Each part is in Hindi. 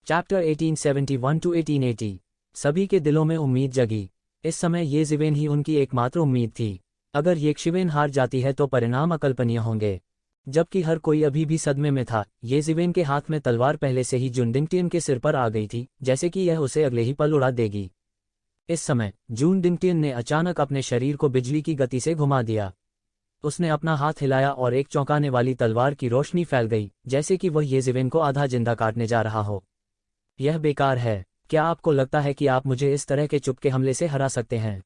Chapter 1871 to 1880। सभी के दिलों में उम्मीद जगी। इस समय ये ज़िवेन ही उनकी एकमात्र उम्मीद थी। अगर ये ज़िवेन हार जाती है तो परिणाम अकल्पनीय होंगे। जबकि हर कोई अभी भी सदमे में था, ये ज़िवेन के हाथ में तलवार पहले से ही जून डिंगटियन के सिर पर आ गई थी, जैसे कि यह उसे अगले ही पल उड़ा देगी। इस समय जून डिंगटियन ने अचानक अपने शरीर को बिजली की गति से घुमा दिया। उसने अपना हाथ हिलाया और एक चौंकाने वाली तलवार की रोशनी फैल गई, जैसे कि वह ये ज़िवेन को आधा जिंदा काटने जा रहा हो। यह बेकार है। क्या आपको लगता है कि आप मुझे इस तरह के चुपके हमले से हरा सकते हैं?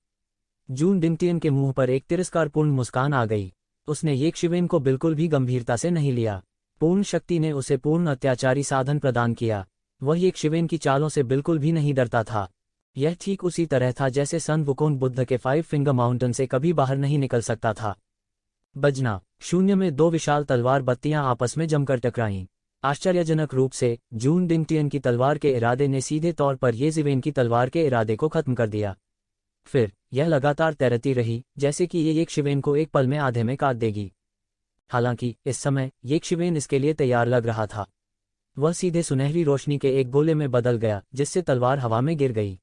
जून डिंगटियन के मुंह पर एक तिरस्कारपूर्ण मुस्कान आ गई। उसने ये ज़िवेन को बिल्कुल भी गंभीरता से नहीं लिया। पूर्ण शक्ति ने उसे पूर्ण अत्याचारी साधन प्रदान किया। वह ये ज़िवेन की चालों से बिल्कुल भी नहीं डरता था। यह ठीक उसी तरह था जैसे सन वुकोन बुद्ध के 5 फिंगर माउंटेन से कभी बाहर नहीं निकल सकता था। बजना। शून्य में दो विशाल तलवार बत्तियां आपस में जमकर टकराईं। आश्चर्यजनक रूप से जून डिंगटियन की तलवार के इरादे ने सीधे तौर पर ये ज़िवेन की तलवार के इरादे को खत्म कर दिया। फिर यह लगातार तैरती रही, जैसे कि ये एक ज़िवेन को एक पल में आधे में काट देगी। हालांकि इस समय ये ज़िवेन इसके लिए तैयार लग रहा था। वह सीधे सुनहरी रोशनी के एक गोले में बदल गया, जिससे तलवार हवा में गिर गई।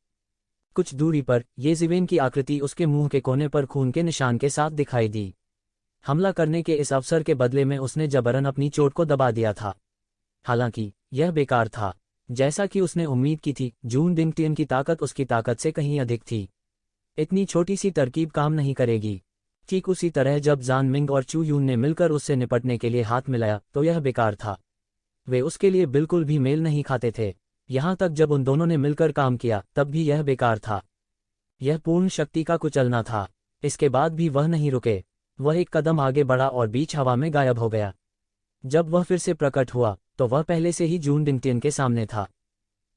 कुछ दूरी पर ये ज़िवेन की आकृति उसके मुंह के कोने पर खून के निशान के साथ दिखाई दी। हमला करने के इस अवसर के बदले में उसने जबरन अपनी चोट को दबा दिया था। हालांकि यह बेकार था। जैसा कि उसने उम्मीद की थी, जून डिंगटियन की ताकत उसकी ताकत से कहीं अधिक थी। इतनी छोटी सी तरकीब काम नहीं करेगी। ठीक उसी तरह जब जान मिंग और चू यून ने मिलकर उससे निपटने के लिए हाथ मिलाया तो यह बेकार था। वे उसके लिए बिल्कुल भी मेल नहीं खाते थे। यहाँ तक जब उन दोनों ने मिलकर काम किया तब भी यह बेकार था। यह पूर्ण शक्ति का कुचलना था। इसके बाद भी वह नहीं रुके। वह एक कदम आगे बढ़ा और बीच हवा में गायब हो गया। जब वह फिर से प्रकट हुआ तो वह पहले से ही जून डिंगटियन के सामने था।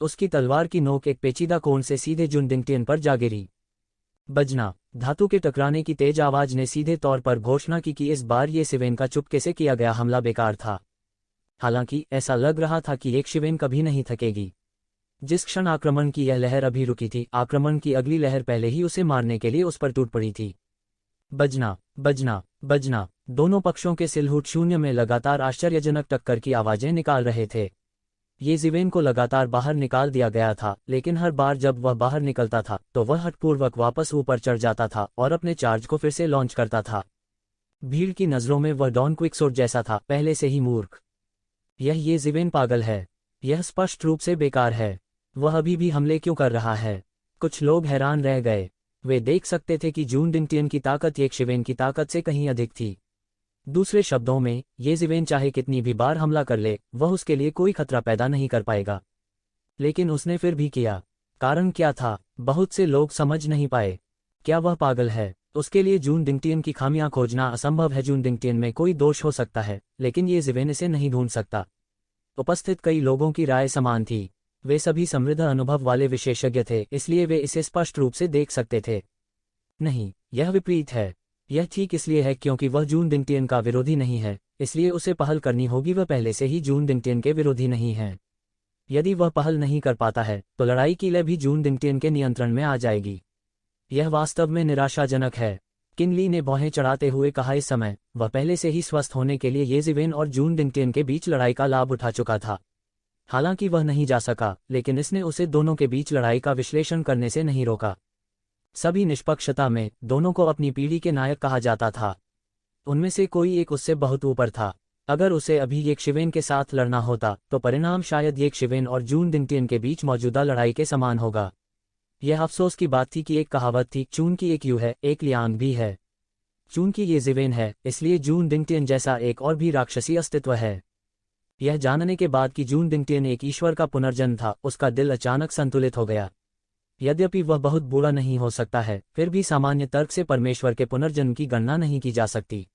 उसकी तलवार की नोक एक पेचीदा कोण से सीधे जून डिंगटियन पर जा गिरी। बजना। धातु के टकराने की तेज आवाज ने सीधे तौर पर घोषणा की कि इस बार ये ज़िवेन का चुपके से किया गया हमला बेकार था। हालांकि ऐसा लग रहा था कि एक ज़िवेन कभी नहीं थकेगी। जिस क्षण आक्रमण की यह लहर अभी रुकी थी, आक्रमण की अगली लहर पहले ही उसे मारने के लिए उस पर टूट पड़ी थी। बजना, बजना, बजना। दोनों पक्षों के सिलहुट शून्य में लगातार आश्चर्यजनक टक्कर की आवाजें निकाल रहे थे। ये ज़िवेन को लगातार बाहर निकाल दिया गया था, लेकिन हर बार जब वह बाहर निकलता था तो वह हठपूर्वक वापस ऊपर चढ़ जाता था और अपने चार्ज को फिर से लॉन्च करता था। भीड़ की नज़रों में वह डॉन क्विक्सोर्ड जैसा था, पहले से ही मूर्ख। ये ज़िवेन पागल है। यह स्पष्ट रूप से बेकार है। वह अभी भी हमले क्यों कर रहा है? कुछ लोग हैरान रह गए। वे देख सकते थे कि जून डिंगटियन की ताकत एक ज़िवेन की ताकत से कहीं अधिक थी। दूसरे शब्दों में, ये ज़िवेन चाहे कितनी भी बार हमला कर ले, वह उसके लिए कोई खतरा पैदा नहीं कर पाएगा। लेकिन उसने फिर भी किया। कारण क्या था? बहुत से लोग समझ नहीं पाए। क्या वह पागल है? उसके लिए जून डिंगटियन की खामियां खोजना असंभव है। जून डिंगटियन में कोई दोष हो सकता है, लेकिन ये ज़िवेन इसे नहीं ढूंढ सकता। उपस्थित कई लोगों की राय समान थी। वे सभी समृद्ध अनुभव वाले विशेषज्ञ थे, इसलिए वे इसे स्पष्ट रूप से देख सकते थे। नहीं, यह विपरीत है। यह ठीक इसलिए है क्योंकि वह जून डिंगटियन का विरोधी नहीं है, इसलिए उसे पहल करनी होगी। वह पहले से ही जून डिंगटियन के विरोधी नहीं है। यदि वह पहल नहीं कर पाता है तो लड़ाई की लय भी जून डिंगटियन के नियंत्रण में आ जाएगी। यह वास्तव में निराशाजनक है, किनली ने भौहें चढ़ाते हुए कहा। इस समय वह पहले से ही स्वस्थ होने के लिए ये ज़िवेन और जून डिंगटियन के बीच लड़ाई का लाभ उठा चुका था। हालांकि वह नहीं जा सका, लेकिन इसने उसे दोनों के बीच लड़ाई का विश्लेषण करने से नहीं रोका। सभी निष्पक्षता में दोनों को अपनी पीढ़ी के नायक कहा जाता था। उनमें से कोई एक उससे बहुत ऊपर था। अगर उसे अभी ये ज़िवेन के साथ लड़ना होता तो परिणाम शायद ये ज़िवेन और जून डिंगटियन के बीच मौजूदा लड़ाई के समान होगा। यह अफसोस की बात थी कि एक कहावत थी, चून की एक यू है, एक लियांग भी है। चून की ये ज़िवेन है, इसलिए जून डिंगटियन जैसा एक और भी राक्षसी अस्तित्व है। यह जानने के बाद कि जून डिंगटियन एक ईश्वर का पुनर्जन्म था, उसका दिल अचानक संतुलित हो गया। यद्यपि वह बहुत बुरा नहीं हो सकता है, फिर भी सामान्य तर्क से परमेश्वर के पुनर्जन्म की गणना नहीं की जा सकती।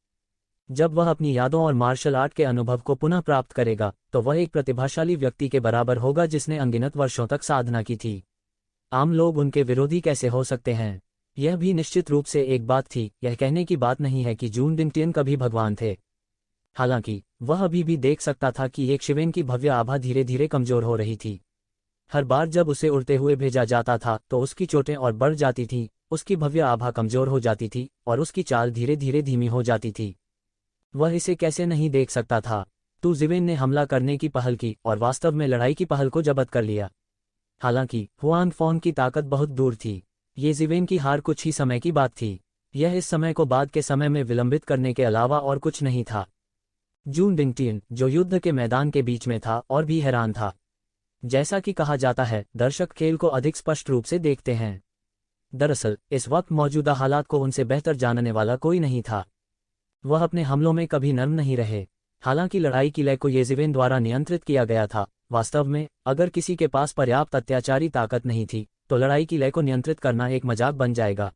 जब वह अपनी यादों और मार्शल आर्ट के अनुभव को पुनः प्राप्त करेगा तो वह एक प्रतिभाशाली व्यक्ति के बराबर होगा जिसने अनगिनत वर्षों तक साधना की थी। आम लोग उनके विरोधी कैसे हो सकते हैं? यह भी निश्चित रूप से एक बात थी। यह कहने की बात नहीं है कि जून डिंगटियन कभी भगवान थे। हालांकि वह अभी भी देख सकता था कि एक ज़िवेन की भव्य आभा धीरे धीरे कमजोर हो रही थी। हर बार जब उसे उड़ते हुए भेजा जाता था तो उसकी चोटें और बढ़ जाती थीं, उसकी भव्य आभा कमजोर हो जाती थी और उसकी चाल धीरे धीरे धीमी हो जाती थी। वह इसे कैसे नहीं देख सकता था? तू जिवेन ने हमला करने की पहल की और वास्तव में लड़ाई की पहल को जब्त कर लिया। हालांकि हुआंग फॉन की ताकत बहुत दूर थी। ये जिवेन की हार कुछ ही समय की बात थी। यह इस समय को बाद के समय में विलंबित करने के अलावा और कुछ नहीं था। जून डिंगटियन, जो युद्ध के मैदान के बीच में था, और भी हैरान था। जैसा कि कहा जाता है, दर्शक खेल को अधिक स्पष्ट रूप से देखते हैं। दरअसल इस वक्त मौजूदा हालात को उनसे बेहतर जानने वाला कोई नहीं था। वह अपने हमलों में कभी नर्म नहीं रहे। हालांकि लड़ाई की लय को येजिवेन द्वारा नियंत्रित किया गया था। वास्तव में अगर किसी के पास पर्याप्त अत्याचारी ताकत नहीं थी तो लड़ाई की लय को नियंत्रित करना एक मजाक बन जाएगा।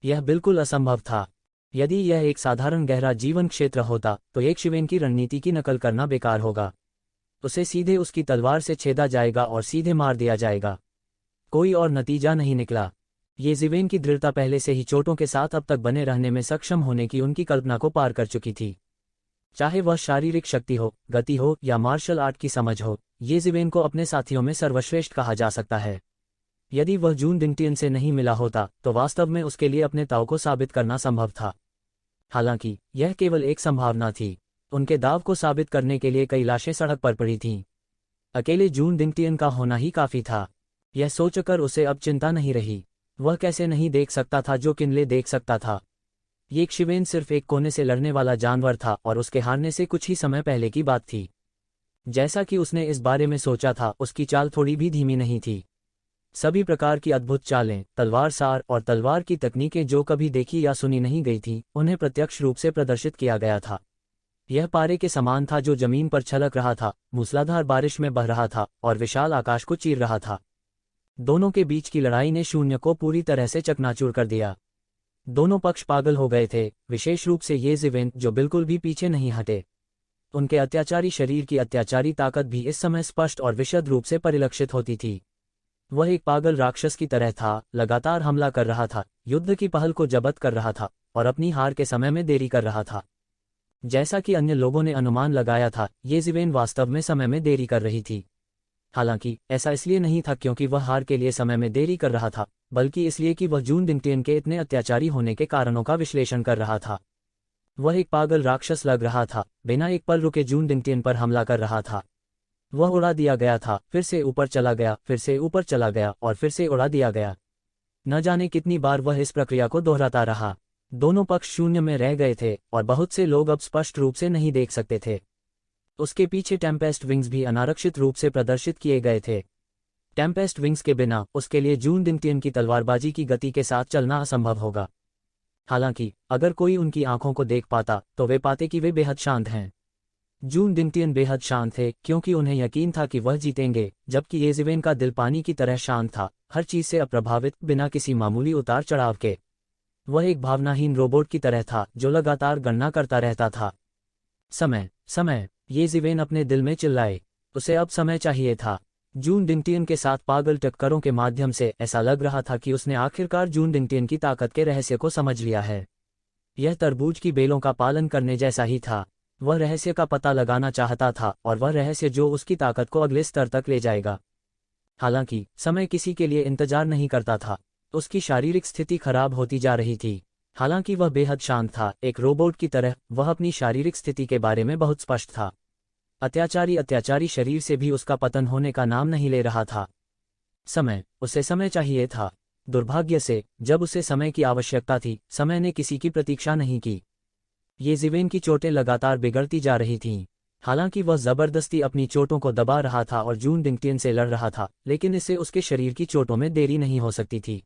यह बिल्कुल असंभव था। यदि यह एक साधारण गहरा जीवन क्षेत्र होता तो एक शिवेन की रणनीति की नकल करना बेकार होगा। उसे सीधे उसकी तलवार से छेदा जाएगा और सीधे मार दिया जाएगा। कोई और नतीजा नहीं निकला। येजिवेन की दृढ़ता पहले से ही चोटों के साथ अब तक बने रहने में सक्षम होने की उनकी कल्पना को पार कर चुकी थी। चाहे वह शारीरिक शक्ति हो, गति हो या मार्शल आर्ट की समझ हो, येजिवेन को अपने साथियों में सर्वश्रेष्ठ कहा जा सकता है। यदि वह जून डिंगटियन से नहीं मिला होता तो वास्तव में उसके लिए अपने दाव को साबित करना संभव था। हालांकि यह केवल एक संभावना थी। उनके दाव को साबित करने के लिए कई लाशें सड़क पर पड़ी थीं। अकेले जून डिंगटियन का होना ही काफी था। यह सोचकर उसे अब चिंता नहीं रही। वह कैसे नहीं देख सकता था जो किनले देख सकता था। ये शिवेन सिर्फ एक कोने से लड़ने वाला जानवर था और उसके हारने से कुछ ही समय पहले की बात थी। जैसा कि उसने इस बारे में सोचा था, उसकी चाल थोड़ी भी धीमी नहीं थी। सभी प्रकार की अद्भुत चालें, तलवार सार और तलवार की तकनीकें जो कभी देखी या सुनी नहीं गई थीं, उन्हें प्रत्यक्ष रूप से प्रदर्शित किया गया था। यह पारे के समान था जो जमीन पर छलक रहा था, मूसलाधार बारिश में बह रहा था और विशाल आकाश को चीर रहा था। दोनों के बीच की लड़ाई ने शून्य को पूरी तरह से चकनाचूर कर दिया। दोनों पक्ष पागल हो गए थे, विशेष रूप से येजिवेन, जो बिल्कुल भी पीछे नहीं हटे। उनके अत्याचारी शरीर की अत्याचारी ताकत भी इस समय स्पष्ट और विशद रूप से परिलक्षित होती थी। वह एक पागल राक्षस की तरह था, लगातार हमला कर रहा था, युद्ध की पहल को जब्त कर रहा था और अपनी हार के समय में देरी कर रहा था। जैसा कि अन्य लोगों ने अनुमान लगाया था, येजिवेन वास्तव में समय में देरी कर रही थी। हालांकि ऐसा इसलिए नहीं था क्योंकि वह हार के लिए समय में देरी कर रहा था, बल्कि इसलिए कि वह जून डिंगटियन के इतने अत्याचारी होने के कारणों का विश्लेषण कर रहा था। वह एक पागल राक्षस लग रहा था, बिना एक पल रुके जून डिंगटियन पर हमला कर रहा था। वह उड़ा दिया गया था, फिर से ऊपर चला गया, फिर से ऊपर चला गया और फिर से उड़ा दिया गया। न जाने कितनी बार वह इस प्रक्रिया को दोहराता रहा। दोनों पक्ष शून्य में रह गए थे और बहुत से लोग अब स्पष्ट रूप से नहीं देख सकते थे। उसके पीछे टेम्पेस्ट विंग्स भी अनारक्षित रूप से प्रदर्शित किए गए थे। टेम्पेस्ट विंग्स के बिना उसके लिए जून डिंगटियन की तलवारबाजी की गति के साथ चलना असंभव होगा। हालांकि अगर कोई उनकी आंखों को देख पाता तो वे पाते कि वे बेहद शांत हैं। जून डिंगटियन बेहद शांत थे क्योंकि उन्हें यकीन था कि वह जीतेंगे, जबकि येजिवेन का दिल पानी की तरह शांत था, हर चीज से अप्रभावित, बिना किसी मामूली उतार चढ़ाव के। वह एक भावनाहीन रोबोट की तरह था जो लगातार गणना करता रहता था। समय, समय, येजिवेन अपने दिल में चिल्लाए। उसे अब समय चाहिए था। जून डिंगटियन के साथ पागल टक्करों के माध्यम से ऐसा लग रहा था कि उसने आखिरकार जून डिंगटियन की ताकत के रहस्य को समझ लिया है। यह तरबूज की बेलों का पालन करने जैसा ही था। वह रहस्य का पता लगाना चाहता था और वह रहस्य जो उसकी ताकत को अगले स्तर तक ले जाएगा। हालांकि समय किसी के लिए इंतजार नहीं करता था। उसकी शारीरिक स्थिति खराब होती जा रही थी। हालांकि वह बेहद शांत था, एक रोबोट की तरह। वह अपनी शारीरिक स्थिति के बारे में बहुत स्पष्ट था। अत्याचारी शरीर से भी उसका पतन होने का नाम नहीं ले रहा था। उसे समय चाहिए था। दुर्भाग्य से, जब उसे समय की आवश्यकता थी, समय ने किसी की प्रतीक्षा नहीं की। येजिवेन की चोटें लगातार बिगड़ती जा रही थीं। हालांकि वह जबरदस्ती अपनी चोटों को दबा रहा था और जून डिंगटियन से लड़ रहा था, लेकिन इससे उसके शरीर की चोटों में देरी नहीं हो सकती थी।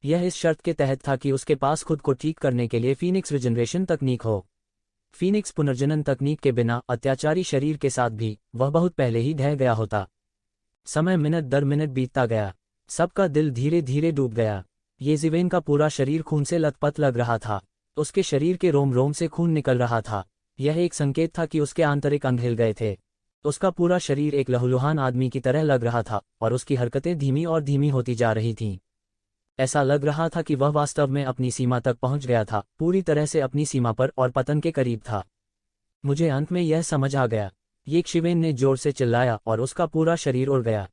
यह इस शर्त के तहत था कि उसके पास खुद को ठीक करने के लिए फीनिक्स रिजनरेशन तकनीक हो। फीनिक्स पुनर्जनन तकनीक के बिना अत्याचारी शरीर के साथ भी वह बहुत पहले ही ढह गया होता। समय मिनट दर मिनट बीतता गया। सबका दिल धीरे धीरे डूब गया। येजिवेन का पूरा शरीर खून से लथपथ लग रहा था। उसके शरीर के रोम रोम से खून निकल रहा था। यह एक संकेत था कि उसके आंतरिक अंग हिल गए थे। उसका पूरा शरीर एक लहूलुहान आदमी की तरह लग रहा था और उसकी हरकतें धीमी और धीमी होती जा रही थीं। ऐसा लग रहा था कि वह वास्तव में अपनी सीमा तक पहुंच गया था, पूरी तरह से अपनी सीमा पर और पतन के करीब था। मुझे अंत में यह समझ आ गया, येशिवेन ने जोर से चिल्लाया और उसका पूरा शरीर उड़ गया।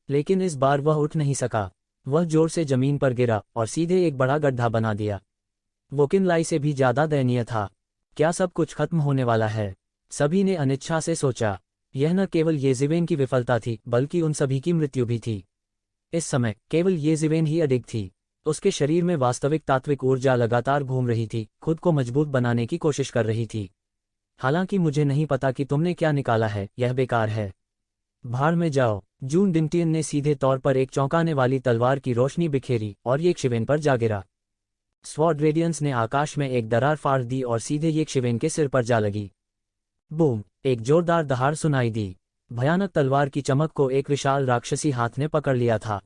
लेकिन इस बार वह उठ नहीं सका। वह जोर से जमीन पर गिरा और सीधे एक बड़ा गड्ढा बना दिया। वो किनलाई से भी ज्यादा दयनीय था। क्या सब कुछ खत्म होने वाला है? सभी ने अनिच्छा से सोचा, यह न केवल येज़िवेन की विफलता थी बल्कि उन सभी की मृत्यु भी थी। इस समय केवल येज़िवेन ही अडिग थी। उसके शरीर में वास्तविक तात्विक ऊर्जा लगातार घूम रही थी, खुद को मजबूत बनाने की कोशिश कर रही थी। हालांकि मुझे नहीं पता कि तुमने क्या निकाला है, यह बेकार है। भाड़ में जाओ। जून डिंगटियन ने सीधे तौर पर एक चौंकाने वाली तलवार की रोशनी बिखेरी और येशिवेन पर जा गिरा। स्वॉर्ड रेडियंस ने आकाश में एक दरार फाड़ दी और सीधे येशिवेन के सिर पर जा लगी। बूम! एक जोरदार दहाड़ सुनाई दी। भयानक तलवार की चमक को एक विशाल राक्षसी हाथ ने पकड़ लिया था।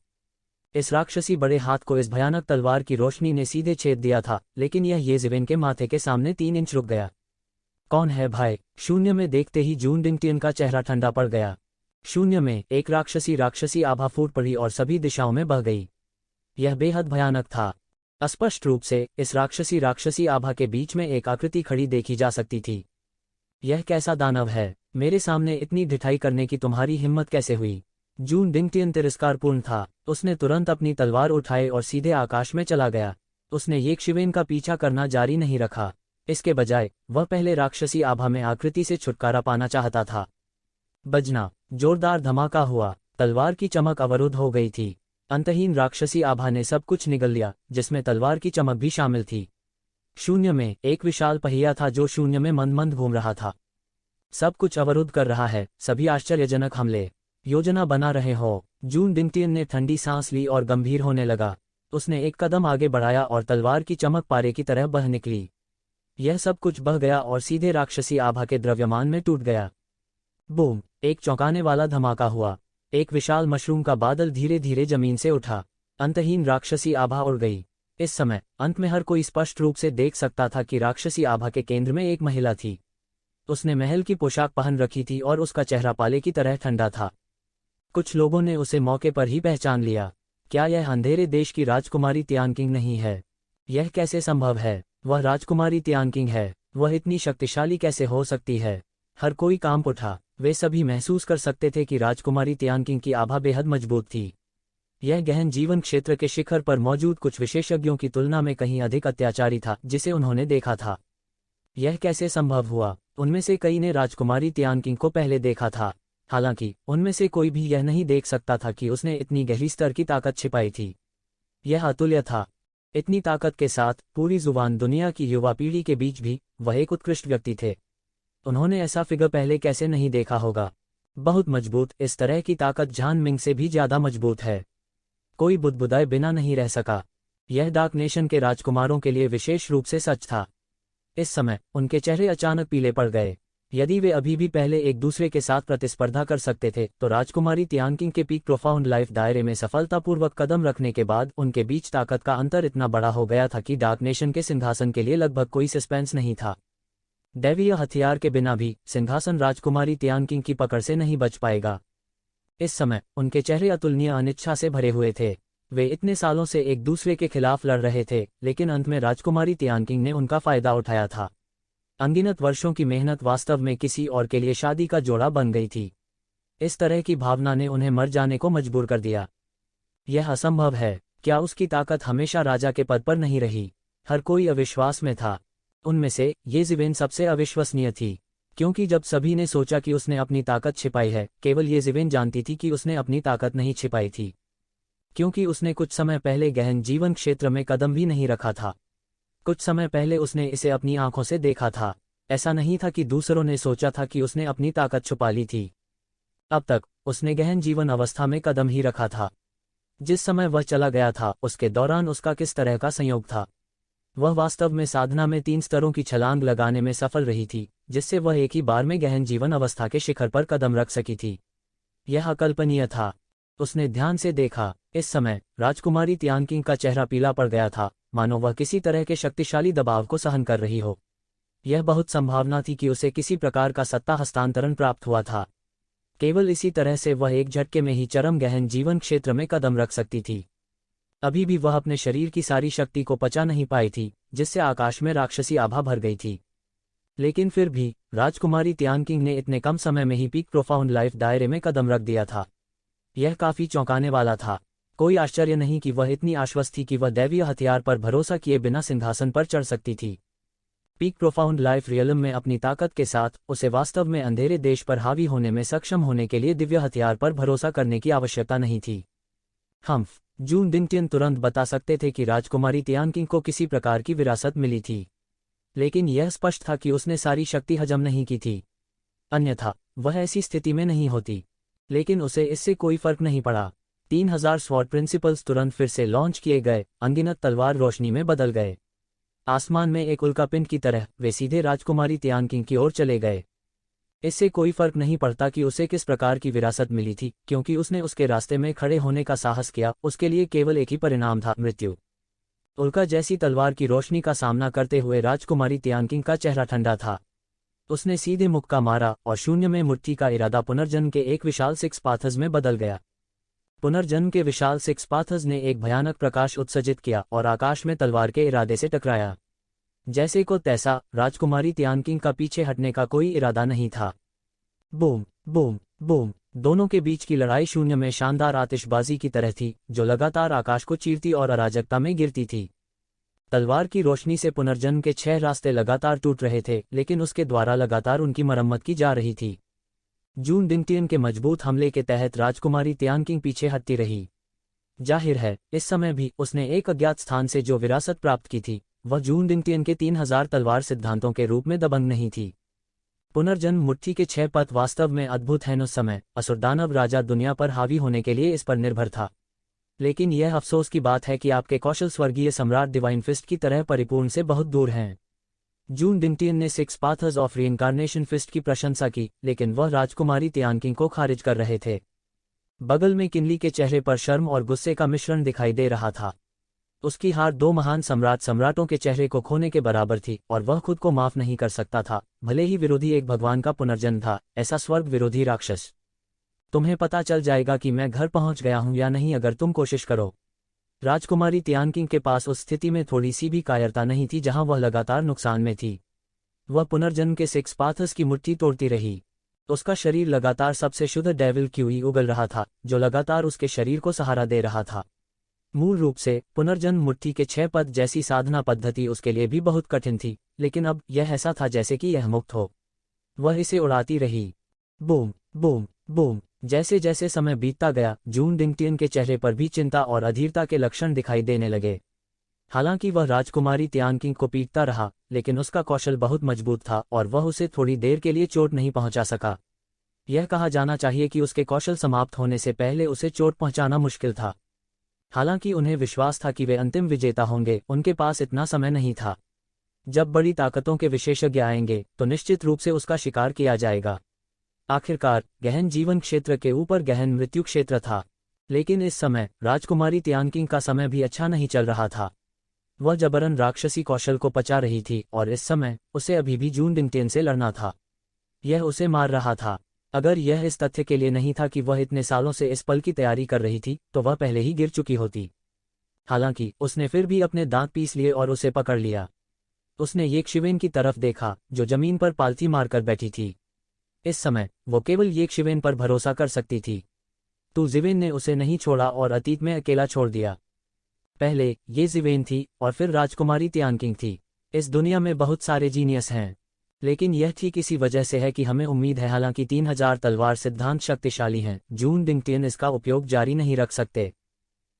इस राक्षसी बड़े हाथ को इस भयानक तलवार की रोशनी ने सीधे छेद दिया था, लेकिन यह येज़िवेन के माथे के सामने 3 इंच रुक गया। कौन है भाई? शून्य में देखते ही जून डिंगटियन का चेहरा ठंडा पड़ गया। शून्य में एक राक्षसी आभा फूट पड़ी और सभी दिशाओं में बह गई। यह बेहद भयानक था। स्पष्ट रूप से इस राक्षसी आभा के बीच में एक आकृति खड़ी देखी जा सकती थी। यह कैसा दानव है? मेरे सामने इतनी ढिठाई करने की तुम्हारी हिम्मत कैसे हुई? जून डिंगटियन तिरस्कारपूर्ण था। उसने तुरंत अपनी तलवार उठाई और सीधे आकाश में चला गया। उसने येशिवेन का पीछा करना जारी नहीं रखा। इसके बजाय वह पहले राक्षसी आभा में आकृति से छुटकारा पाना चाहता था। बजना! जोरदार धमाका हुआ। तलवार की चमक अवरुद्ध हो गई थी। अंतहीन राक्षसी आभा ने सब कुछ निगल लिया, जिसमें तलवार की चमक भी शामिल थी। शून्य में एक विशाल पहिया था जो शून्य में मंद मंद घूम रहा था। सब कुछ अवरुद्ध कर रहा है। सभी आश्चर्यजनक हमले योजना बना रहे हो। जून डिंगटियन ने ठंडी सांस ली और गंभीर होने लगा। उसने एक कदम आगे बढ़ाया और तलवार की चमक पारे की तरह बह निकली। यह सब कुछ बह गया और सीधे राक्षसी आभा के द्रव्यमान में टूट गया। बूम! एक चौंकाने वाला धमाका हुआ। एक विशाल मशरूम का बादल धीरे धीरे जमीन से उठा। अंतहीन राक्षसी आभा उड़ गई। इस समय अंत में हर कोई स्पष्ट रूप से देख सकता था कि राक्षसी आभा के केंद्र में एक महिला थी। उसने महल की पोशाक पहन रखी थी और उसका चेहरा पाले की तरह ठंडा था। कुछ लोगों ने उसे मौके पर ही पहचान लिया। क्या यह अंधेरे देश की राजकुमारी तियानकिंग नहीं है? यह कैसे संभव है? वह राजकुमारी तियानकिंग है। वह इतनी शक्तिशाली कैसे हो सकती है? हर कोई कांप उठा। वे सभी महसूस कर सकते थे कि राजकुमारी तियानकिंग की आभा बेहद मजबूत थी। यह गहन जीवन क्षेत्र के शिखर पर मौजूद कुछ विशेषज्ञों की तुलना में कहीं अधिक अत्याचारी था जिसे उन्होंने देखा था। यह कैसे संभव हुआ? उनमें से कई ने राजकुमारी तियानकिंग को पहले देखा था। हालांकि उनमें से कोई भी यह नहीं देख सकता था कि उसने इतनी गहरी स्तर की ताकत छिपाई थी। यह अतुल्य था। इतनी ताकत के साथ पूरी जुबान दुनिया की युवा पीढ़ी के बीच भी वह एक उत्कृष्ट व्यक्ति थे। उन्होंने ऐसा फिगर पहले कैसे नहीं देखा होगा? बहुत मजबूत। इस तरह की ताकत जान मिंग से भी ज्यादा मजबूत है। कोई बुदबुदाए बिना नहीं रह सका। यह डार्क नेशन के राजकुमारों के लिए विशेष रूप से सच था। इस समय उनके चेहरे अचानक पीले पड़ गए। यदि वे अभी भी पहले एक दूसरे के साथ प्रतिस्पर्धा कर सकते थे तो राजकुमारी तियानकिंग के पीक प्रोफाउंड लाइफ दायरे में सफलतापूर्वक कदम रखने के बाद उनके बीच ताकत का अंतर इतना बड़ा हो गया था कि डार्क नेशन के सिंहासन के लिए लगभग कोई सस्पेंस नहीं था। दैवीय हथियार के बिना भी सिंहासन राजकुमारी तियानकिंग की पकड़ से नहीं बच पाएगा। इस समय उनके चेहरे अतुलनीय अनिच्छा से भरे हुए थे। वे इतने सालों से एक दूसरे के खिलाफ लड़ रहे थे, लेकिन अंत में राजकुमारी तियानकिंग ने उनका फायदा उठाया था। अनगिनत वर्षों की मेहनत वास्तव में किसी और के लिए शादी का जोड़ा बन गई थी। इस तरह की भावना ने उन्हें मर जाने को मजबूर कर दिया। यह असंभव है। क्या उसकी ताकत हमेशा राजा के पद पर नहीं रही? हर कोई अविश्वास में था। उनमें से येज़िवेन सबसे अविश्वसनीय थी, क्योंकि जब सभी ने सोचा कि उसने अपनी ताकत छिपाई है, केवल येज़िवेन जानती थी कि उसने अपनी ताकत नहीं छिपाई थी, क्योंकि उसने कुछ समय पहले गहन जीवन क्षेत्र में कदम भी नहीं रखा था। कुछ समय पहले उसने इसे अपनी आंखों से देखा था। ऐसा नहीं था कि दूसरों ने सोचा था कि उसने अपनी ताकत छुपा ली थी। अब तक उसने गहन जीवन अवस्था में कदम ही रखा था। जिस समय वह चला गया था उसके दौरान उसका किस तरह का संयोग था? वह वास्तव में साधना में 3 स्तरों की छलांग लगाने में सफल रही थी, जिससे वह एक ही बार में गहन जीवन अवस्था के शिखर पर कदम रख सकी थी। यह अकल्पनीय था। उसने ध्यान से देखा। इस समय राजकुमारी तियानकिंग का चेहरा पीला पड़ गया था, मानो वह किसी तरह के शक्तिशाली दबाव को सहन कर रही हो। यह बहुत संभावना थी कि उसे किसी प्रकार का सत्ता हस्तांतरण प्राप्त हुआ था। केवल इसी तरह से वह एक झटके में ही चरम गहन जीवन क्षेत्र में कदम रख सकती थी। अभी भी वह अपने शरीर की सारी शक्ति को पचा नहीं पाई थी, जिससे आकाश में राक्षसी आभा भर गई थी। लेकिन फिर भी राजकुमारी तियानकिंग ने इतने कम समय में ही पीक प्रोफाउंड लाइफ दायरे में कदम रख दिया था। यह काफी चौंकाने वाला था। कोई आश्चर्य नहीं कि वह इतनी आश्वस्त थी कि वह दैवीय हथियार पर भरोसा किए बिना सिंहासन पर चढ़ सकती थी। पीक प्रोफाउंड लाइफ रियलम में अपनी ताकत के साथ उसे वास्तव में अंधेरे देश पर हावी होने में सक्षम होने के लिए दिव्य हथियार पर भरोसा करने की आवश्यकता नहीं थी। हम्फ जून डिंगटियन तुरंत बता सकते थे कि राजकुमारी तियानकिंग को किसी प्रकार की विरासत मिली थी, लेकिन यह स्पष्ट था कि उसने सारी शक्ति हजम नहीं की थी, अन्यथा वह ऐसी स्थिति में नहीं होती। लेकिन उसे इससे कोई फर्क नहीं पड़ा। 3000 स्वॉर्ड प्रिंसिपल्स तुरंत फिर से लॉन्च किए गए, अनगिनत तलवार रोशनी में बदल गए। आसमान में एक उल्कापिंड की तरह वे सीधे राजकुमारी तियानकिंग की ओर चले गए। इससे कोई फर्क नहीं पड़ता कि उसे किस प्रकार की विरासत मिली थी, क्योंकि उसने उसके रास्ते में खड़े होने का साहस किया। उसके लिए केवल एक ही परिणाम था, मृत्यु। उल्का जैसी तलवार की रोशनी का सामना करते हुए राजकुमारी तियानकिंग का चेहरा ठंडा था। उसने सीधे मुक्का मारा और शून्य में मुट्ठी का इरादा पुनर्जन्म के एक विशाल सिक्स पाथर्स में बदल गया। पुनर्जन्म के विशाल सिक्स पाथर्स ने एक भयानक प्रकाश उत्सर्जित किया और आकाश में तलवार के इरादे से टकराया। जैसे को तैसा राजकुमारी तियानकिंग का पीछे हटने का कोई इरादा नहीं था। बूम बूम बूम, दोनों के बीच की लड़ाई शून्य में शानदार आतिशबाजी की तरह थी, जो लगातार आकाश को चीरती और अराजकता में गिरती थी। तलवार की रोशनी से पुनर्जन्म के 6 रास्ते लगातार टूट रहे थे, लेकिन उसके द्वारा लगातार उनकी मरम्मत की जा रही थी। जून डिंगटियन के मजबूत हमले के तहत राजकुमारी तियानकिंग पीछे हटती रही। जाहिर है, इस समय भी उसने एक अज्ञात स्थान से जो विरासत प्राप्त की थी, वह जून डिंगटियन के 3000 तलवार सिद्धांतों के रूप में दबंग नहीं थी। पुनर्जन्म मुट्ठी के 6 पथ वास्तव में अद्भुत हैं। उस समय असुर दानव राजा दुनिया पर हावी होने के लिए इस पर निर्भर था। लेकिन यह अफसोस की बात है कि आपके कौशल स्वर्गीय सम्राट डिवाइन फिस्ट की तरह परिपूर्ण से बहुत दूर हैं। जून डिंगटियन ने सिक्स पाथर्स ऑफ रीइंकार्नेशन फिस्ट की प्रशंसा की, लेकिन वह राजकुमारी तियानकिंग को खारिज कर रहे थे। बगल में किनली के चेहरे पर शर्म और गुस्से का मिश्रण दिखाई दे रहा था। उसकी हार 2 महान सम्राटों के चेहरे को खोने के बराबर थी, और वह खुद को माफ नहीं कर सकता था, भले ही विरोधी एक भगवान का पुनर्जन्म था, ऐसा स्वर्ग विरोधी राक्षस। तुम्हें पता चल जाएगा कि मैं घर पहुंच गया हूं या नहीं अगर तुम कोशिश करो। राजकुमारी तियानकिंग के पास उस स्थिति में थोड़ी सी भी कायरता नहीं थी जहां वह लगातार नुकसान में थी। वह पुनर्जन्म के सिक्स पाथर्स की मुट्ठी तोड़ती रही। उसका शरीर लगातार सबसे शुद्ध डेविल क्यूई उगल रहा था, जो लगातार उसके शरीर को सहारा दे रहा था। मूल रूप से पुनर्जन्म मुट्ठी के 6 पद जैसी साधना पद्धति उसके लिए भी बहुत कठिन थी, लेकिन अब यह ऐसा था जैसे कि यह मुक्त हो। वह इसे उड़ाती रही। बूम बूम बूम, जैसे जैसे समय बीतता गया, जून डिंगटियन के चेहरे पर भी चिंता और अधीरता के लक्षण दिखाई देने लगे। हालांकि वह राजकुमारी तियानकिंग को पीटता रहा, लेकिन उसका कौशल बहुत मजबूत था और वह उसे थोड़ी देर के लिए चोट नहीं पहुंचा सका। यह कहा जाना चाहिए कि उसके कौशल समाप्त होने से पहले उसे चोट पहुंचाना मुश्किल था। हालांकि उन्हें विश्वास था कि वे अंतिम विजेता होंगे, उनके पास इतना समय नहीं था। जब बड़ी ताकतों के विशेषज्ञ आएंगे तो निश्चित रूप से उसका शिकार किया जाएगा। आखिरकार गहन जीवन क्षेत्र के ऊपर गहन मृत्यु क्षेत्र था। लेकिन इस समय राजकुमारी तियानकिंग का समय भी अच्छा नहीं चल रहा था। वह जबरन राक्षसी कौशल को पचा रही थी और इस समय उसे अभी भी जून डिंगटियन से लड़ना था। यह उसे मार रहा था। अगर यह इस तथ्य के लिए नहीं था कि वह इतने सालों से इस पल की तैयारी कर रही थी, तो वह पहले ही गिर चुकी होती। हालांकि उसने फिर भी अपने दांत पीस लिए और उसे पकड़ लिया। उसने येकशिवेन की तरफ देखा, जो जमीन पर पालथी मारकर बैठी थी। इस समय वो केवल येकशिवेन पर भरोसा कर सकती थी। तो जिवेन ने उसे नहीं छोड़ा और अतीत में अकेला छोड़ दिया। पहले ये जिवेन थी और फिर राजकुमारी तियानकिंग थी। इस दुनिया में बहुत सारे जीनियस हैं, लेकिन यह ठीक इसी वजह से है कि हमें उम्मीद है। हालांकि 3000 तलवार सिद्धांत शक्तिशाली हैं, जून डिंगटियन इसका उपयोग जारी नहीं रख सकते।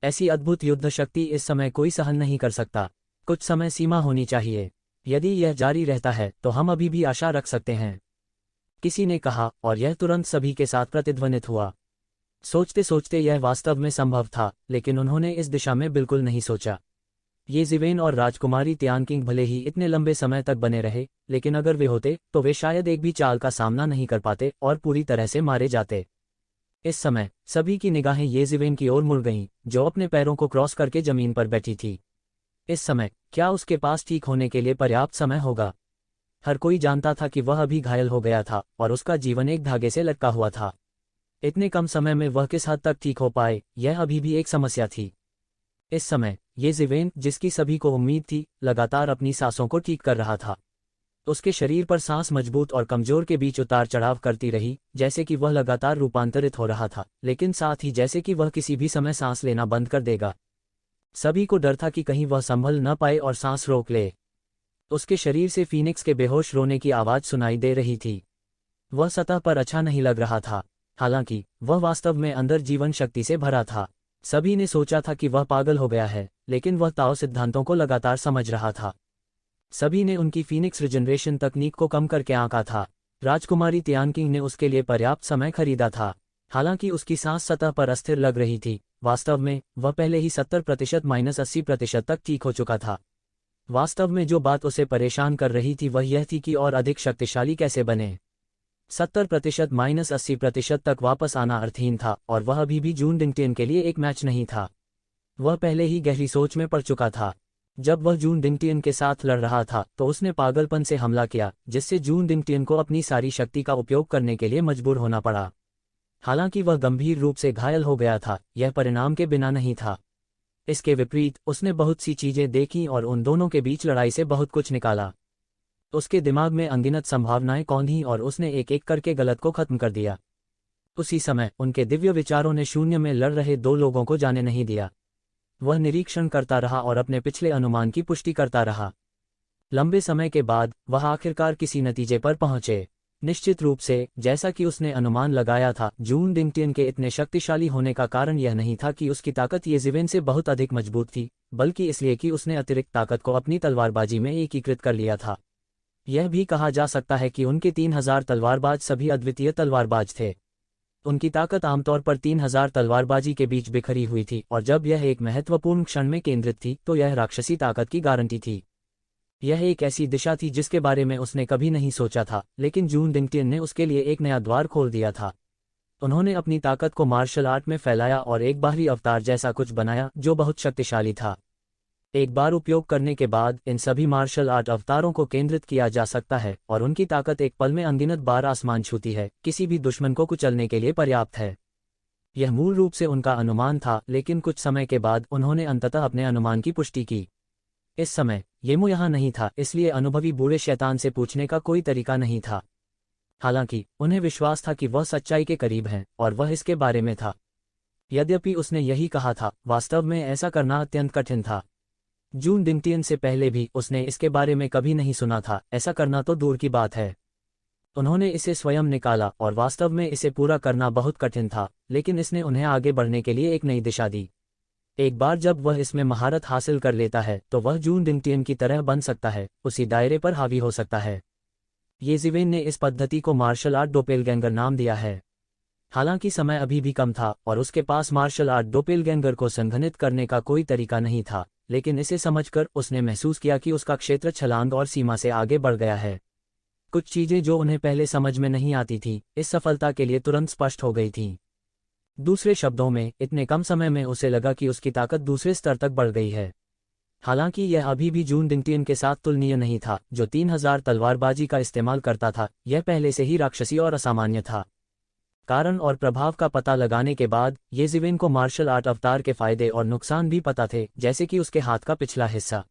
ऐसी अद्भुत युद्ध शक्ति इस समय कोई सहन नहीं कर सकता। कुछ समय सीमा होनी चाहिए। यदि यह जारी रहता है तो हम अभी भी आशा रख सकते हैं, किसी ने कहा, और यह तुरंत सभी के साथ प्रतिध्वनित हुआ। सोचते सोचते यह वास्तव में संभव था, लेकिन उन्होंने इस दिशा में बिल्कुल नहीं सोचा। ये जिवेन और राजकुमारी तियानकिंग भले ही इतने लंबे समय तक बने रहे, लेकिन अगर वे होते तो वे शायद एक भी चाल का सामना नहीं कर पाते और पूरी तरह से मारे जाते। इस समय सभी की निगाहें ये जिवेन की ओर मुड़ गईं, जो अपने पैरों को क्रॉस करके जमीन पर बैठी थी। इस समय क्या उसके पास ठीक होने के लिए पर्याप्त समय होगा? हर कोई जानता था कि वह अभी घायल हो गया था और उसका जीवन एक धागे से लटका हुआ था। इतने कम समय में वह किस हद तक ठीक हो पाए, यह अभी भी एक समस्या थी। इस समय ये जिवेन, जिसकी सभी को उम्मीद थी, लगातार अपनी सांसों को ठीक कर रहा था। उसके शरीर पर सांस मजबूत और कमजोर के बीच उतार चढ़ाव करती रही, जैसे कि वह लगातार रूपांतरित हो रहा था, लेकिन साथ ही जैसे कि वह किसी भी समय सांस लेना बंद कर देगा। सभी को डर था कि कहीं वह संभल न पाए और सांस रोक ले। उसके शरीर से फीनिक्स के बेहोश रोने की आवाज़ सुनाई दे रही थी। वह सतह पर अच्छा नहीं लग रहा था, हालांकि वह वास्तव में अंदर जीवन शक्ति से भरा था। सभी ने सोचा था कि वह पागल हो गया है, लेकिन वह ताओ सिद्धांतों को लगातार समझ रहा था। सभी ने उनकी फीनिक्स रिजनरेशन तकनीक को कम करके आंका था। राजकुमारी तियानकिंग ने उसके लिए पर्याप्त समय खरीदा था। हालांकि उसकी सांस सतह पर अस्थिर लग रही थी, वास्तव में वह पहले ही 70% -80% तक ठीक हो चुका था। वास्तव में जो बात उसे परेशान कर रही थी वह यह थी कि और अधिक शक्तिशाली कैसे बने। 70% -80% तक वापस आना अर्थहीन था, और वह अभी भी जून डिंगटियन के लिए एक मैच नहीं था। वह पहले ही गहरी सोच में पड़ चुका था। जब वह जून डिंगटियन के साथ लड़ रहा था तो उसने पागलपन से हमला किया, जिससे जून डिंगटियन को अपनी सारी शक्ति का उपयोग करने के लिए मजबूर होना पड़ा। हालांकि वह गंभीर रूप से घायल हो गया था, यह परिणाम के बिना नहीं था। इसके विपरीत उसने बहुत सी चीजें देखीं और उन दोनों के बीच लड़ाई से बहुत कुछ निकाला। उसके दिमाग में अनगिनत संभावनाएं कौंधीं और उसने एक एक करके गलत को खत्म कर दिया। उसी समय उनके दिव्य विचारों ने शून्य में लड़ रहे दो लोगों को जाने नहीं दिया। वह निरीक्षण करता रहा और अपने पिछले अनुमान की पुष्टि करता रहा। लंबे समय के बाद वह आखिरकार किसी नतीजे पर पहुंचे। निश्चित रूप से, जैसा कि उसने अनुमान लगाया था, जून डिंगटियन के इतने शक्तिशाली होने का कारण यह नहीं था कि उसकी ताकत ये ज़िवेन से बहुत अधिक मजबूत थी, बल्कि इसलिए कि उसने अतिरिक्त ताकत को अपनी तलवारबाजी में एकीकृत कर लिया था। यह भी कहा जा सकता है कि उनके 3000 तलवारबाज सभी अद्वितीय तलवारबाज थे। उनकी ताकत आमतौर पर 3000 तलवारबाजी के बीच बिखरी हुई थी, और जब यह एक महत्वपूर्ण क्षण में केंद्रित थी तो यह राक्षसी ताकत की गारंटी थी। यह एक ऐसी दिशा थी जिसके बारे में उसने कभी नहीं सोचा था, लेकिन जून डिंगटियन ने उसके लिए एक नया द्वार खोल दिया था। उन्होंने अपनी ताकत को मार्शल आर्ट में फैलाया और एक बाहरी अवतार जैसा कुछ बनाया जो बहुत शक्तिशाली था। एक बार उपयोग करने के बाद इन सभी मार्शल आर्ट अवतारों को केंद्रित किया जा सकता है, और उनकी ताकत एक पल में अनगिनत बार आसमान छूती है, किसी भी दुश्मन को कुचलने के लिए पर्याप्त है। यह मूल रूप से उनका अनुमान था, लेकिन कुछ समय के बाद उन्होंने अंततः अपने अनुमान की पुष्टि की। इस समय येमू यहाँ नहीं था, इसलिए अनुभवी बूढ़े शैतान से पूछने का कोई तरीका नहीं था। हालांकि उन्हें विश्वास था कि वह सच्चाई के करीब हैं, और वह इसके बारे में था। यद्यपि उसने यही कहा था, वास्तव में ऐसा करना अत्यंत कठिन था। जून डिंगटियन से पहले भी उसने इसके बारे में कभी नहीं सुना था, ऐसा करना तो दूर की बात है। उन्होंने इसे स्वयं निकाला, और वास्तव में इसे पूरा करना बहुत कठिन था, लेकिन इसने उन्हें आगे बढ़ने के लिए एक नई दिशा दी। एक बार जब वह इसमें महारत हासिल कर लेता है तो वह जून डिंगटियन की तरह बन सकता है, उसी दायरे पर हावी हो सकता है। ये ज़िवेन ने इस पद्धति को मार्शल आर्ट डोपेलगैंगर नाम दिया है। हालांकि समय अभी भी कम था और उसके पास मार्शल आर्ट डोपेलगैंगर को संघनित करने का कोई तरीका नहीं था, लेकिन इसे समझकर उसने महसूस किया कि उसका क्षेत्र छलांग और सीमा से आगे बढ़ गया है। कुछ चीजें जो उन्हें पहले समझ में नहीं आती थीं, इस सफलता के लिए तुरंत स्पष्ट हो गई थीं। दूसरे शब्दों में, इतने कम समय में उसे लगा कि उसकी ताकत दूसरे स्तर तक बढ़ गई है। हालांकि यह अभी भी जून डिंगटियन के साथ तुलनीय नहीं था, जो 3000 तलवारबाजी का इस्तेमाल करता था। यह पहले से ही राक्षसी और असामान्य था। कारण और प्रभाव का पता लगाने के बाद ये ज़िवेन को मार्शल आर्ट अवतार के फायदे और नुकसान भी पता थे, जैसे कि उसके हाथ का पिछला हिस्सा।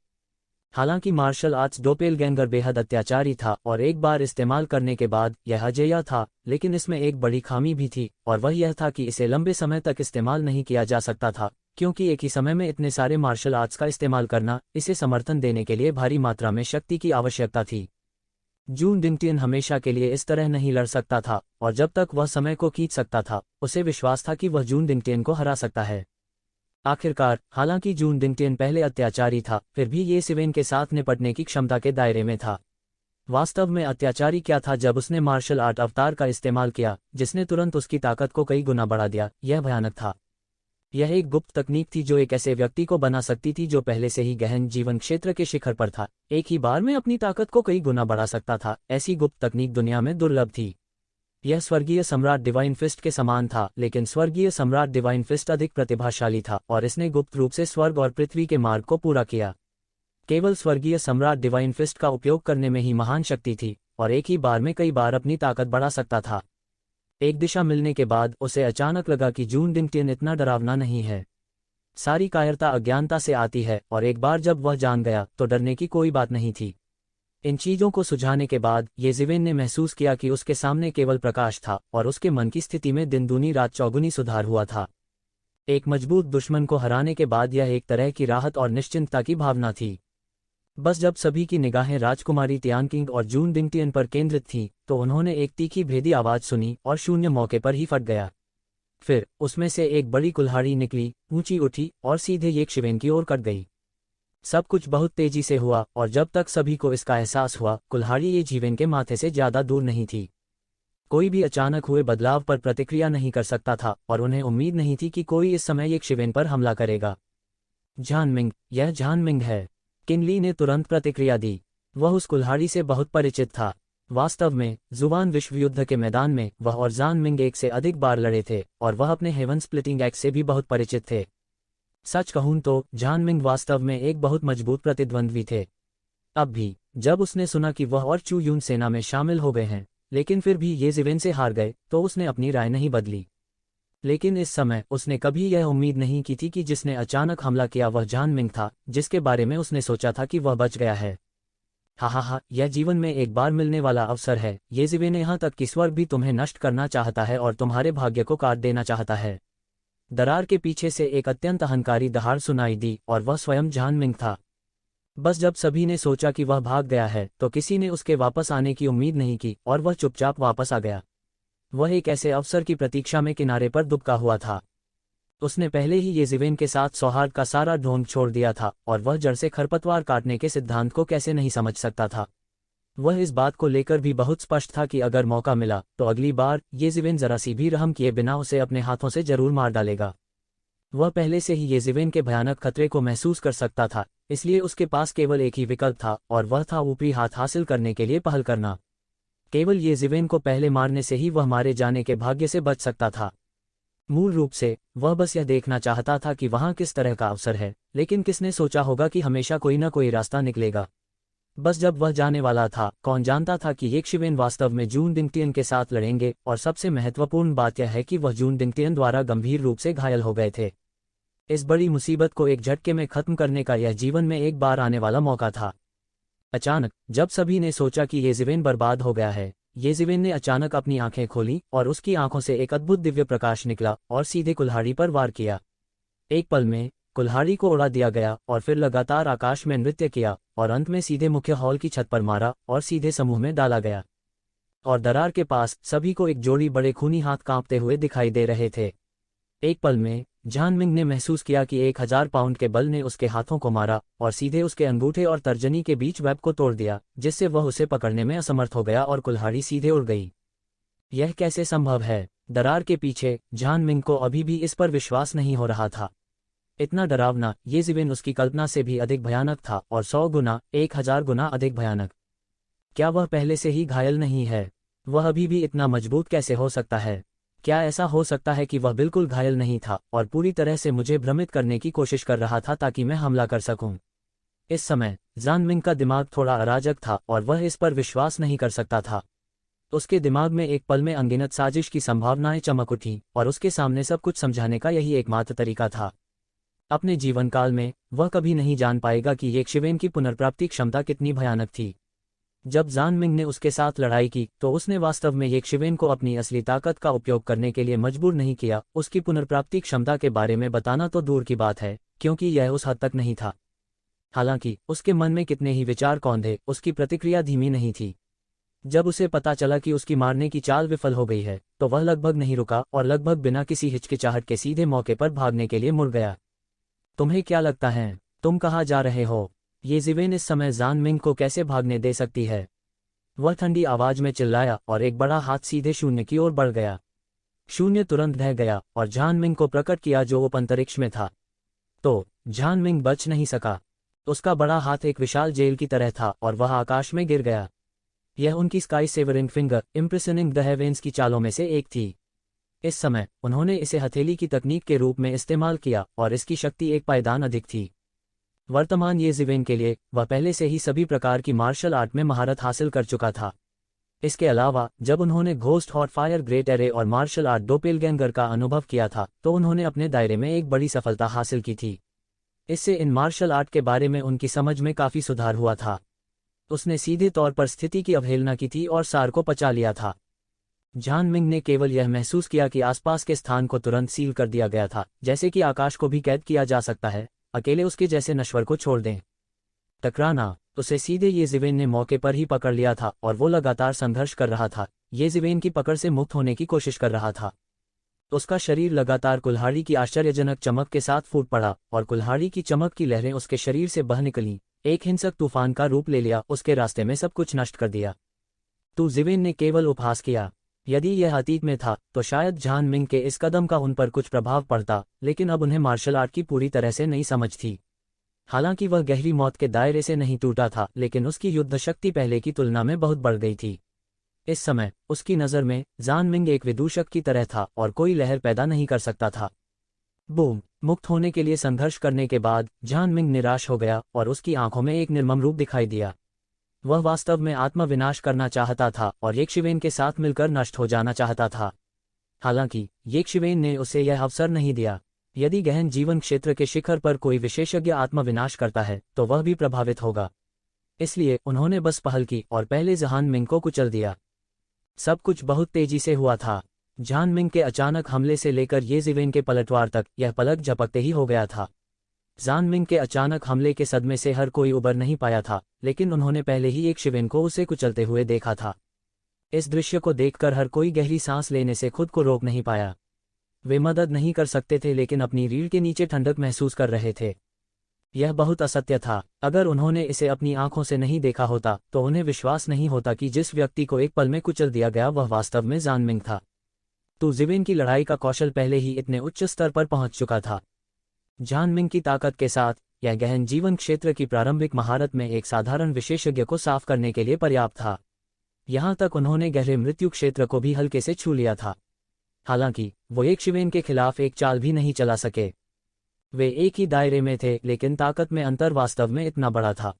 हालांकि मार्शल आर्ट्स डोपेलगैंगर बेहद अत्याचारी था और एक बार इस्तेमाल करने के बाद यह अजेय था, लेकिन इसमें एक बड़ी खामी भी थी, और वह यह था कि इसे लंबे समय तक इस्तेमाल नहीं किया जा सकता था, क्योंकि एक ही समय में इतने सारे मार्शल आर्ट्स का इस्तेमाल करना, इसे समर्थन देने के लिए भारी मात्रा में शक्ति की आवश्यकता थी। जून डिंगटियन हमेशा के लिए इस तरह नहीं लड़ सकता था, और जब तक वह समय को खींच सकता था, उसे विश्वास था कि वह जून डिंगटियन को हरा सकता है। आखिरकार, हालांकि जून डिंगटियन पहले अत्याचारी था, फिर भी ये ज़िवेन के साथ निपटने की क्षमता के दायरे में था। वास्तव में अत्याचारी क्या था जब उसने मार्शल आर्ट अवतार का इस्तेमाल किया, जिसने तुरंत उसकी ताकत को कई गुना बढ़ा दिया। यह भयानक था। यह एक गुप्त तकनीक थी जो एक ऐसे व्यक्ति को बना सकती थी जो पहले से ही गहन जीवन क्षेत्र के शिखर पर था, एक ही बार में अपनी ताकत को कई गुना बढ़ा सकता था। ऐसी गुप्त तकनीक दुनिया में दुर्लभ थी। यह स्वर्गीय सम्राट डिवाइन फिस्ट के समान था, लेकिन स्वर्गीय सम्राट डिवाइन फिस्ट अधिक प्रतिभाशाली था और इसने गुप्त रूप से स्वर्ग और पृथ्वी के मार्ग को पूरा किया। केवल स्वर्गीय सम्राट डिवाइन फिस्ट का उपयोग करने में ही महान शक्ति थी, और एक ही बार में कई बार अपनी ताकत बढ़ा सकता था। एक दिशा मिलने के बाद उसे अचानक लगा कि जून डिंगटियन इतना डरावना नहीं है। सारी कायरता अज्ञानता से आती है, और एक बार जब वह जान गया तो डरने की कोई बात नहीं थी। इन चीजों को सुझाने के बाद ये ज़िवेन ने महसूस किया कि उसके सामने केवल प्रकाश था, और उसके मन की स्थिति में दिन दूनी रात चौगुनी सुधार हुआ था। एक मजबूत दुश्मन को हराने के बाद यह एक तरह की राहत और निश्चिंतता की भावना थी। बस जब सभी की निगाहें राजकुमारी तियानकिंग और जून डिंगटियन पर केंद्रित थीं, तो उन्होंने एक तीखी भेदी आवाज सुनी और शून्य मौके पर ही फट गया। फिर उसमें से एक बड़ी कुल्हाड़ी निकली, ऊंची उठी और सीधे येशिवेन की ओर कट गई। सब कुछ बहुत तेजी से हुआ और जब तक सभी को इसका एहसास हुआ, कुल्हाड़ी येशिवेन के माथे से ज्यादा दूर नहीं थी। कोई भी अचानक हुए बदलाव पर प्रतिक्रिया नहीं कर सकता था और उन्हें उम्मीद नहीं थी कि कोई इस समय येशिवेन पर हमला करेगा। जानमिंग, यह जानमिंग है। किनली ने तुरंत प्रतिक्रिया दी। वह उस कुल्हाड़ी से बहुत परिचित था। वास्तव में जुबान विश्व युद्ध के मैदान में वह और जानमिंग एक से अधिक बार लड़े थे और वह अपने हेवन स्प्लिटिंग एक्स से भी बहुत परिचित थे। सच कहूं तो जानमिंग वास्तव में एक बहुत मजबूत प्रतिद्वंद्वी थे। अब भी जब उसने सुना कि वह और चू यून सेना में शामिल हो गए हैं, लेकिन फिर भी येशिवेन से हार गए, तो उसने अपनी राय नहीं बदली। लेकिन इस समय उसने कभी यह उम्मीद नहीं की थी कि जिसने अचानक हमला किया वह जानमिंग था, जिसके बारे में उसने सोचा था कि वह बच गया है। हा, यह जीवन में एक बार मिलने वाला अवसर है। येशिवेन ने यहाँ तक कि स्वर्ग भी तुम्हें नष्ट करना चाहता है और तुम्हारे भाग्य को काट देना चाहता है। दरार के पीछे से एक अत्यंत अहंकारी दहाड़ सुनाई दी और वह स्वयं जानमिंग था। बस जब सभी ने सोचा कि वह भाग गया है, तो किसी ने उसके वापस आने की उम्मीद नहीं की और वह चुपचाप वापस आ गया। वह एक ऐसे अवसर की प्रतीक्षा में किनारे पर दुबका हुआ था। उसने पहले ही येशिवेन के साथ सौहार्द का सारा ढोंग छोड़ दिया था और वह जड़ से खरपतवार काटने के सिद्धांत को कैसे नहीं समझ सकता था। वह इस बात को लेकर भी बहुत स्पष्ट था कि अगर मौका मिला तो अगली बार येशिवेन जरा सी भी रहम किए बिना उसे अपने हाथों से जरूर मार डालेगा। वह पहले से ही येशिवेन के भयानक खतरे को महसूस कर सकता था, इसलिए उसके पास केवल एक ही विकल्प था और वह था ऊपरी हाथ हासिल करने के लिए पहल करना। केवल येशिवेन को पहले मारने से ही वह मारे जाने के भाग्य से बच सकता था। मूल रूप से वह बस यह देखना चाहता था कि वहां किस तरह का अवसर है, लेकिन किसने सोचा होगा कि हमेशा कोई न कोई रास्ता निकलेगा। बस जब वह जाने वाला था, कौन जानता था कि येशिवेन वास्तव में जून डिंगटियन के साथ लड़ेंगे, और सबसे महत्वपूर्ण बात यह है कि वह जून डिंगटियन द्वारा गंभीर रूप से घायल हो गए थे। इस बड़ी मुसीबत को एक झटके में खत्म करने का यह जीवन में एक बार आने वाला मौका था। अचानक जब सभी ने सोचा कि येशिवेन बर्बाद हो गया है, येशिवेन ने अचानक अपनी आंखें खोली और उसकी आंखों से एक अद्भुत दिव्य प्रकाश निकला और सीधे कुल्हाड़ी पर वार किया। एक पल में कुल्हाड़ी को उड़ा दिया गया और फिर लगातार आकाश में नृत्य किया और अंत में सीधे मुख्य हॉल की छत पर मारा और सीधे समूह में डाला गया। और दरार के पास सभी को एक जोड़ी बड़े खूनी हाथ कांपते हुए दिखाई दे रहे थे। एक पल में जानमिंग ने महसूस किया कि 1000 पाउंड के बल ने उसके हाथों को मारा और सीधे उसके अंगूठे और तर्जनी के बीच वेब को तोड़ दिया, जिससे वह उसे पकड़ने में असमर्थ हो गया और कुल्हाड़ी सीधे उड़ गई। यह कैसे संभव है? दरार के पीछे जानमिंग को अभी भी इस पर विश्वास नहीं हो रहा था। इतना डरावना येशिवेन उसकी कल्पना से भी अधिक भयानक था और 100 गुना 1000 गुना अधिक भयानक। क्या वह पहले से ही घायल नहीं है? वह अभी भी इतना मजबूत कैसे हो सकता है? क्या ऐसा हो सकता है कि वह बिल्कुल घायल नहीं था और पूरी तरह से मुझे भ्रमित करने की कोशिश कर रहा था ताकि मैं हमला कर सकूं? इस समय जानमिंग का दिमाग थोड़ा अराजक था और वह इस पर विश्वास नहीं कर सकता था। उसके दिमाग में एक पल में अनगिनत साजिश की संभावनाएं चमक उठीं और उसके सामने सब कुछ समझाने का यही एकमात्र तरीका था। अपने जीवन काल में वह कभी नहीं जान पाएगा कि येशिवेन की पुनर्प्राप्ति क्षमता कितनी भयानक थी। जब जानमिंग ने उसके साथ लड़ाई की तो उसने वास्तव में येशिवेन को अपनी असली ताकत का उपयोग करने के लिए मजबूर नहीं किया। उसकी पुनर्प्राप्ति क्षमता के बारे में बताना तो दूर की बात है, क्योंकि यह उस हद तक नहीं था। हालांकि उसके मन में कितने ही विचार कौंधे, उसकी प्रतिक्रिया धीमी नहीं थी। जब उसे पता चला कि उसकी मारने की चाल विफल हो गई है, तो वह लगभग नहीं रुका और लगभग बिना किसी हिचकिचाहट के सीधे मौके पर भागने के लिए मुड़ गया। तुम्हें क्या लगता है, तुम कहाँ जा रहे हो? येशिवेन इस समय जानमिंग को कैसे भागने दे सकती है? वह ठंडी आवाज में चिल्लाया और एक बड़ा हाथ सीधे शून्य की ओर बढ़ गया। शून्य तुरंत ढह गया और जानमिंग को प्रकट किया जो उपअंतरिक्ष में था। तो जानमिंग बच नहीं सका। उसका बड़ा हाथ एक विशाल जेल की तरह था और वह आकाश में गिर गया। यह उनकी sky severing finger, imprisoning the heavens की चालों में से एक थी। इस समय उन्होंने इसे हथेली की तकनीक के रूप में इस्तेमाल किया और इसकी शक्ति एक पायदान अधिक थी। वर्तमान येशिवेन के लिए वह पहले से ही सभी प्रकार की मार्शल आर्ट में महारत हासिल कर चुका था। इसके अलावा जब उन्होंने ghost hot fire great array और मार्शल आर्ट डोपेलगैंगर का अनुभव किया था, तो उन्होंने अपने दायरे में एक बड़ी सफलता हासिल की थी। इससे इन मार्शल आर्ट के बारे में उनकी समझ में काफी सुधार हुआ था। उसने सीधे तौर पर स्थिति की अवहेलना की थी और सार को पचा लिया था। जानमिंग ने केवल यह महसूस किया कि आसपास के स्थान को तुरंत सील कर दिया गया था, जैसे कि आकाश को भी कैद किया जा सकता है। अकेले उसके जैसे नश्वर को छोड़ दें। टकराना। उसे सीधे ये जिवेन ने मौके पर ही पकड़ लिया था और वो लगातार संघर्ष कर रहा था, ये जिवेन की पकड़ से मुक्त होने की कोशिश कर रहा था। उसका शरीर लगातार कुल्हाड़ी की आश्चर्यजनक चमक के साथ फूट पड़ा और कुल्हाड़ी की चमक की लहरें उसके शरीर से बह निकलीं, एक हिंसक तूफान का रूप ले लिया, उसके रास्ते में सब कुछ नष्ट कर दिया। तू जिवेन ने केवल उपहास किया। यदि यह अतीत में था तो शायद जान मिंग के इस कदम का उन पर कुछ प्रभाव पड़ता, लेकिन अब उन्हें मार्शल आर्ट की पूरी तरह से नई समझ थी। हालांकि वह गहरी मौत के दायरे से नहीं टूटा था, लेकिन उसकी युद्ध शक्ति पहले की तुलना में बहुत बढ़ गई थी। इस समय उसकी नज़र में जान मिंग एक विदूषक की तरह था और कोई लहर पैदा नहीं कर सकता था। बूम! मुक्त होने के लिए संघर्ष करने के बाद जान मिंग निराश हो गया और उसकी आंखों में एक निर्मम रूप दिखाई दिया। वह वास्तव में आत्मविनाश करना चाहता था और येक्षिवेन के साथ मिलकर नष्ट हो जाना चाहता था। हालांकि येक्षिवेन ने उसे यह अवसर नहीं दिया। यदि गहन जीवन क्षेत्र के शिखर पर कोई विशेषज्ञ आत्मविनाश करता है तो वह भी प्रभावित होगा। इसलिए उन्होंने बस पहल की और पहले जान मिंग को कुचल दिया। सब कुछ बहुत तेजी से हुआ था। जान मिंग के अचानक हमले से लेकर ये जिवेन के पलटवार तक यह पलक झपकते ही हो गया था। जान मिंग के अचानक हमले के सदमे से हर कोई उबर नहीं पाया था, लेकिन उन्होंने पहले ही एक शिवेन को उसे कुचलते हुए देखा था। इस दृश्य को देखकर हर कोई गहरी सांस लेने से खुद को रोक नहीं पाया। वे मदद नहीं कर सकते थे, लेकिन अपनी रीढ़ के नीचे ठंडक महसूस कर रहे थे। यह बहुत असत्य था। अगर उन्होंने इसे अपनी आंखों से नहीं देखा होता तो उन्हें विश्वास नहीं होता कि जिस व्यक्ति को एक पल में कुचल दिया गया वह वास्तव में जान मिंग था। तो जिवेन की लड़ाई का कौशल पहले ही इतने उच्च स्तर पर पहुंच चुका था। जान मिंग की ताकत के साथ यह गहन जीवन क्षेत्र की प्रारंभिक महारत में एक साधारण विशेषज्ञ को साफ करने के लिए पर्याप्त था। यहां तक उन्होंने गहरे मृत्यु क्षेत्र को भी हल्के से छू लिया था। हालांकि वो येक्षिवेन के खिलाफ एक चाल भी नहीं चला सके। वे एक ही दायरे में थे, लेकिन ताकत में अंतर वास्तव में इतना बड़ा था।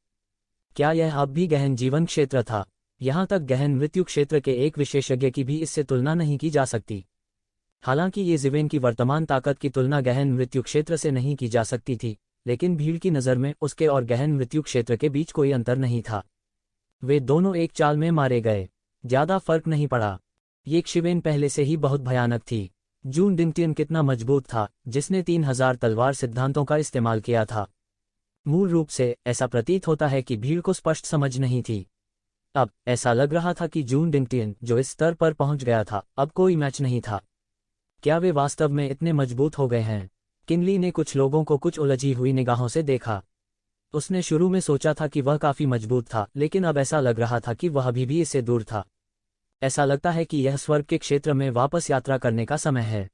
क्या यह अब भी गहन जीवन क्षेत्र था? यहां तक गहन मृत्यु क्षेत्र के एक विशेषज्ञ की भी इससे तुलना नहीं की जा सकती। हालांकि ये जिवेन की वर्तमान ताकत की तुलना गहन मृत्यु क्षेत्र से नहीं की जा सकती थी, लेकिन भीड़ की नज़र में उसके और गहन मृत्यु क्षेत्र के बीच कोई अंतर नहीं था। वे दोनों एक चाल में मारे गए। ज्यादा फर्क नहीं पड़ा। येक्षिवेन पहले से ही बहुत भयानक थी। जून डिंगटियन कितना मजबूत था, जिसने 3000 तलवार सिद्धांतों का इस्तेमाल किया था। मूल रूप से ऐसा प्रतीत होता है कि भीड़ को स्पष्ट समझ नहीं थी। अब ऐसा लग रहा था कि जून डिंगटियन जो इस स्तर पर पहुंच गया था, अब कोई मैच नहीं था। क्या वे वास्तव में इतने मजबूत हो गए हैं? किनली ने कुछ लोगों को कुछ उलझी हुई निगाहों से देखा। उसने शुरू में सोचा था कि वह काफी मजबूत था, लेकिन अब ऐसा लग रहा था कि वह अभी भी इससे दूर था। ऐसा लगता है कि यह स्वर्ग के क्षेत्र में वापस यात्रा करने का समय है।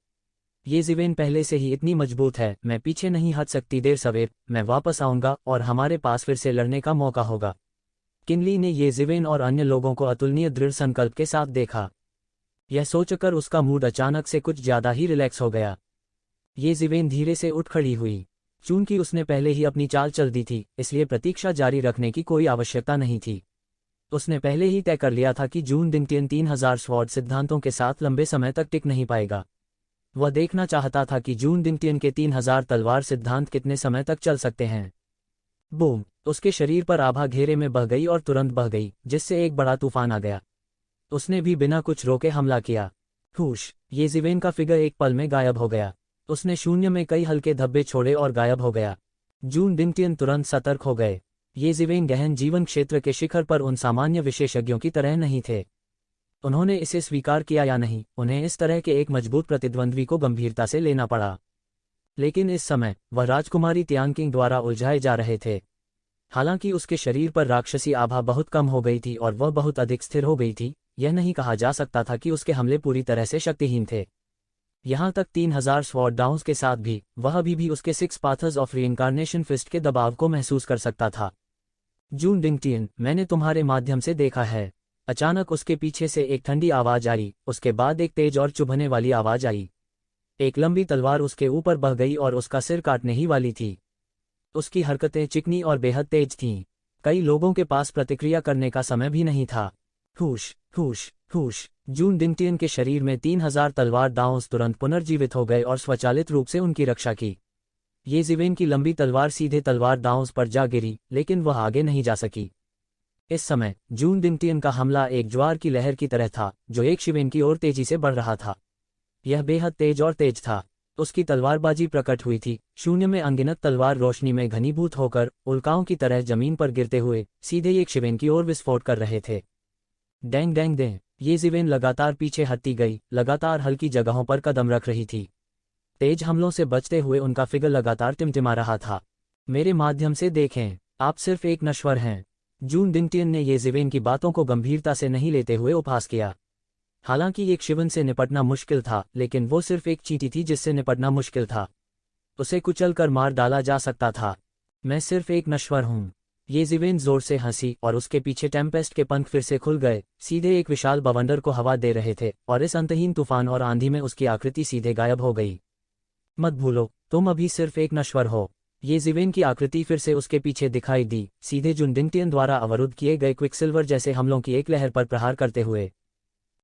ये जिवेन पहले से ही इतनी मजबूत है, मैं पीछे नहीं हट सकती। देर सवेर मैं वापस आऊंगा और हमारे पास फिर से लड़ने का मौका होगा। किनली ने ये जिवेन और अन्य लोगों को अतुलनीय दृढ़ संकल्प के साथ देखा। यह सोचकर उसका मूड अचानक से कुछ ज्यादा ही रिलैक्स हो गया। ये जिवेन धीरे से उठ खड़ी हुई। चूंकि उसने पहले ही अपनी चाल चल दी थी, इसलिए प्रतीक्षा जारी रखने की कोई आवश्यकता नहीं थी। उसने पहले ही तय कर लिया था कि जून डिंगटियन 3000 स्वॉर्ड सिद्धांतों के साथ लंबे समय तक टिक नहीं पाएगा। वह देखना चाहता था कि जून डिंगटियन के 3000 तलवार सिद्धांत कितने समय तक चल सकते हैं। बूम! उसके शरीर पर आभा घेरे में बह गई और तुरंत बह गई, जिससे एक बड़ा तूफान आ गया। उसने भी बिना कुछ रोके हमला किया। हुश! ये जिवेन का फिगर एक पल में गायब हो गया। उसने शून्य में कई हल्के धब्बे छोड़े और गायब हो गया। जून डिंगटियन तुरंत सतर्क हो गए। ये जिवेन गहन जीवन क्षेत्र के शिखर पर उन सामान्य विशेषज्ञों की तरह नहीं थे। उन्होंने इसे स्वीकार किया या नहीं, उन्हें इस तरह के एक मजबूत प्रतिद्वंद्वी को गंभीरता से लेना पड़ा। लेकिन इस समय वह राजकुमारी तियानकिंग द्वारा उलझाए जा रहे थे। हालांकि उसके शरीर पर राक्षसी आभा बहुत कम हो गई थी और वह बहुत अधिक स्थिर हो गई थी, यह नहीं कहा जा सकता था कि उसके हमले पूरी तरह से शक्तिहीन थे। यहां तक 3000 स्वॉर्ड डाउन्स के साथ भी वह अभी भी उसके 6 पाथर्स ऑफ रीइंकार्नेशन फिस्ट के दबाव को महसूस कर सकता था। जून डिंगटियन, मैंने तुम्हारे माध्यम से देखा है। अचानक उसके पीछे से एक ठंडी आवाज आई, उसके बाद एक तेज और चुभने वाली आवाज आई। एक लंबी तलवार उसके ऊपर बह गई और उसका सिर काटने ही वाली थी। उसकी हरकतें चिकनी और बेहद तेज थीं। कई लोगों के पास प्रतिक्रिया करने का समय भी नहीं था। हुश हुश हुश! जून डिंगटियन के शरीर में 3000 तलवार दांव तुरंत पुनर्जीवित हो गए और स्वचालित रूप से उनकी रक्षा की। ये जिवेन की लंबी तलवार सीधे तलवार दांव पर जा गिरी, लेकिन वह आगे नहीं जा सकी। इस समय जून डिंगटियन का हमला एक ज्वार की लहर की तरह था, जो एक शिवेन की ओर तेजी से बढ़ रहा था। यह बेहद तेज और तेज था। उसकी तलवारबाजी प्रकट हुई थी। शून्य में अनगिनत तलवार रोशनी में घनीभूत होकर उल्काओं की तरह जमीन पर गिरते हुए सीधे एक शिवेन की ओर विस्फोट कर रहे थे। डैंग डैंग डैंग, ये शिवेन लगातार पीछे हटती गई, लगातार हल्की जगहों पर कदम रख रही थी। तेज हमलों से बचते हुए उनका फिगर लगातार टिमटिमा रहा था। मेरे माध्यम से देखें, आप सिर्फ एक नश्वर हैं। जून डिंगटियन ने ये शिवेन की बातों को गंभीरता से नहीं लेते हुए उपहास किया। हालांकि एक शिवन से निपटना मुश्किल था, लेकिन वो सिर्फ एक चींटी थी जिससे निपटना मुश्किल था। उसे कुचल कर मार डाला जा सकता था। मैं सिर्फ एक नश्वर हूँ। ये शिवेन जोर से हंसी और उसके पीछे टेम्पेस्ट के पंख फिर से खुल गए, सीधे एक विशाल बवंडर को हवा दे रहे थे, और इस अंतहीन तूफान और आंधी में उसकी आकृति सीधे गायब हो गई। मत भूलो, तुम अभी सिर्फ एक नश्वर हो। ये शिवेन की आकृति फिर से उसके पीछे दिखाई दी, सीधे जून डिंगटियन द्वारा अवरुद्ध किए गए क्विकसिल्वर जैसे हमलों की एक लहर पर प्रहार करते हुए।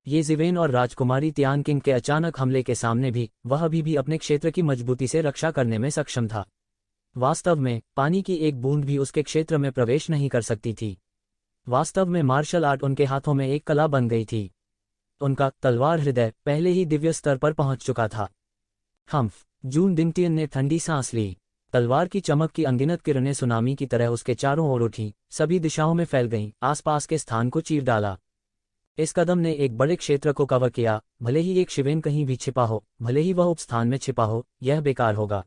ये शिवेन और राजकुमारी तियान किंग के अचानक हमले के सामने भी वह अभी भी अपने क्षेत्र की मजबूती से रक्षा करने में सक्षम था। वास्तव में पानी की एक बूंद भी उसके क्षेत्र में प्रवेश नहीं कर सकती थी। वास्तव में मार्शल आर्ट उनके हाथों में एक कला बन गई थी। उनका तलवार हृदय पहले ही दिव्य स्तर पर पहुंच चुका था। हम्फ, जून डिंगटियन ने ठंडी सांस ली। तलवार की चमक की अनगिनत किरणें सुनामी की तरह उसके चारों ओर उठी, सभी दिशाओं में फैल गईं, आसपास के स्थान को चीर डाला। इस कदम ने एक बड़े क्षेत्र को कवर किया। भले ही एक शिवेन कहीं भी छिपा हो, भले ही वह उपस्थान में छिपा हो, यह बेकार होगा।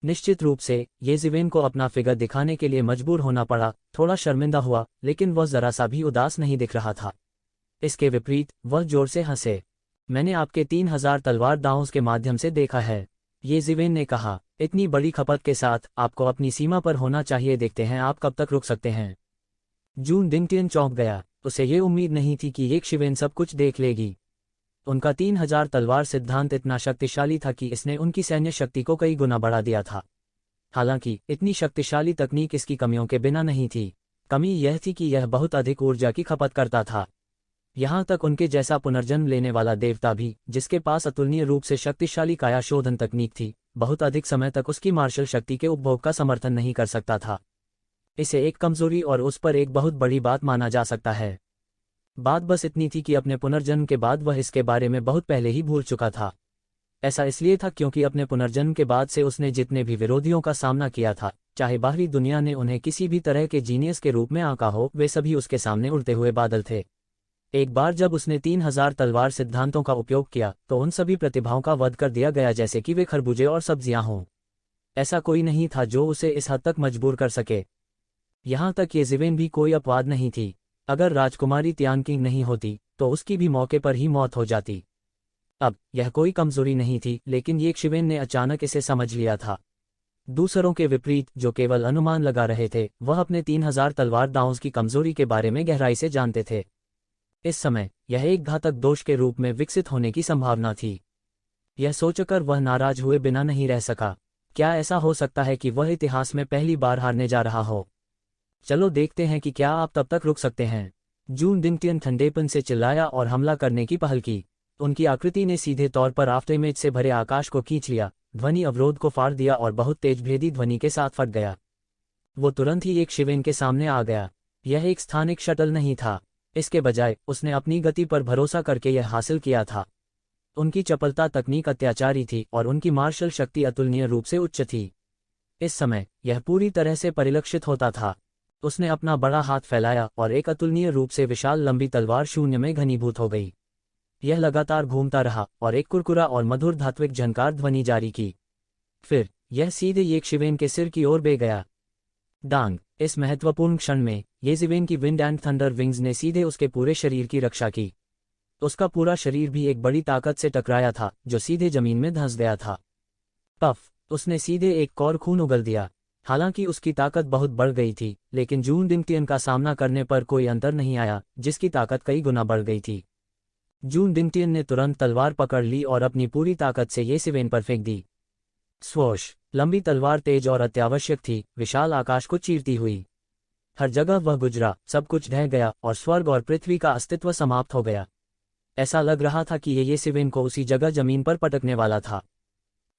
निश्चित रूप से ये शिवेन को अपना फिगर दिखाने के लिए मजबूर होना पड़ा। थोड़ा शर्मिंदा हुआ, लेकिन वह जरा सा भी उदास नहीं दिख रहा था। इसके विपरीत वह जोर से हंसे। मैंने आपके 3000 तलवार दांवों के माध्यम से देखा है, ये शिवेन ने कहा। इतनी बड़ी खपत के साथ आपको अपनी सीमा पर होना चाहिए। देखते हैं आप कब तक रुक सकते हैं। जून डिंगटियन चौंक गया। उसे ये उम्मीद नहीं थी कि एक शिवेन सब कुछ देख लेगी। उनका 3000 तलवार सिद्धांत इतना शक्तिशाली था कि इसने उनकी सैन्य शक्ति को कई गुना बढ़ा दिया था। हालांकि इतनी शक्तिशाली तकनीक इसकी कमियों के बिना नहीं थी। कमी यह थी कि यह बहुत अधिक ऊर्जा की खपत करता था। यहाँ तक उनके जैसा पुनर्जन्म लेने वाला देवता भी, जिसके पास अतुलनीय रूप से शक्तिशाली काया शोधन तकनीक थी, बहुत अधिक समय तक उसकी मार्शल शक्ति के उपभोग का समर्थन नहीं कर सकता था। इसे एक कमजोरी और उस पर एक बहुत बड़ी बात माना जा सकता है। बात बस इतनी थी कि अपने पुनर्जन्म के बाद वह इसके बारे में बहुत पहले ही भूल चुका था। ऐसा इसलिए था क्योंकि अपने पुनर्जन्म के बाद से उसने जितने भी विरोधियों का सामना किया था, चाहे बाहरी दुनिया ने उन्हें किसी भी तरह के जीनियस के रूप में आंका हो, वे सभी उसके सामने उड़ते हुए बादल थे। एक बार जब उसने 3000 तलवार सिद्धांतों का उपयोग किया तो उन सभी प्रतिभाओं का वध कर दिया गया जैसे कि वे खरबूजे और सब्जियां हों। ऐसा कोई नहीं था जो उसे इस हद तक मजबूर कर सके। यहाँ तक ये शिवेन भी कोई अपवाद नहीं थी। अगर राजकुमारी तियान किंग नहीं होती तो उसकी भी मौके पर ही मौत हो जाती। अब यह कोई कमजोरी नहीं थी, लेकिन ये शिवेन ने अचानक इसे समझ लिया था। दूसरों के विपरीत जो केवल अनुमान लगा रहे थे, वह अपने 3000 तलवार दांवों की कमजोरी के बारे में गहराई से जानते थे। इस समय यह एक घातक दोष के रूप में विकसित होने की संभावना थी। यह सोचकर वह नाराज हुए बिना नहीं रह सका। क्या ऐसा हो सकता है कि वह इतिहास में पहली बार हारने जा रहा हो? चलो देखते हैं कि क्या आप तब तक रुक सकते हैं। जून डिंगटियन ठंडेपन से चिल्लाया और हमला करने की पहल की। उनकी आकृति ने सीधे तौर पर आफ्टर इमेज से भरे आकाश को खींच लिया, ध्वनि अवरोध को फाड़ दिया और बहुत तेज भेदी ध्वनि के साथ फट गया। वो तुरंत ही एक शिवेन के सामने आ गया। यह एक स्थानिक शटल नहीं था, इसके बजाय उसने अपनी गति पर भरोसा करके यह हासिल किया था। उनकी चपलता तकनीक अत्याचारी थी और उनकी मार्शल शक्ति अतुलनीय रूप से उच्च थी। इस समय यह पूरी तरह से परिलक्षित होता था। उसने अपना बड़ा हाथ फैलाया और एक अतुलनीय रूप से विशाल लंबी तलवार शून्य में घनीभूत हो गई। यह लगातार घूमता रहा और एक कुरकुरा और मधुर धात्विक झनकार ध्वनि जारी की। फिर यह सीधे एक शिवेन के सिर की ओर बह गया। डांग, इस महत्वपूर्ण क्षण में ये शिवेन की विंड एंड थंडर विंग्स ने सीधे उसके पूरे शरीर की रक्षा की। उसका पूरा शरीर भी एक बड़ी ताकत से टकराया था जो सीधे जमीन में धंस गया था। पफ, उसने सीधे एक कौर खून उगल दिया। हालांकि उसकी ताकत बहुत बढ़ गई थी, लेकिन जून डिंगटियन का सामना करने पर कोई अंतर नहीं आया, जिसकी ताकत कई गुना बढ़ गई थी। जून डिंगटियन ने तुरंत तलवार पकड़ ली और अपनी पूरी ताकत से ये शिवेन पर फेंक दी। स्वोश, लंबी तलवार तेज और अत्यावश्यक थी, विशाल आकाश को चीरती हुई। हर जगह वह गुजरा, सब कुछ ढह गया और स्वर्ग और पृथ्वी का अस्तित्व समाप्त हो गया। ऐसा लग रहा था कि ये शिवेन को उसी जगह जमीन पर पटकने वाला था।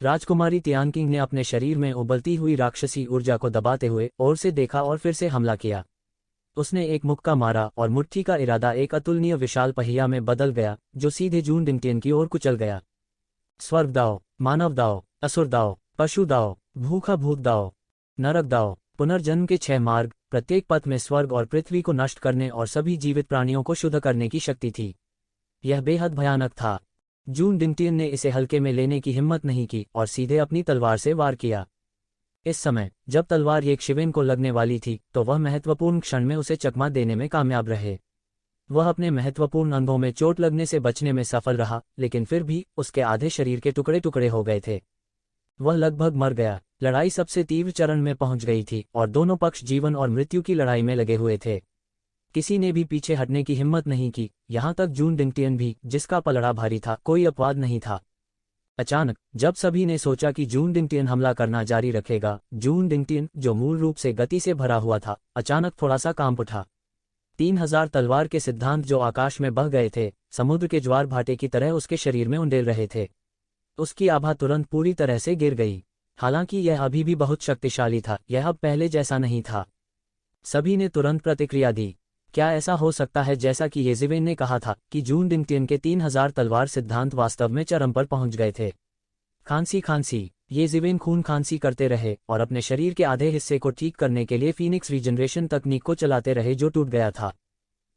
राजकुमारी तियान किंग ने अपने शरीर में उबलती हुई राक्षसी ऊर्जा को दबाते हुए और से देखा और फिर से हमला किया। उसने एक मुक्का मारा और मुट्ठी का इरादा एक अतुलनीय विशाल पहिया में बदल गया जो सीधे जून डिंगटियन की ओर कुचल गया। स्वर्ग दाव, मानव दाव, असुर दाव, पशु दाव, भूखा भूत दाव, नरक दाव, पुनर्जन्म के 6 मार्ग। प्रत्येक पथ में स्वर्ग और पृथ्वी को नष्ट करने और सभी जीवित प्राणियों को शुद्ध करने की शक्ति थी। यह बेहद भयानक था। जून डिंगटियन ने इसे हल्के में लेने की हिम्मत नहीं की और सीधे अपनी तलवार से वार किया। इस समय जब तलवार येकशिवेन को लगने वाली थी तो वह महत्वपूर्ण क्षण में उसे चकमा देने में कामयाब रहे। वह अपने महत्वपूर्ण अंगों में चोट लगने से बचने में सफल रहा, लेकिन फिर भी उसके आधे शरीर के टुकड़े टुकड़े हो गए थे। वह लगभग मर गया। लड़ाई सबसे तीव्र चरण में पहुंच गई थी और दोनों पक्ष जीवन और मृत्यु की लड़ाई में लगे हुए थे। किसी ने भी पीछे हटने की हिम्मत नहीं की, यहाँ तक जून डिंगटियन भी, जिसका पलड़ा भारी था। कोई अपवाद नहीं था। अचानक जब सभी ने सोचा कि जून डिंगटियन हमला करना जारी रखेगा, जून डिंगटियन, जो मूल रूप से गति से भरा हुआ था, अचानक थोड़ा सा कांप उठा। 3000 तलवार के सिद्धांत जो आकाश में बह गए थे, समुद्र के ज्वार भाटे की तरह उसके शरीर में उंडेल रहे थे। उसकी आभा तुरंत पूरी तरह से गिर गई। हालांकि यह अभी भी बहुत शक्तिशाली था, यह अब पहले जैसा नहीं था। सभी ने तुरंत प्रतिक्रिया दी। क्या ऐसा हो सकता है जैसा कि येज़िवेन ने कहा था कि जून डिंगटियन के 3000 तलवार सिद्धांत वास्तव में चरम पर पहुंच गए थे? खांसी खांसी। येज़िवेन खून खांसी करते रहे और अपने शरीर के आधे हिस्से को ठीक करने के लिए फीनिक्स रीजनरेशन तकनीक को चलाते रहे जो टूट गया था।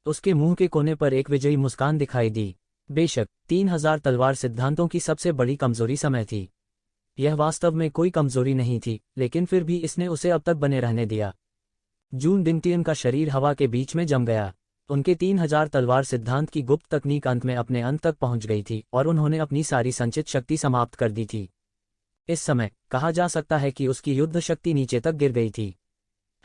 उसके मुंह के कोने पर एक विजयी मुस्कान दिखाई दी। बेशक 3000 तलवार सिद्धांतों की सबसे बड़ी कमजोरी समय थी। यह वास्तव में कोई कमजोरी नहीं थी, लेकिन फिर भी इसने उसे अब तक बने रहने दिया। जून डिंगटियन का शरीर हवा के बीच में जम गया। उनके 3000 तलवार सिद्धांत की गुप्त तकनीक अंत में अपने अंत तक पहुंच गई थी और उन्होंने अपनी सारी संचित शक्ति समाप्त कर दी थी। इस समय कहा जा सकता है कि उसकी युद्ध शक्ति नीचे तक गिर गई थी।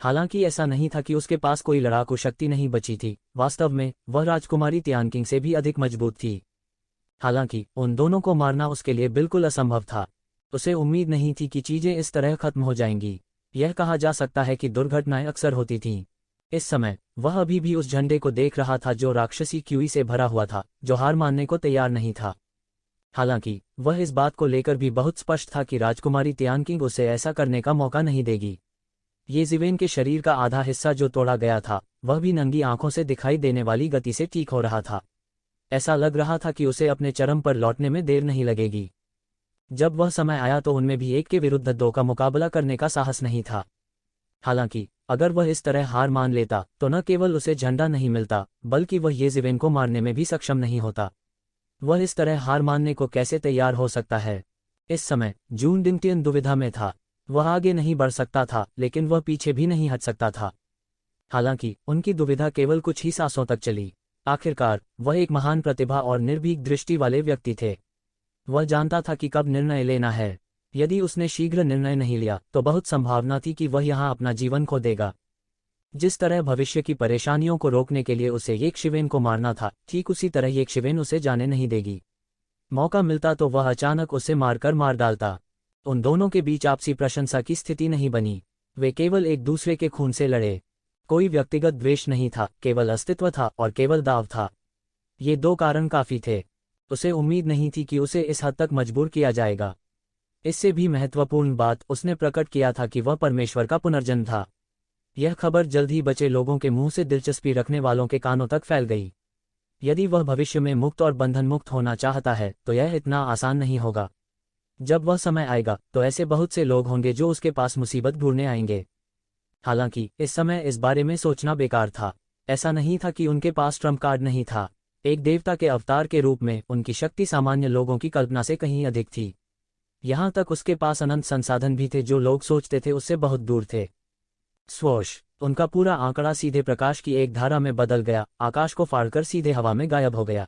हालांकि ऐसा नहीं था कि उसके पास कोई लड़ाकू शक्ति नहीं बची थी। वास्तव में वह राजकुमारी तियानकिंग से भी अधिक मजबूत थी। हालांकि उन दोनों को मारना उसके लिए बिल्कुल असंभव था। उसे उम्मीद नहीं थी कि चीजें इस तरह खत्म हो जाएंगी। यह कहा जा सकता है कि दुर्घटनाएं अक्सर होती थीं। इस समय वह अभी भी उस झंडे को देख रहा था जो राक्षसी क्यूई से भरा हुआ था, जो हार मानने को तैयार नहीं था। हालांकि वह इस बात को लेकर भी बहुत स्पष्ट था कि राजकुमारी तियानकिंग उसे ऐसा करने का मौका नहीं देगी। येज़िवेन के शरीर का आधा हिस्सा जो तोड़ा गया था, वह भी नंगी आंखों से दिखाई देने वाली गति से ठीक हो रहा था। ऐसा लग रहा था कि उसे अपने चरम पर लौटने में देर नहीं लगेगी। जब वह समय आया तो उनमें भी एक के विरुद्ध दो का मुकाबला करने का साहस नहीं था। हालांकि अगर वह इस तरह हार मान लेता तो न केवल उसे झंडा नहीं मिलता, बल्कि वह येज़िवेन को मारने में भी सक्षम नहीं होता। वह इस तरह हार मानने को कैसे तैयार हो सकता है? इस समय जून डिंगटियन दुविधा में था। वह आगे नहीं बढ़ सकता था, लेकिन वह पीछे भी नहीं हट सकता था। हालांकि उनकी दुविधा केवल कुछ ही सांसों तक चली। आखिरकार वह एक महान प्रतिभा और निर्भीक दृष्टि वाले व्यक्ति थे। वह जानता था कि कब निर्णय लेना है। यदि उसने शीघ्र निर्णय नहीं लिया तो बहुत संभावना थी कि वह यहां अपना जीवन खो देगा। जिस तरह भविष्य की परेशानियों को रोकने के लिए उसे येकशिवेन को मारना था, ठीक उसी तरह येकशिवेन उसे जाने नहीं देगी। मौका मिलता तो वह अचानक उसे मारकर मार डालता। उन दोनों के बीच आपसी प्रशंसा की स्थिति नहीं बनी। वे केवल एक दूसरे के खून से लड़े। कोई व्यक्तिगत द्वेष नहीं था, केवल अस्तित्व था और केवल दाव था। ये 2 कारण काफी थे। उसे उम्मीद नहीं थी कि उसे इस हद तक मजबूर किया जाएगा। इससे भी महत्वपूर्ण बात, उसने प्रकट किया था कि वह परमेश्वर का पुनर्जन्म था। यह खबर जल्द ही बचे लोगों के मुंह से दिलचस्पी रखने वालों के कानों तक फैल गई। यदि वह भविष्य में मुक्त और बंधन मुक्त होना चाहता है तो यह इतना आसान नहीं होगा। जब वह समय आएगा तो ऐसे बहुत से लोग होंगे जो उसके पास मुसीबत ढूंढने आएंगे। हालांकि इस समय इस बारे में सोचना बेकार था। ऐसा नहीं था कि उनके पास ट्रम्प कार्ड नहीं था। एक देवता के अवतार के रूप में उनकी शक्ति सामान्य लोगों की कल्पना से कहीं अधिक थी। यहाँ तक उसके पास अनंत संसाधन भी थे जो लोग सोचते थे उससे बहुत दूर थे। स्वोश, उनका पूरा आंकड़ा सीधे प्रकाश की एक धारा में बदल गया, आकाश को फाड़कर सीधे हवा में गायब हो गया।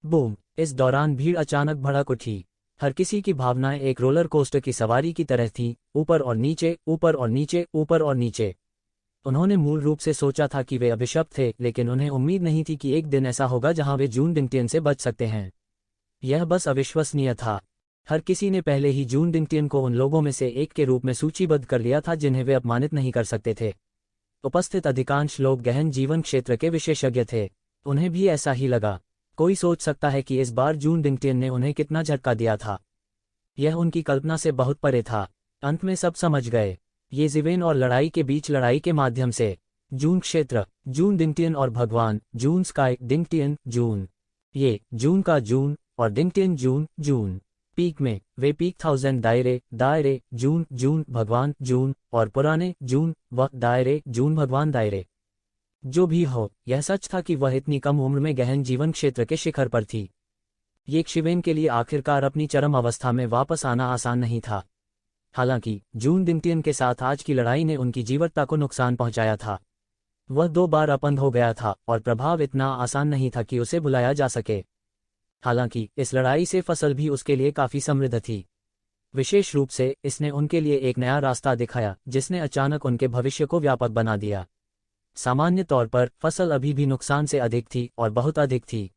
बूम! इस दौरान भीड़ अचानक भड़क उठी। हर किसी की भावनाएं एक रोलर कोस्टर की सवारी की तरह थीं, ऊपर और नीचे, ऊपर और नीचे, ऊपर और नीचे। उन्होंने मूल रूप से सोचा था कि वे अभिशप्त थे, लेकिन उन्हें उम्मीद नहीं थी कि एक दिन ऐसा होगा जहां वे जून डिंगटियन से बच सकते हैं। यह बस अविश्वसनीय था। हर किसी ने पहले ही जून डिंगटियन को उन लोगों में से एक के रूप में सूचीबद्ध कर लिया था जिन्हें वे अपमानित नहीं कर सकते थे। उपस्थित अधिकांश लोग गहन जीवन क्षेत्र के विशेषज्ञ थे। उन्हें भी ऐसा ही लगा। कोई सोच सकता है कि इस बार जून डिंगटियन ने उन्हें कितना झटका दिया था। यह उनकी कल्पना से बहुत परे था। अंत में सब समझ गए। येज़िवेन और लड़ाई के बीच लड़ाई के माध्यम से जून क्षेत्र, जून डिंगटियन और भगवान जून स्काई डिंगटियन जून। ये जून का जून और डिंगटियन जून जून। पीक में वे पीक 1000 दायरे जून जून भगवान जून और पुराने जून व दायरे जून भगवान दायरे। जो भी हो, यह सच था कि वह इतनी कम उम्र में गहन जीवन क्षेत्र के शिखर पर थी। ये शिवेन के लिए आखिरकार अपनी चरम अवस्था में वापस आना आसान नहीं था। हालांकि जून दिंगटियन के साथ आज की लड़ाई ने उनकी जीवटता को नुकसान पहुंचाया था। वह 2 बार अपंग हो गया था और प्रभाव इतना आसान नहीं था कि उसे बुलाया जा सके। हालांकि इस लड़ाई से फसल भी उसके लिए काफी समृद्ध थी। विशेष रूप से इसने उनके लिए एक नया रास्ता दिखाया जिसने अचानक उनके भविष्य को व्यापक बना दिया। सामान्य तौर पर फसल अभी भी नुकसान से अधिक थी और बहुत अधिक थी।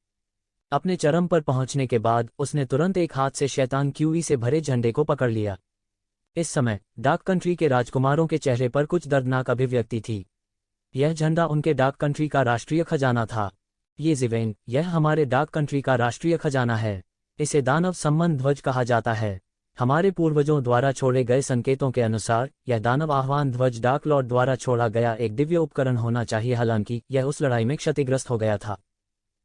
अपने चरम पर पहुंचने के बाद उसने तुरंत एक हाथ से शैतान क्यूई से भरे झंडे को पकड़ लिया। इस समय डार्क कंट्री के राजकुमारों के चेहरे पर कुछ दर्दनाक अभिव्यक्ति थी। यह झंडा उनके डार्क कंट्री का राष्ट्रीय खजाना था। ये ज़िवेन, यह हमारे डार्क कंट्री का राष्ट्रीय खजाना है। इसे दानव सम्मान ध्वज कहा जाता है। हमारे पूर्वजों द्वारा छोड़े गए संकेतों के अनुसार यह दानव आह्वान ध्वज डार्क लॉर्ड द्वारा छोड़ा गया एक दिव्य उपकरण होना चाहिए। हालांकि यह उस लड़ाई में क्षतिग्रस्त हो गया था।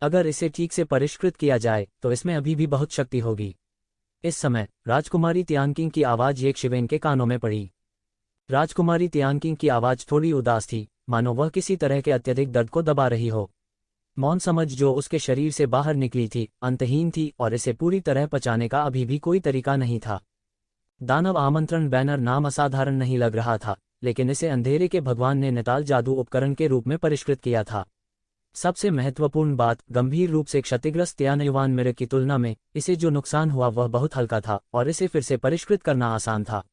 अगर इसे ठीक से परिष्कृत किया जाए तो इसमें अभी भी बहुत शक्ति होगी। इस समय राजकुमारी तियानकिंग की आवाज ये शिवेन के कानों में पड़ी। राजकुमारी तियानकिंग की आवाज थोड़ी उदास थी, मानो वह किसी तरह के अत्यधिक दर्द को दबा रही हो। मौन समझ जो उसके शरीर से बाहर निकली थी अंतहीन थी और इसे पूरी तरह पचाने का अभी भी कोई तरीका नहीं था। दानव आमंत्रण बैनर नाम असाधारण नहीं लग रहा था, लेकिन इसे अंधेरे के भगवान ने निताल जादू उपकरण के रूप में परिष्कृत किया था। सबसे महत्वपूर्ण बात, गंभीर रूप से क्षतिग्रस्त त्यानयुवान मिरर की तुलना में इसे जो नुकसान हुआ वह बहुत हल्का था और इसे फिर से परिष्कृत करना आसान था।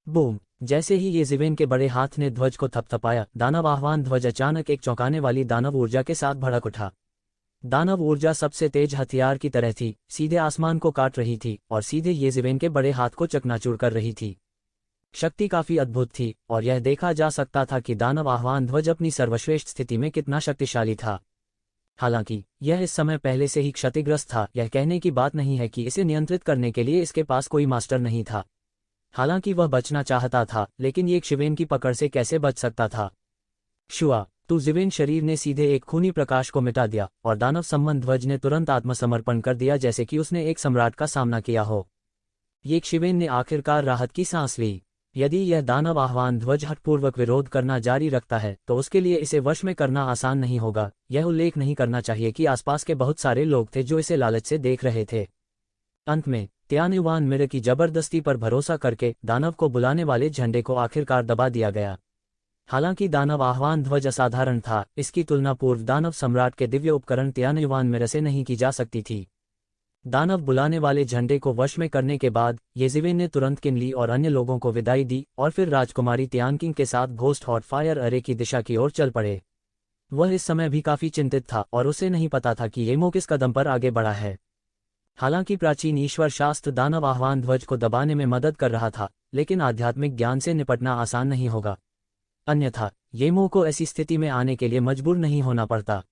बूम! जैसे ही ये ज़िवेन के बड़े हाथ ने ध्वज को थपथपाया, दानव आह्वान ध्वज अचानक एक चौंकाने वाली दानव ऊर्जा के साथ भड़क उठा। दानव ऊर्जा सबसे तेज हथियार की तरह थी, सीधे आसमान को काट रही थी और सीधे ये ज़िवेन के बड़े हाथ को चकनाचूर कर रही थी। शक्ति काफी अद्भुत थी और यह देखा जा सकता था कि दानव आह्वान ध्वज अपनी सर्वश्रेष्ठ स्थिति में कितना शक्तिशाली था। हालांकि यह इस समय पहले से ही क्षतिग्रस्त था। यह कहने की बात नहीं है कि इसे नियंत्रित करने के लिए इसके पास कोई मास्टर नहीं था। हालांकि वह बचना चाहता था, लेकिन ये शिवेन की पकड़ से कैसे बच सकता था? शुआ, तू ज़िवेन शरीर ने सीधे एक खूनी प्रकाश को मिटा दिया और दानव सम्मान ध्वज ने तुरंत आत्मसमर्पण कर दिया, जैसे कि उसने एक सम्राट का सामना किया हो। ये शिवेन ने आखिरकार राहत की सांस ली। यदि यह दानव आह्वान ध्वज हठपूर्वक विरोध करना जारी रखता है तो उसके लिए इसे वश में करना आसान नहीं होगा। यह उल्लेख नहीं करना चाहिए कि आसपास के बहुत सारे लोग थे जो इसे लालच से देख रहे थे। अंत में त्यानयुवान मिरर की जबरदस्ती पर भरोसा करके दानव को बुलाने वाले झंडे को आखिरकार दबा दिया गया। हालांकि दानव आह्वान ध्वज असाधारण था, इसकी तुलना पूर्व दानव सम्राट के दिव्य उपकरण त्यानयुवान मिरर से नहीं की जा सकती थी। दानव बुलाने वाले झंडे को वश में करने के बाद ये ज़िवेन ने तुरंत किनली और अन्य लोगों को विदाई दी और फिर राजकुमारी तियानकिंग के साथ घोस्ट हॉट फायर अरे की दिशा की ओर चल पड़े। वह इस समय भी काफी चिंतित था और उसे नहीं पता था कि येमो किस कदम पर आगे बढ़ा है। हालांकि प्राचीन ईश्वर शास्त्र दानव आह्वान ध्वज को दबाने में मदद कर रहा था, लेकिन आध्यात्मिक ज्ञान से निपटना आसान नहीं होगा। अन्यथा येमो को ऐसी स्थिति में आने के लिए मजबूर नहीं होना पड़ता।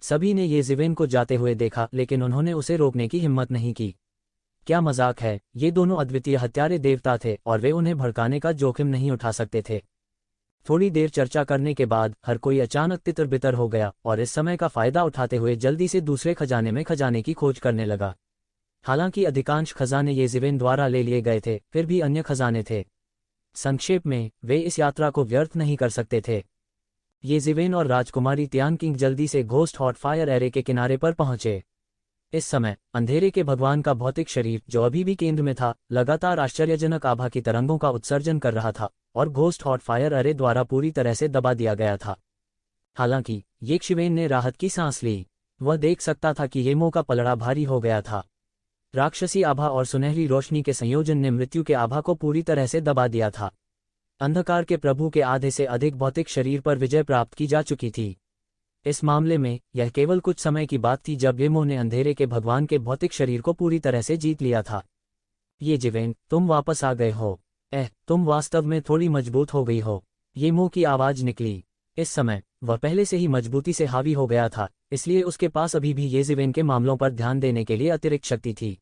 सभी ने ये ज़िवेन को जाते हुए देखा, लेकिन उन्होंने उसे रोकने की हिम्मत नहीं की। क्या मजाक है, ये दोनों अद्वितीय हत्यारे देवता थे और वे उन्हें भड़काने का जोखिम नहीं उठा सकते थे। थोड़ी देर चर्चा करने के बाद हर कोई अचानक तितर बितर हो गया और इस समय का फायदा उठाते हुए जल्दी से दूसरे खजाने में खजाने की खोज करने लगा। हालांकि अधिकांश खजाने ये ज़िवेन द्वारा ले लिए गए थे, फिर भी अन्य खजाने थे। संक्षेप में, वे इस यात्रा को व्यर्थ नहीं कर सकते थे। ये ज़िवेन और राजकुमारी तियानकिंग जल्दी से घोस्ट हॉट फायर एरे के किनारे पर पहुंचे। इस समय अंधेरे के भगवान का भौतिक शरीर, जो अभी भी केंद्र में था, लगातार आश्चर्यजनक आभा की तरंगों का उत्सर्जन कर रहा था और घोस्ट हॉट फायर एरे द्वारा पूरी तरह से दबा दिया गया था। हालांकि ये शिवेन ने राहत की सांस ली। वह देख सकता था कि येमो का पलड़ा भारी हो गया था। राक्षसी आभा और सुनहरी रोशनी के संयोजन ने मृत्यु के आभा को पूरी तरह से दबा दिया था। अंधकार के प्रभु के आधे से अधिक भौतिक शरीर पर विजय प्राप्त की जा चुकी थी। इस मामले में यह केवल कुछ समय की बात थी जब येमो ने अंधेरे के भगवान के भौतिक शरीर को पूरी तरह से जीत लिया था। ये ज़िवेन, तुम वापस आ गए हो। तुम वास्तव में थोड़ी मजबूत हो गई हो। येमो की आवाज निकली। इस समय वह पहले से ही मजबूती से हावी हो गया था, इसलिए उसके पास अभी भी ये ज़िवेन के मामलों पर ध्यान देने के लिए अतिरिक्त शक्ति थी।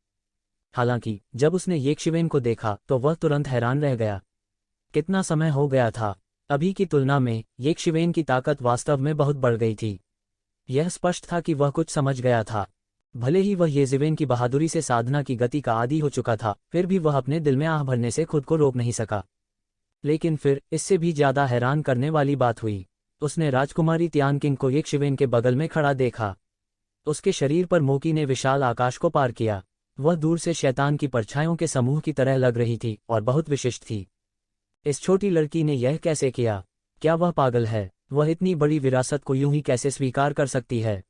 हालांकि जब उसने ये शिवेन को देखा तो वह तुरंत हैरान रह गया। कितना समय हो गया था। अभी की तुलना में ये शिवेन की ताकत वास्तव में बहुत बढ़ गई थी। यह स्पष्ट था कि वह कुछ समझ गया था। भले ही वह येज़िवेन की बहादुरी से साधना की गति का आदी हो चुका था, फिर भी वह अपने दिल में आह भरने से खुद को रोक नहीं सका। लेकिन फिर इससे भी ज्यादा हैरान करने वाली बात हुई। उसने राजकुमारी तियानकिंग को येशिवेन के बगल में खड़ा देखा। उसके शरीर पर मोकी ने विशाल आकाश को पार किया। वह दूर से शैतान की परछाइयों के समूह की तरह लग रही थी और बहुत विशिष्ट थी। इस छोटी लड़की ने यह कैसे किया? क्या वह पागल है? वह इतनी बड़ी विरासत को यूं ही कैसे स्वीकार कर सकती है?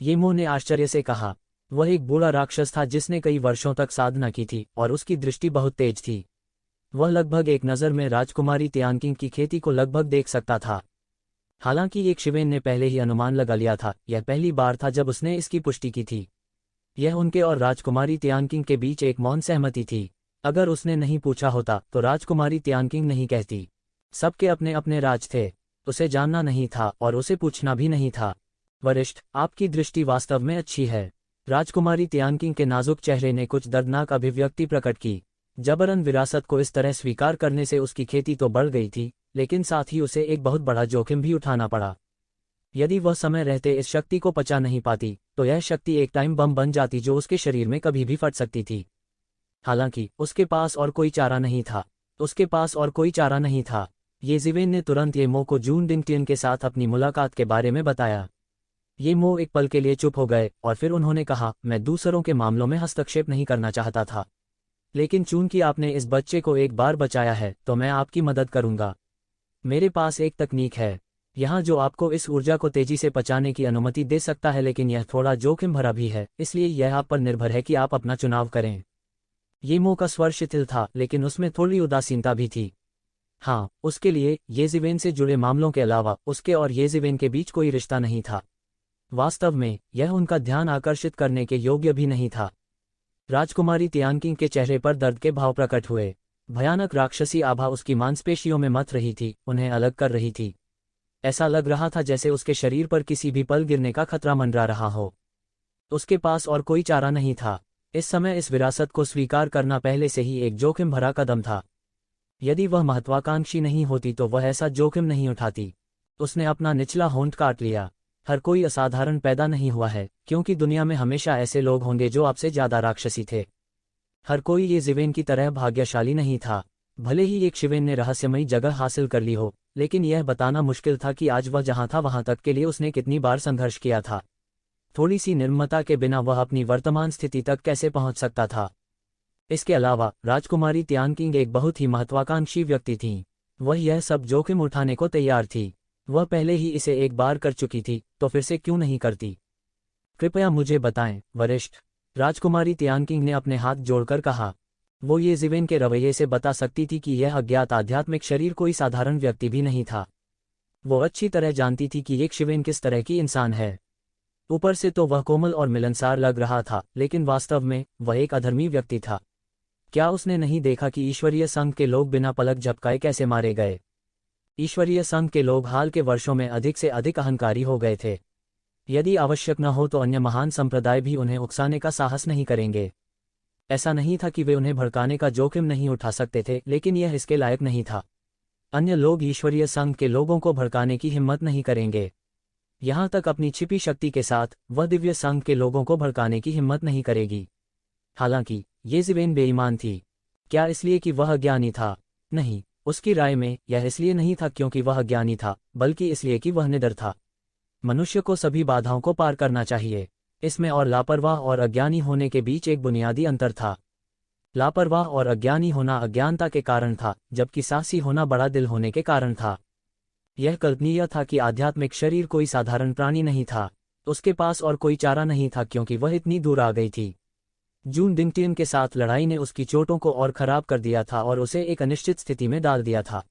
येमो ने आश्चर्य से कहा। वह एक बूढ़ा राक्षस था जिसने कई वर्षों तक साधना की थी और उसकी दृष्टि बहुत तेज थी। वह लगभग एक नज़र में राजकुमारी तियानकिंग की खेती को लगभग देख सकता था। हालांकि येशिवेन ने पहले ही अनुमान लगा लिया था, यह पहली बार था जब उसने इसकी पुष्टि की थी। यह उनके और राजकुमारी तियानकिंग के बीच एक मौन सहमति थी। अगर उसने नहीं पूछा होता तो राजकुमारी तियानकिंग नहीं कहती। सबके अपने अपने राज थे। उसे जानना नहीं था और उसे पूछना भी नहीं था। वरिष्ठ, आपकी दृष्टि वास्तव में अच्छी है। राजकुमारी तियानकिंग के नाजुक चेहरे ने कुछ दर्दनाक अभिव्यक्ति प्रकट की। जबरन विरासत को इस तरह स्वीकार करने से उसकी खेती तो बढ़ गई थी, लेकिन साथ ही उसे एक बहुत बड़ा जोखिम भी उठाना पड़ा। यदि वह समय रहते इस शक्ति को पचा नहीं पाती तो यह शक्ति एक टाइम बम बन जाती जो उसके शरीर में कभी भी फट सकती थी। हालांकि उसके पास और कोई चारा नहीं था। उसके पास और कोई चारा नहीं था। येज़िवेन ने तुरंत येमो को जून डिंगटियन के साथ अपनी मुलाकात के बारे में बताया। येमो एक पल के लिए चुप हो गए और फिर उन्होंने कहा, मैं दूसरों के मामलों में हस्तक्षेप नहीं करना चाहता था, लेकिन चूंकि आपने इस बच्चे को एक बार बचाया है तो मैं आपकी मदद करूंगा। मेरे पास एक तकनीक है यहाँ जो आपको इस ऊर्जा को तेजी से पचाने की अनुमति दे सकता है, लेकिन यह थोड़ा जोखिम भरा भी है, इसलिए यह आप पर निर्भर है कि आप अपना चुनाव करें। येमो का स्वर शिथिल था, लेकिन उसमें थोड़ी उदासीनता भी थी। हाँ, उसके लिए येज़िवेन से जुड़े मामलों के अलावा उसके और येज़िवेन के बीच कोई रिश्ता नहीं था। वास्तव में यह उनका ध्यान आकर्षित करने के योग्य भी नहीं था। राजकुमारी तियानकिंग के चेहरे पर दर्द के भाव प्रकट हुए। भयानक राक्षसी आभा उसकी मांसपेशियों में मथ रही थी, उन्हें अलग कर रही थी। ऐसा लग रहा था जैसे उसके शरीर पर किसी भी पल गिरने का खतरा मंडरा रहा हो। उसके पास और कोई चारा नहीं था। इस समय इस विरासत को स्वीकार करना पहले से ही एक जोखिम भरा कदम था। यदि वह महत्वाकांक्षी नहीं होती तो वह ऐसा जोखिम नहीं उठाती। उसने अपना निचला होंठ काट लिया। हर कोई असाधारण पैदा नहीं हुआ है, क्योंकि दुनिया में हमेशा ऐसे लोग होंगे जो आपसे ज्यादा राक्षसी थे। हर कोई येज़िवेन की तरह भाग्यशाली नहीं था। भले ही येशिवेन ने रहस्यमयी जगह हासिल कर ली हो, लेकिन यह बताना मुश्किल था कि आज वह जहां था वहां तक के लिए उसने कितनी बार संघर्ष किया था। थोड़ी सी निर्ममता के बिना वह अपनी वर्तमान स्थिति तक कैसे पहुंच सकता था। इसके अलावा राजकुमारी तियानकिंग एक बहुत ही महत्वाकांक्षी व्यक्ति थीं। वह यह सब जोखिम उठाने को तैयार थी। वह पहले ही इसे एक बार कर चुकी थी, तो फिर से क्यों नहीं करती? कृपया मुझे बताएं, वरिष्ठ, राजकुमारी तियानकिंग ने अपने हाथ जोड़कर कहा। वो येज़िवेन के रवैये से बता सकती थी कि यह अज्ञात आध्यात्मिक शरीर कोई साधारण व्यक्ति भी नहीं था। वो अच्छी तरह जानती थी कि येशिवेन किस तरह की इंसान है। ऊपर से तो वह कोमल और मिलनसार लग रहा था, लेकिन वास्तव में वह एक अधर्मी व्यक्ति था। क्या उसने नहीं देखा कि ईश्वरीय संघ के लोग बिना पलक झपकाए कैसे मारे गए? ईश्वरीय संघ के लोग हाल के वर्षों में अधिक से अधिक अहंकारी हो गए थे। यदि आवश्यक न हो तो अन्य महान संप्रदाय भी उन्हें उकसाने का साहस नहीं करेंगे। ऐसा नहीं था कि वे उन्हें भड़काने का जोखिम नहीं उठा सकते थे, लेकिन यह इसके लायक नहीं था। अन्य लोग ईश्वरीय संघ के लोगों को भड़काने की हिम्मत नहीं करेंगे। यहाँ तक अपनी छिपी शक्ति के साथ वह दिव्य संघ के लोगों को भड़काने की हिम्मत नहीं करेगी। हालांकि येज़िवेन बेईमान थी। क्या इसलिए कि वह अज्ञानी था? नहीं, उसकी राय में यह इसलिए नहीं था क्योंकि वह अज्ञानी था, बल्कि इसलिए कि वह निडर था। मनुष्य को सभी बाधाओं को पार करना चाहिए। इसमें और लापरवाह और अज्ञानी होने के बीच एक बुनियादी अंतर था। लापरवाह और अज्ञानी होना अज्ञानता के कारण था, जबकि साहसी होना बड़ा दिल होने के कारण था। यह कल्पनीय था कि आध्यात्मिक शरीर कोई साधारण प्राणी नहीं था। उसके पास और कोई चारा नहीं था क्योंकि वह इतनी दूर आ गई थी। जून डिंगटियन के साथ लड़ाई ने उसकी चोटों को और खराब कर दिया था और उसे एक अनिश्चित स्थिति में डाल दिया था।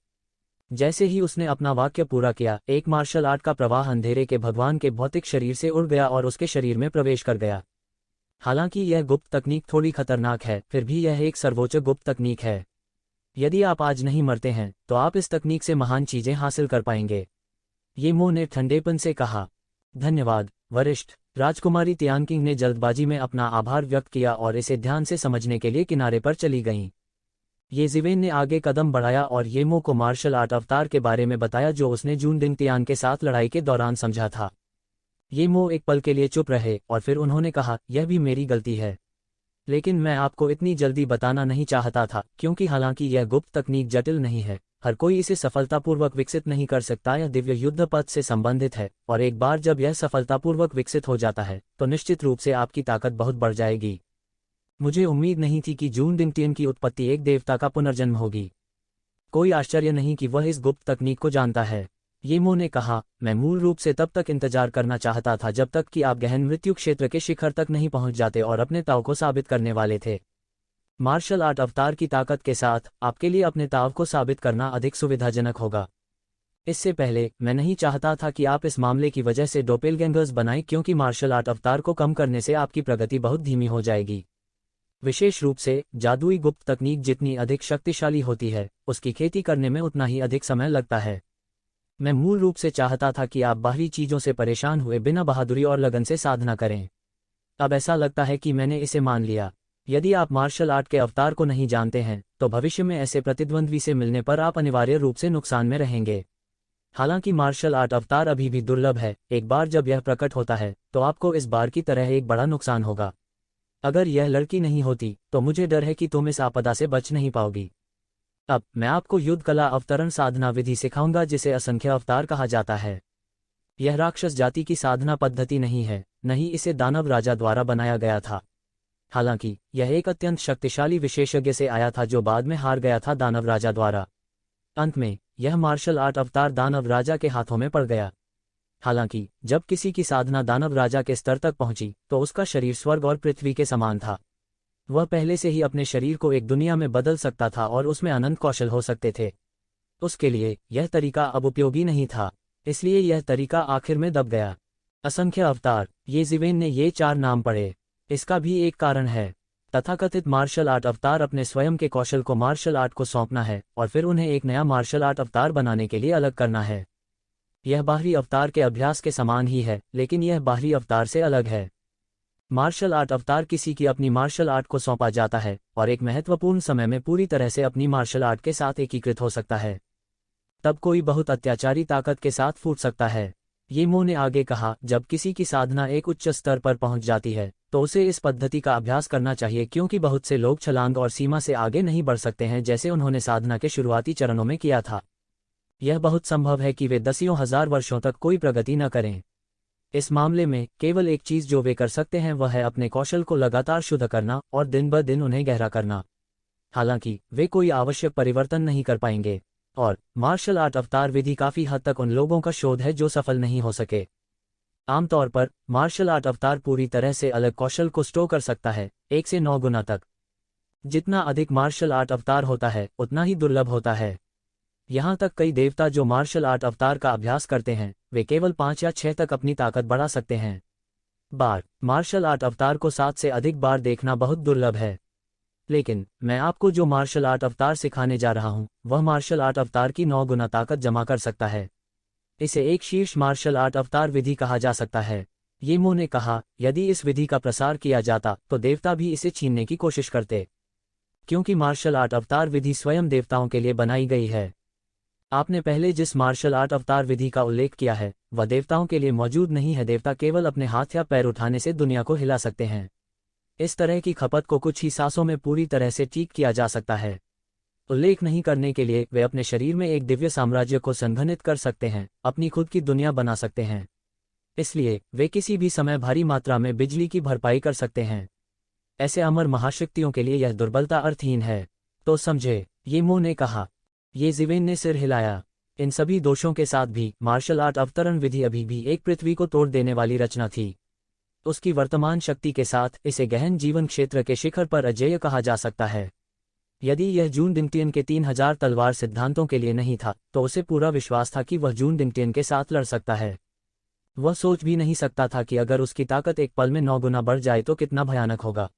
जैसे ही उसने अपना वाक्य पूरा किया, एक मार्शल आर्ट का प्रवाह अंधेरे के भगवान के भौतिक शरीर से उड़ गया और उसके शरीर में प्रवेश कर गया। हालांकि यह गुप्त तकनीक थोड़ी खतरनाक है, फिर भी यह एक सर्वोच्च गुप्त तकनीक है। यदि आप आज नहीं मरते हैं तो आप इस तकनीक से महान चीजें हासिल कर पाएंगे। येमो ने ठंडेपन से कहा। धन्यवाद, वरिष्ठ। राजकुमारी तियानकिंग ने जल्दबाजी में अपना आभार व्यक्त किया और इसे ध्यान से समझने के लिए किनारे पर चली गईं। येज़िवेन ने आगे कदम बढ़ाया और येमो को मार्शल आर्ट अवतार के बारे में बताया जो उसने जून डिंगटियान के साथ लड़ाई के दौरान समझा था। ये मो एक पल के लिए चुप रहे और फिर उन्होंने कहा, यह भी मेरी गलती है। लेकिन मैं आपको इतनी जल्दी बताना नहीं चाहता था, क्योंकि हालांकि यह गुप्त तकनीक जटिल नहीं है, हर कोई इसे सफलतापूर्वक विकसित नहीं कर सकता। यह दिव्य युद्ध पथ से संबंधित है, और एक बार जब यह सफलतापूर्वक विकसित हो जाता है तो निश्चित रूप से आपकी ताकत बहुत बढ़ जाएगी। मुझे उम्मीद नहीं थी कि जून डिंगटियन की उत्पत्ति एक देवता का पुनर्जन्म होगी। कोई आश्चर्य नहीं कि वह इस गुप्त तकनीक को जानता है। येमो ने कहा, मैं मूल रूप से तब तक इंतजार करना चाहता था जब तक कि आप गहन मृत्यु क्षेत्र के शिखर तक नहीं पहुंच जाते और अपने ताव को साबित करने वाले थे। मार्शल आर्ट अवतार की ताकत के साथ आपके लिए अपने ताव को साबित करना अधिक सुविधाजनक होगा। इससे पहले मैं नहीं चाहता था कि आप इस मामले की वजह से डोपेलगैंगर्स बनाएं, क्योंकि मार्शल आर्ट अवतार को कम करने से आपकी प्रगति बहुत धीमी हो जाएगी। विशेष रूप से जादुई गुप्त तकनीक जितनी अधिक शक्तिशाली होती है, उसकी खेती करने में उतना ही अधिक समय लगता है। मैं मूल रूप से चाहता था कि आप बाहरी चीजों से परेशान हुए बिना बहादुरी और लगन से साधना करें। अब ऐसा लगता है कि मैंने इसे मान लिया। यदि आप मार्शल आर्ट के अवतार को नहीं जानते हैं तो भविष्य में ऐसे प्रतिद्वंद्वी से मिलने पर आप अनिवार्य रूप से नुकसान में रहेंगे। हालांकि मार्शल आर्ट अवतार अभी भी दुर्लभ है, एक बार जब यह प्रकट होता है तो आपको इस बार की तरह एक बड़ा नुकसान होगा। अगर यह लड़की नहीं होती तो मुझे डर है कि तुम इस आपदा से बच नहीं पाओगी। अब मैं आपको युद्ध कला अवतरण साधना विधि सिखाऊंगा, जिसे असंख्य अवतार कहा जाता है। यह राक्षस जाति की साधना पद्धति नहीं है, नहीं इसे दानव राजा द्वारा बनाया गया था। हालांकि यह एक अत्यंत शक्तिशाली विशेषज्ञ से आया था जो बाद में हार गया था दानव राजा द्वारा। अंत में यह मार्शल आर्ट अवतार दानव राजा के हाथों में पड़ गया। हालांकि जब किसी की साधना दानव राजा के स्तर तक पहुंची तो उसका शरीर स्वर्ग और पृथ्वी के समान था। वह पहले से ही अपने शरीर को एक दुनिया में बदल सकता था और उसमें अनंत कौशल हो सकते थे। उसके लिए यह तरीका अब उपयोगी नहीं था, इसलिए यह तरीका आखिर में दब गया। असंख्य अवतार, ये ज़िवेन ने ये 4 नाम पढ़े। इसका भी एक कारण है। तथाकथित मार्शल आर्ट अवतार अपने स्वयं के कौशल को मार्शल आर्ट को सौंपना है और फिर उन्हें एक नया मार्शल आर्ट अवतार बनाने के लिए अलग करना है। यह बाहरी अवतार के अभ्यास के समान ही है, लेकिन यह बाहरी अवतार से अलग है। मार्शल आर्ट अवतार किसी की अपनी मार्शल आर्ट को सौंपा जाता है और एक महत्वपूर्ण समय में पूरी तरह से अपनी मार्शल आर्ट के साथ एकीकृत हो सकता है। तब कोई बहुत अत्याचारी ताकत के साथ फूट सकता है। येमो ने आगे कहा, जब किसी की साधना एक उच्च स्तर पर पहुंच जाती है तो उसे इस पद्धति का अभ्यास करना चाहिए, क्योंकि बहुत से लोग छलांग और सीमा से आगे नहीं बढ़ सकते हैं जैसे उन्होंने साधना के शुरुआती चरणों में किया था। यह बहुत संभव है कि वे दसियों हजार वर्षों तक कोई प्रगति न करें। इस मामले में केवल एक चीज जो वे कर सकते हैं वह है अपने कौशल को लगातार शुद्ध करना और दिन ब दिन उन्हें गहरा करना। हालांकि वे कोई आवश्यक परिवर्तन नहीं कर पाएंगे, और मार्शल आर्ट अवतार विधि काफी हद तक उन लोगों का शोध है जो सफल नहीं हो सके। आमतौर पर मार्शल आर्ट अवतार पूरी तरह से अलग कौशल को स्टोर कर सकता है, 1 से 9 गुना तक। जितना अधिक मार्शल आर्ट अवतार होता है उतना ही दुर्लभ होता है। यहाँ तक कई देवता जो मार्शल आर्ट अवतार का अभ्यास करते हैं वे केवल 5 या 6 तक अपनी ताकत बढ़ा सकते हैं। मार्शल आर्ट अवतार को 7 से अधिक बार देखना बहुत दुर्लभ है। लेकिन मैं आपको जो मार्शल आर्ट अवतार सिखाने जा रहा हूँ वह मार्शल आर्ट अवतार की 9 गुना ताकत जमा कर सकता है। इसे एक शीर्ष मार्शल आर्ट अवतार विधि कहा जा सकता है। येमो ने कहा, यदि इस विधि का प्रसार किया जाता तो देवता भी इसे छीनने की कोशिश करते, क्योंकि मार्शल आर्ट अवतार विधि स्वयं देवताओं के लिए बनाई गई है। आपने पहले जिस मार्शल आर्ट अवतार विधि का उल्लेख किया है वह देवताओं के लिए मौजूद नहीं है। देवता केवल अपने हाथ या पैर उठाने से दुनिया को हिला सकते हैं। इस तरह की खपत को कुछ ही सांसों में पूरी तरह से ठीक किया जा सकता है। उल्लेख नहीं करने के लिए वे अपने शरीर में एक दिव्य साम्राज्य को संघनित कर सकते हैं, अपनी खुद की दुनिया बना सकते हैं। इसलिए वे किसी भी समय भारी मात्रा में बिजली की भरपाई कर सकते हैं। ऐसे अमर महाशक्तियों के लिए यह दुर्बलता अर्थहीन है। तो समझे, येमो ने कहा। ये ज़िवेन ने सिर हिलाया। इन सभी दोषों के साथ भी मार्शल आर्ट अवतरण विधि अभी भी एक पृथ्वी को तोड़ देने वाली रचना थी। उसकी वर्तमान शक्ति के साथ इसे गहन जीवन क्षेत्र के शिखर पर अजेय कहा जा सकता है। यदि यह जून डिंगटियन के 3000 तलवार सिद्धांतों के लिए नहीं था तो उसे पूरा विश्वास था कि वह जून डिंगटियन के साथ लड़ सकता है। वह सोच भी नहीं सकता था कि अगर उसकी ताकत एक पल में 9 गुना बढ़ जाए तो कितना भयानक होगा।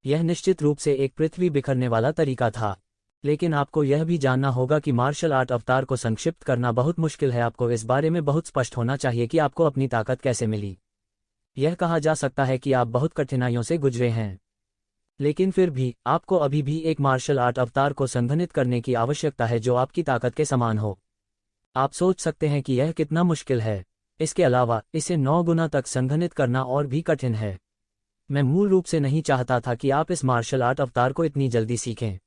यह निश्चित रूप से एक पृथ्वी बिखरने वाला तरीका था। लेकिन आपको यह भी जानना होगा कि मार्शल आर्ट अवतार को संक्षिप्त करना बहुत मुश्किल है। आपको इस बारे में बहुत स्पष्ट होना चाहिए कि आपको अपनी ताकत कैसे मिली। यह कहा जा सकता है कि आप बहुत कठिनाइयों से गुजरे हैं, लेकिन फिर भी आपको अभी भी एक मार्शल आर्ट अवतार को संघनित करने की आवश्यकता है जो आपकी ताकत के समान हो। आप सोच सकते हैं कि यह कितना मुश्किल है। इसके अलावा इसे 9 गुना तक संघनित करना और भी कठिन है। मैं मूल रूप से नहीं चाहता था कि आप इस मार्शल आर्ट अवतार को इतनी जल्दी सीखें।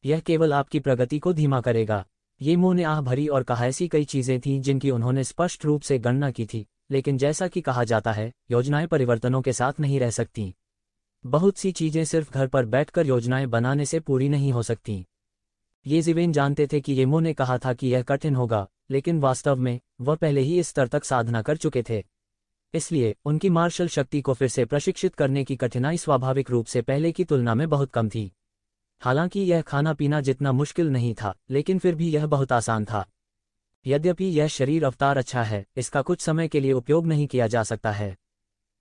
यह केवल आपकी प्रगति को धीमा करेगा। ये मो ने आह भरी और कहा ऐसी कई चीजें थीं जिनकी उन्होंने स्पष्ट रूप से गणना की थी, लेकिन जैसा कि कहा जाता है, योजनाएं परिवर्तनों के साथ नहीं रह सकती। बहुत सी चीजें सिर्फ घर पर बैठकर योजनाएं बनाने से पूरी नहीं हो सकती। ये ज़िवेन जानते थे कि येमो ने कहा था कि यह कठिन होगा, लेकिन वास्तव में वह पहले ही इस स्तर तक साधना कर चुके थे। इसलिए उनकी मार्शल शक्ति को फिर से प्रशिक्षित करने की कठिनाई स्वाभाविक रूप से पहले की तुलना में बहुत कम थी। हालांकि यह खाना पीना जितना मुश्किल नहीं था, लेकिन फिर भी यह बहुत आसान था। यद्यपि यह शरीर अवतार अच्छा है, इसका कुछ समय के लिए उपयोग नहीं किया जा सकता है।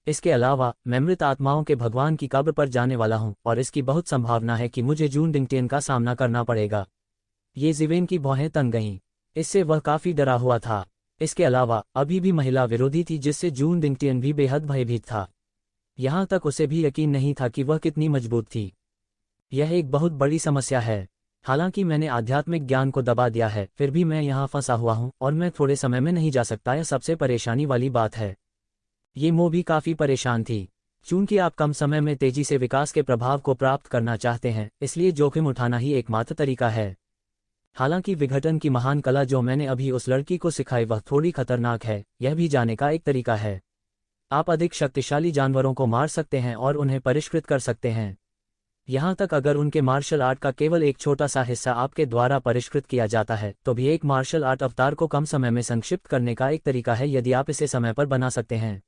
इसके अलावा मैं मृत आत्माओं के भगवान की कब्र पर जाने वाला हूं और इसकी बहुत संभावना है कि मुझे जून डिंगटियन का सामना करना पड़ेगा। ये ज़िवेन की भौहें तन गईं। इससे वह काफी डरा हुआ था। इसके अलावा अभी भी महिला विरोधी थी जिससे जून डिंगटियन भी बेहद भयभीत था। यहां तक उसे भी यकीन नहीं था कि वह कितनी मजबूत थी। यह एक बहुत बड़ी समस्या है। हालांकि मैंने आध्यात्मिक ज्ञान को दबा दिया है, फिर भी मैं यहां फंसा हुआ हूं और मैं थोड़े समय में नहीं जा सकता। यह सबसे परेशानी वाली बात है। ये मो भी काफी परेशान थी। चूंकि आप कम समय में तेजी से विकास के प्रभाव को प्राप्त करना चाहते हैं, इसलिए जोखिम उठाना ही एकमात्र तरीका है। हालांकि विघटन की महान कला जो मैंने अभी उस लड़की को सिखाई वह थोड़ी खतरनाक है, यह भी जाने का एक तरीका है। आप अधिक शक्तिशाली जानवरों को मार सकते हैं और उन्हें परिष्कृत कर सकते हैं। यहां तक अगर उनके मार्शल आर्ट का केवल एक छोटा सा हिस्सा आपके द्वारा परिष्कृत किया जाता है, तो भी एक मार्शल आर्ट अवतार को कम समय में संक्षिप्त करने का एक तरीका है यदि आप इसे समय पर बना सकते हैं।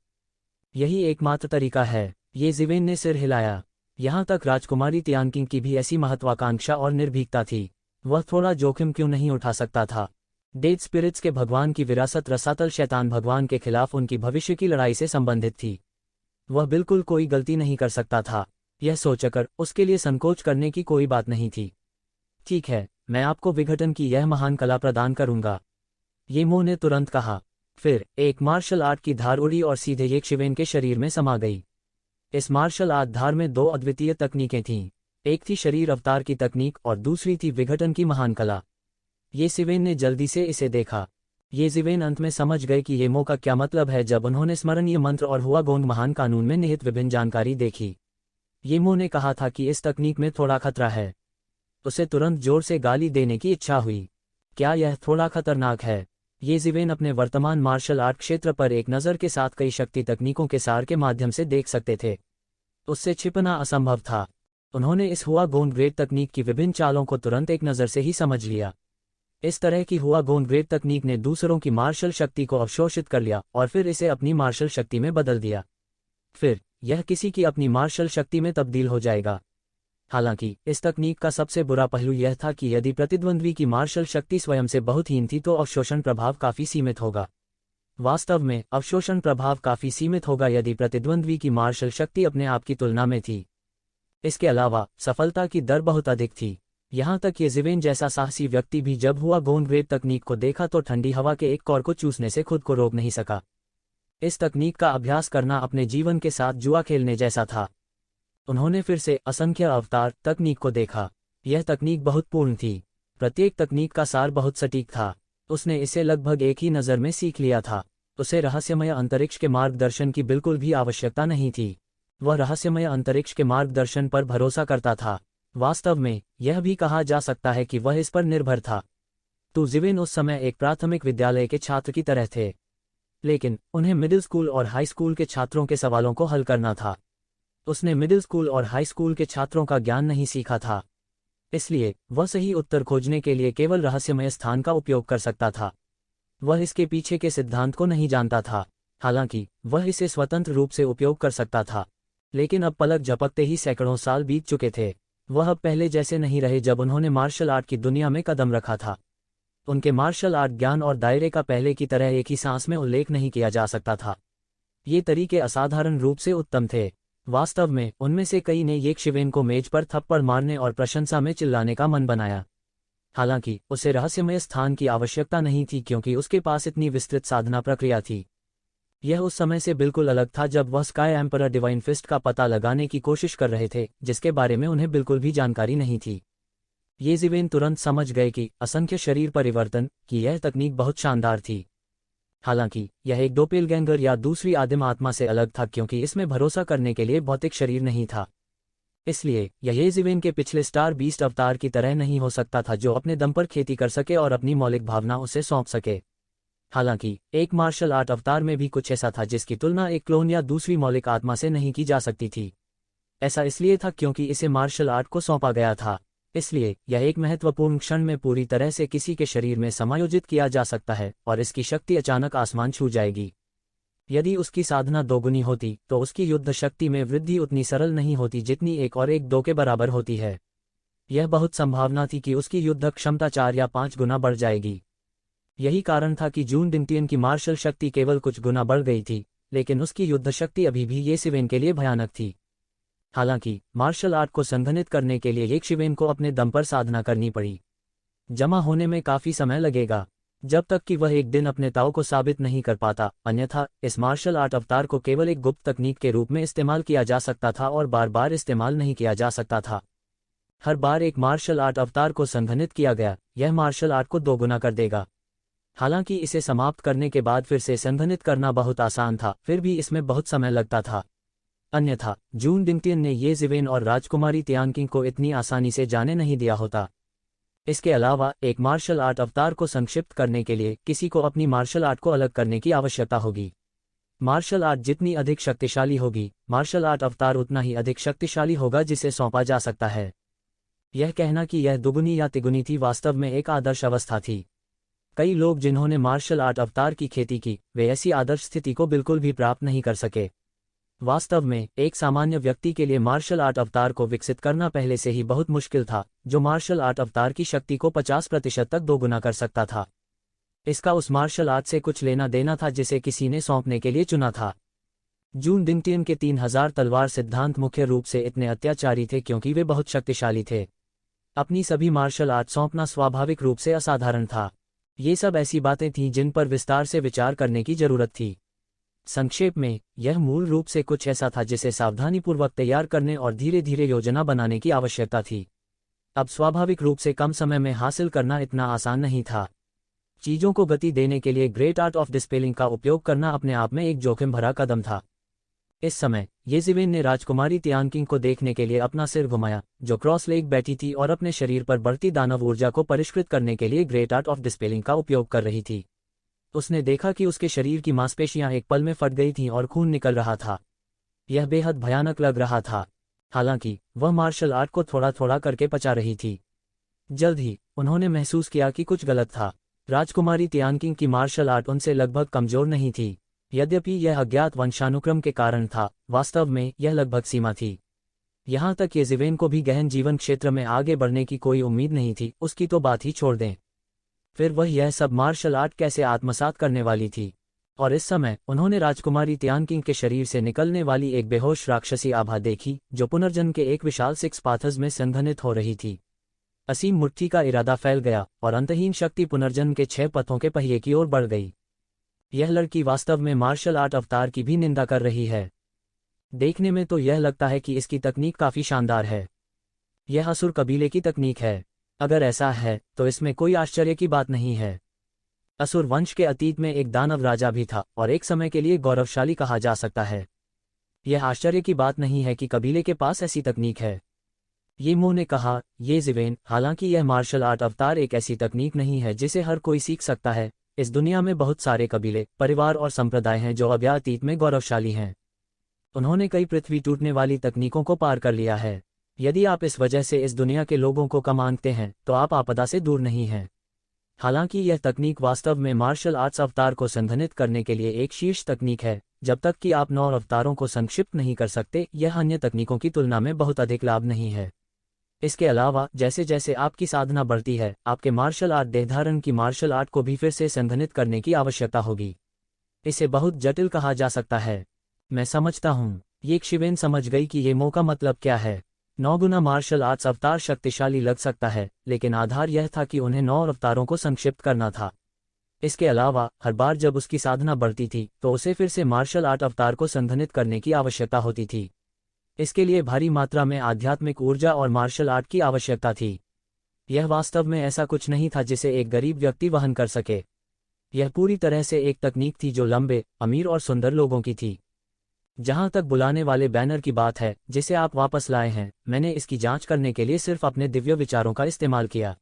यही एकमात्र तरीका है। ये ज़िवेन ने सिर हिलाया। यहां तक राजकुमारी तियानकिंग की भी ऐसी महत्वाकांक्षा और निर्भीकता थी। वह थोड़ा जोखिम क्यों नहीं उठा सकता था? डेड स्पिरिट्स के भगवान की विरासत रसातल शैतान भगवान के खिलाफ उनकी भविष्य की लड़ाई से संबंधित थी। वह बिल्कुल कोई गलती नहीं कर सकता था। यह सोचकर उसके लिए संकोच करने की कोई बात नहीं थी। ठीक है, मैं आपको विघटन की यह महान कला प्रदान करूंगा, ये मो ने तुरंत कहा। फिर एक मार्शल आर्ट की धार उड़ी और सीधे ये ज़िवेन के शरीर में समा गई। इस मार्शल आर्ट धार में 2 अद्वितीय तकनीकें थीं। एक थी शरीर अवतार की तकनीक और दूसरी थी विघटन की महान कला। ये ज़िवेन ने जल्दी से इसे देखा। ये ज़िवेन अंत में समझ गए कि ये मो का क्या मतलब है जब उन्होंने स्मरणीय मंत्र और हुआ गोंग महान कानून में निहित विभिन्न जानकारी देखी। ये मो ने कहा था कि इस तकनीक में थोड़ा खतरा है। उसे तुरंत जोर से गाली देने की इच्छा हुई। क्या यह थोड़ा खतरनाक है? ये ज़िवेन अपने वर्तमान मार्शल आर्ट क्षेत्र पर एक नज़र के साथ कई शक्ति तकनीकों के सार के माध्यम से देख सकते थे। उससे छिपना असंभव था। उन्होंने इस हुआ गोंग ग्रेट तकनीक की विभिन्न चालों को तुरंत एक नज़र से ही समझ लिया। इस तरह की हुआ गोंग ग्रेट तकनीक ने दूसरों की मार्शल शक्ति को अवशोषित कर लिया और फिर इसे अपनी मार्शल शक्ति में बदल दिया। फिर यह किसी की अपनी मार्शल शक्ति में तब्दील हो जाएगा। हालांकि इस तकनीक का सबसे बुरा पहलू यह था कि यदि प्रतिद्वंद्वी की मार्शल शक्ति स्वयं से बहुत हीन थी तो अवशोषण प्रभाव काफी सीमित होगा। वास्तव में अवशोषण प्रभाव काफी सीमित होगा यदि प्रतिद्वंद्वी की मार्शल शक्ति अपने आप की तुलना में थी। इसके अलावा सफलता की दर बहुत अधिक थी। यहां तक ये ज़िवेन जैसा साहसी व्यक्ति भी जब हुआ गोंग ग्रेट तकनीक को देखा तो ठंडी हवा के एक कौर को चूसने से खुद को रोक नहीं सका। इस तकनीक का अभ्यास करना अपने जीवन के साथ जुआ खेलने जैसा था। उन्होंने फिर से असंख्य अवतार तकनीक को देखा। यह तकनीक बहुत पूर्ण थी। प्रत्येक तकनीक का सार बहुत सटीक था। उसने इसे लगभग एक ही नज़र में सीख लिया था। उसे रहस्यमय अंतरिक्ष के मार्गदर्शन की बिल्कुल भी आवश्यकता नहीं थी। वह रहस्यमय अंतरिक्ष के मार्गदर्शन पर भरोसा करता था। वास्तव में यह भी कहा जा सकता है कि वह इस पर निर्भर था। तो ज़िवेन उस समय एक प्राथमिक विद्यालय के छात्र की तरह थे, लेकिन उन्हें मिडिल स्कूल और हाई स्कूल के छात्रों के सवालों को हल करना था। उसने मिडिल स्कूल और हाई स्कूल के छात्रों का ज्ञान नहीं सीखा था, इसलिए वह सही उत्तर खोजने के लिए केवल रहस्यमय स्थान का उपयोग कर सकता था। वह इसके पीछे के सिद्धांत को नहीं जानता था। हालांकि वह इसे स्वतंत्र रूप से उपयोग कर सकता था, लेकिन अब पलक झपकते ही सैकड़ों साल बीत चुके थे। वह अब पहले जैसे नहीं रहे जब उन्होंने मार्शल आर्ट की दुनिया में कदम रखा था। उनके मार्शल आर्ट ज्ञान और दायरे का पहले की तरह एक ही सांस में उल्लेख नहीं किया जा सकता था। ये तरीके असाधारण रूप से उत्तम थे। वास्तव में उनमें से कई ने ये ज़िवेन को मेज पर थप्पड़ मारने और प्रशंसा में चिल्लाने का मन बनाया। हालांकि उसे रहस्यमय स्थान की आवश्यकता नहीं थी क्योंकि उसके पास इतनी विस्तृत साधना प्रक्रिया थी। यह उस समय से बिल्कुल अलग था जब वह स्काई एम्परर डिवाइन फिस्ट का पता लगाने की कोशिश कर रहे थे, जिसके बारे में उन्हें बिल्कुल भी जानकारी नहीं थी। ये ज़िवेन तुरंत समझ गए कि असंख्य शरीर परिवर्तन की यह तकनीक बहुत शानदार थी। हालांकि यह एक डोपेलगैंगर या दूसरी आदिम आत्मा से अलग था क्योंकि इसमें भरोसा करने के लिए भौतिक शरीर नहीं था। इसलिए यह येज़िवेन के पिछले स्टार बीस्ट अवतार की तरह नहीं हो सकता था जो अपने दम पर खेती कर सके और अपनी मौलिक भावना उसे सौंप सके। हालांकि एक मार्शल आर्ट अवतार में भी कुछ ऐसा था जिसकी तुलना एक क्लोन या दूसरी मौलिक आत्मा से नहीं की जा सकती थी। ऐसा इसलिए था क्योंकि इसे मार्शल आर्ट को सौंपा गया था। इसलिए यह एक महत्वपूर्ण क्षण में पूरी तरह से किसी के शरीर में समायोजित किया जा सकता है और इसकी शक्ति अचानक आसमान छू जाएगी। यदि उसकी साधना दोगुनी होती तो उसकी युद्ध शक्ति में वृद्धि उतनी सरल नहीं होती जितनी 1 और 1 2 के बराबर होती है। यह बहुत संभावना थी कि उसकी युद्ध क्षमता 4 या 5 गुना बढ़ जाएगी। यही कारण था कि जून डिंगटियन की मार्शल शक्ति केवल कुछ गुना बढ़ गई थी, लेकिन उसकी युद्ध शक्ति अभी भी येज़िवेन के लिए भयानक थी। हालांकि मार्शल आर्ट को संघनित करने के लिए येज़िवेन को अपने दम पर साधना करनी पड़ी। जमा होने में काफी समय लगेगा, जब तक कि वह एक दिन अपने ताऊ को साबित नहीं कर पाता, अन्यथा इस मार्शल आर्ट अवतार को केवल एक गुप्त तकनीक के रूप में इस्तेमाल किया जा सकता था और बार बार इस्तेमाल नहीं किया जा सकता था। हर बार एक मार्शल आर्ट अवतार को संघनित किया गया, यह मार्शल आर्ट को दोगुना कर देगा। हालांकि इसे समाप्त करने के बाद फिर से संघनित करना बहुत आसान था, फिर भी इसमें बहुत समय लगता था। अन्यथा जून डिंगटियन ने येज़िवेन और राजकुमारी तियानकिंग को इतनी आसानी से जाने नहीं दिया होता। इसके अलावा एक मार्शल आर्ट अवतार को संक्षिप्त करने के लिए किसी को अपनी मार्शल आर्ट को अलग करने की आवश्यकता होगी। मार्शल आर्ट जितनी अधिक शक्तिशाली होगी, मार्शल आर्ट अवतार उतना ही अधिक शक्तिशाली होगा जिसे सौंपा जा सकता है। यह कहना कि यह दुगुनी या तिगुनी थी वास्तव में एक आदर्श अवस्था थी। कई लोग जिन्होंने मार्शल आर्ट अवतार की खेती की, वे ऐसी आदर्श स्थिति को बिल्कुल भी प्राप्त नहीं कर सके। वास्तव में एक सामान्य व्यक्ति के लिए मार्शल आर्ट अवतार को विकसित करना पहले से ही बहुत मुश्किल था, जो मार्शल आर्ट अवतार की शक्ति को 50% तक दोगुना कर सकता था। इसका उस मार्शल आर्ट से कुछ लेना देना था जिसे किसी ने सौंपने के लिए चुना था। जून डिंगटियन के 3000 तलवार सिद्धांत मुख्य रूप से इतने अत्याचारी थे क्योंकि वे बहुत शक्तिशाली थे। अपनी सभी मार्शल आर्ट सौंपना स्वाभाविक रूप से असाधारण था। ये सब ऐसी बातें थीं जिन पर विस्तार से विचार करने की जरूरत थी। संक्षेप में, यह मूल रूप से कुछ ऐसा था जिसे सावधानीपूर्वक तैयार करने और धीरे धीरे योजना बनाने की आवश्यकता थी। अब स्वाभाविक रूप से कम समय में हासिल करना इतना आसान नहीं था। चीजों को गति देने के लिए ग्रेट आर्ट ऑफ डिस्पेलिंग का उपयोग करना अपने आप में एक जोखिम भरा कदम था। इस समय येज़िवेन ने राजकुमारी तियानकिंग को देखने के लिए अपना सिर घुमाया, जो क्रॉस लेग बैठी थी और अपने शरीर पर बढ़ती दानव ऊर्जा को परिष्कृत करने के लिए ग्रेट आर्ट ऑफ डिस्पेलिंग का उपयोग कर रही थी। उसने देखा कि उसके शरीर की मांसपेशियां एक पल में फट गई थीं और खून निकल रहा था। यह बेहद भयानक लग रहा था। हालांकि वह मार्शल आर्ट को थोड़ा थोड़ा करके पचा रही थी। जल्द ही उन्होंने महसूस किया कि कुछ गलत था। राजकुमारी तियानकिंग की मार्शल आर्ट उनसे लगभग कमजोर नहीं थी। यद्यपि यह अज्ञात वंशानुक्रम के कारण था, वास्तव में यह लगभग सीमा थी। यहाँ तक येज़िवेन को भी गहन जीवन क्षेत्र में आगे बढ़ने की कोई उम्मीद नहीं थी, उसकी तो बात ही छोड़ दें। फिर वह यह सब मार्शल आर्ट कैसे आत्मसात करने वाली थी? और इस समय उन्होंने राजकुमारी तियानकिंग के शरीर से निकलने वाली एक बेहोश राक्षसी आभा देखी, जो पुनर्जन्म के एक विशाल सिक्स पाथर्स में संघनित हो रही थी। असीम मुट्ठी का इरादा फैल गया और अंतहीन शक्ति पुनर्जन्म के 6 पथों के पहिए की ओर बढ़ गई। यह लड़की वास्तव में मार्शल आर्ट अवतार की भी निंदा कर रही है। देखने में तो यह लगता है कि इसकी तकनीक काफी शानदार है। यह असुर कबीले की तकनीक है। अगर ऐसा है तो इसमें कोई आश्चर्य की बात नहीं है। असुर वंश के अतीत में एक दानव राजा भी था और एक समय के लिए गौरवशाली कहा जा सकता है। यह आश्चर्य की बात नहीं है कि कबीले के पास ऐसी तकनीक है। येमो ने कहा, येज़िवेन, हालांकि यह मार्शल आर्ट अवतार एक ऐसी तकनीक नहीं है जिसे हर कोई सीख सकता है। इस दुनिया में बहुत सारे कबीले, परिवार और संप्रदाय हैं जो अतीत में गौरवशाली हैं। उन्होंने कई पृथ्वी टूटने वाली तकनीकों को पार कर लिया है। यदि आप इस वजह से इस दुनिया के लोगों को कम आंकते हैं तो आप आपदा से दूर नहीं हैं। हालांकि यह तकनीक वास्तव में मार्शल आर्ट्स अवतार को संघनित करने के लिए एक शीर्ष तकनीक है। जब तक कि आप 9 अवतारों को संक्षिप्त नहीं कर सकते, यह अन्य तकनीकों की तुलना में बहुत अधिक लाभ नहीं है। इसके अलावा जैसे जैसे आपकी साधना बढ़ती है, आपके मार्शल आर्ट देहधारण की मार्शल आर्ट को भी फिर से संघनित करने की आवश्यकता होगी। इसे बहुत जटिल कहा जा सकता है। मैं समझता हूँ येज़िवेन समझ गई कि ये मौका मतलब क्या है। 9 गुना मार्शल आर्ट्स अवतार शक्तिशाली लग सकता है, लेकिन आधार यह था कि उन्हें 9 अवतारों को संक्षिप्त करना था। इसके अलावा हर बार जब उसकी साधना बढ़ती थी तो उसे फिर से मार्शल आर्ट अवतार को संघनित करने की आवश्यकता होती थी। इसके लिए भारी मात्रा में आध्यात्मिक ऊर्जा और मार्शल आर्ट की आवश्यकता थी। यह वास्तव में ऐसा कुछ नहीं था जिसे एक गरीब व्यक्ति वहन कर सके। यह पूरी तरह से एक तकनीक थी जो लंबे, अमीर और सुंदर लोगों की थी। जहां तक बुलाने वाले बैनर की बात है जिसे आप वापस लाए हैं, मैंने इसकी जांच करने के लिए सिर्फ अपने दिव्य विचारों का इस्तेमाल किया।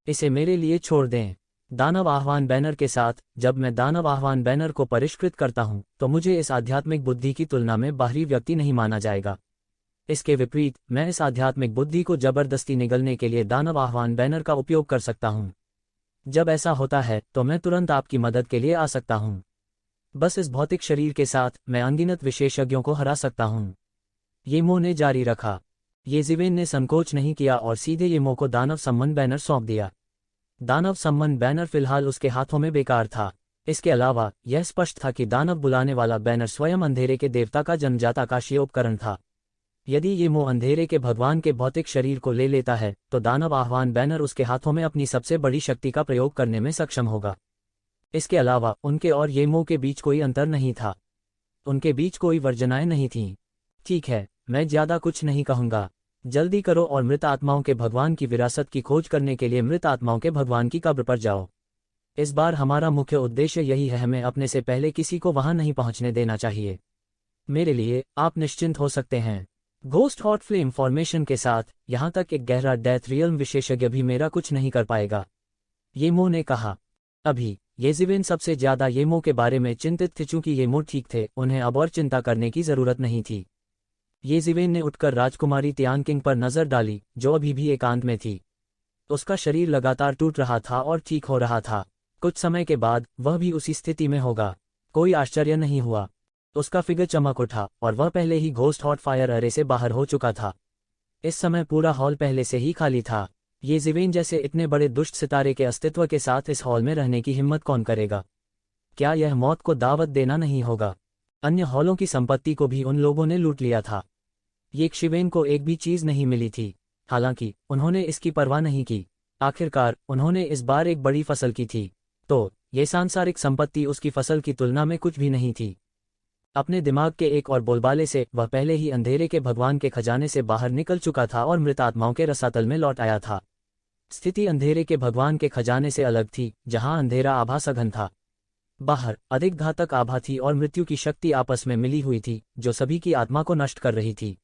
इसे मेरे लिए छोड़ दें। दानव आह्वान बैनर के साथ, जब मैं दानव आह्वान बैनर को परिष्कृत करता हूं, तो मुझे इस आध्यात्मिक बुद्धि की तुलना में बाहरी व्यक्ति नहीं माना जाएगा। इसके विपरीत, मैं इस आध्यात्मिक बुद्धि को जबरदस्ती निगलने के लिए दानव आह्वान बैनर का उपयोग कर सकता हूं। जब ऐसा होता है तो मैं तुरंत आपकी मदद के लिए आ सकता हूं। बस इस भौतिक शरीर के साथ मैं अनगिनत विशेषज्ञों को हरा सकता हूं। येमो ने जारी रखा। येजिवेन ने संकोच नहीं किया और सीधे येमो को दानव सम्मन बैनर सौंप दिया। दानव सम्मन बैनर फिलहाल उसके हाथों में बेकार था। इसके अलावा यह स्पष्ट था कि दानव बुलाने वाला बैनर स्वयं अंधेरे के देवता का जन्मजात आकाशीय उपकरण था। यदि येमो अंधेरे के भगवान के भौतिक शरीर को ले लेता है तो दानव आह्वान बैनर उसके हाथों में अपनी सबसे बड़ी शक्ति का प्रयोग करने में सक्षम होगा। इसके अलावा उनके और येमो के बीच कोई अंतर नहीं था। उनके बीच कोई वर्जनाएं नहीं थीं। ठीक है, मैं ज्यादा कुछ नहीं कहूंगा। जल्दी करो और मृत आत्माओं के भगवान की विरासत की खोज करने के लिए मृत आत्माओं के भगवान की कब्र पर जाओ। इस बार हमारा मुख्य उद्देश्य यही है, हमें अपने से पहले किसी को वहां नहीं पहुंचने देना चाहिए। मेरे लिए आप निश्चिंत हो सकते हैं। घोस्ट हॉट फ्लेम फॉर्मेशन के साथ, यहां तक एक गहरा डेथ रियल्म विशेषज्ञ भी मेरा कुछ नहीं कर पाएगा, येमो ने कहा। अभी येजिवेन सबसे ज्यादा येमो के बारे में चिंतित थे। चूंकि येमो ठीक थे, उन्हें अब और चिंता करने की जरूरत नहीं थी। येजिवेन ने उठकर राजकुमारी तियानकिंग पर नजर डाली, जो अभी भी एकांत में थी। उसका शरीर लगातार टूट रहा था और ठीक हो रहा था। कुछ समय के बाद वह भी उसी स्थिति में होगा। कोई आश्चर्य नहीं हुआ। उसका फिगर चमक उठा और वह पहले ही घोस्ट हॉट फायर अरे से बाहर हो चुका था। इस समय पूरा हॉल पहले से ही खाली था। येजिवेन जैसे इतने बड़े दुष्ट सितारे के अस्तित्व के साथ इस हॉल में रहने की हिम्मत कौन करेगा? क्या यह मौत को दावत देना नहीं होगा? अन्य हॉलों की संपत्ति को भी उन लोगों ने लूट लिया था। येशिवेन को एक भी चीज नहीं मिली थी, हालांकि उन्होंने इसकी परवाह नहीं की। आखिरकार उन्होंने इस बार एक बड़ी फसल की थी, तो ये सांसारिक संपत्ति उसकी फसल की तुलना में कुछ भी नहीं थी। अपने दिमाग के एक और बोलबाले से वह पहले ही अंधेरे के भगवान के खजाने से बाहर निकल चुका था और मृत आत्माओं के रसातल में लौट आया था। स्थिति अंधेरे के भगवान के खजाने से अलग थी, जहां अंधेरा आभा सघन था। बाहर अधिक घातक आभा थी और मृत्यु की शक्ति आपस में मिली हुई थी, जो सभी की आत्मा को नष्ट कर रही थी।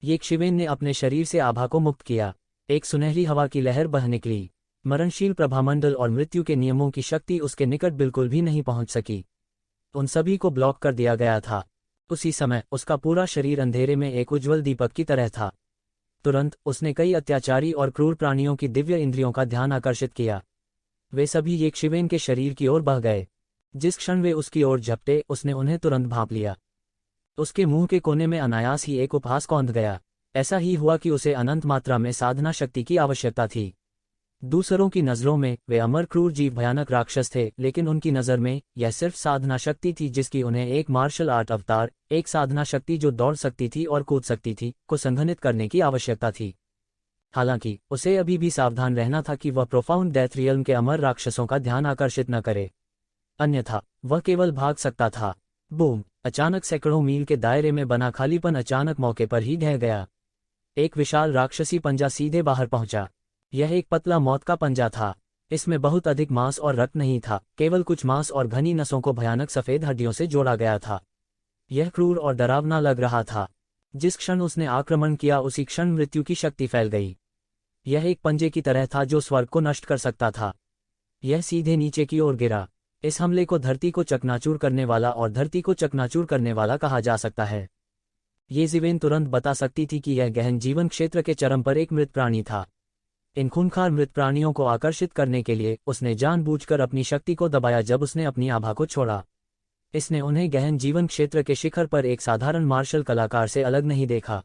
येशिवेन ने अपने शरीर से आभा को मुक्त किया। एक सुनहरी हवा की लहर बह निकली। मरणशील प्रभामंडल और मृत्यु के नियमों की शक्ति उसके निकट बिल्कुल भी नहीं पहुंच सकी। उन सभी को ब्लॉक कर दिया गया था। उसी समय उसका पूरा शरीर अंधेरे में एक उज्ज्वल दीपक की तरह था। तुरंत उसने कई अत्याचारी और क्रूर प्राणियों की दिव्य इंद्रियों का ध्यान आकर्षित किया। वे सभी येशिवेन के शरीर की ओर बह गए। जिस क्षण वे उसकी ओर झपटे, उसने उन्हें तुरंत भांप लिया। उसके मुंह के कोने में अनायास ही एक उपहास कौंध गया। ऐसा ही हुआ कि उसे अनंत मात्रा में साधना शक्ति की आवश्यकता थी। दूसरों की नजरों में वे अमर क्रूर जीव भयानक राक्षस थे, लेकिन उनकी नज़र में यह सिर्फ साधना शक्ति थी जिसकी उन्हें एक मार्शल आर्ट अवतार, एक साधना शक्ति जो दौड़ सकती थी और कूद सकती थी, को संघनित करने की आवश्यकता थी। हालांकि उसे अभी भी सावधान रहना था कि वह प्रोफाउंड डेथ रियल्म के अमर राक्षसों का ध्यान आकर्षित न करे, अन्यथा वह केवल भाग सकता था। बूम! अचानक सैकड़ों मील के दायरे में बना खालीपन अचानक मौके पर ही ढह गया। एक विशाल राक्षसी पंजा सीधे बाहर पहुंचा। यह एक पतला मौत का पंजा था। इसमें बहुत अधिक मांस और रक्त नहीं था, केवल कुछ मांस और घनी नसों को भयानक सफेद हड्डियों से जोड़ा गया था। यह क्रूर और डरावना लग रहा था। जिस क्षण उसने आक्रमण किया, उसी क्षण मृत्यु की शक्ति फैल गई। यह एक पंजे की तरह था जो स्वर्ग को नष्ट कर सकता था। यह सीधे नीचे की ओर गिरा। इस हमले को धरती को चकनाचूर करने वाला और धरती को चकनाचूर करने वाला कहा जा सकता है। येजिवेन तुरंत बता सकती थी कि यह गहन जीवन क्षेत्र के चरम पर एक मृत प्राणी था। इन खूंखार मृत प्राणियों को आकर्षित करने के लिए उसने जानबूझकर अपनी शक्ति को दबाया। जब उसने अपनी आभा को छोड़ा, इसने उन्हें गहन जीवन क्षेत्र के शिखर पर एक साधारण मार्शल कलाकार से अलग नहीं देखा।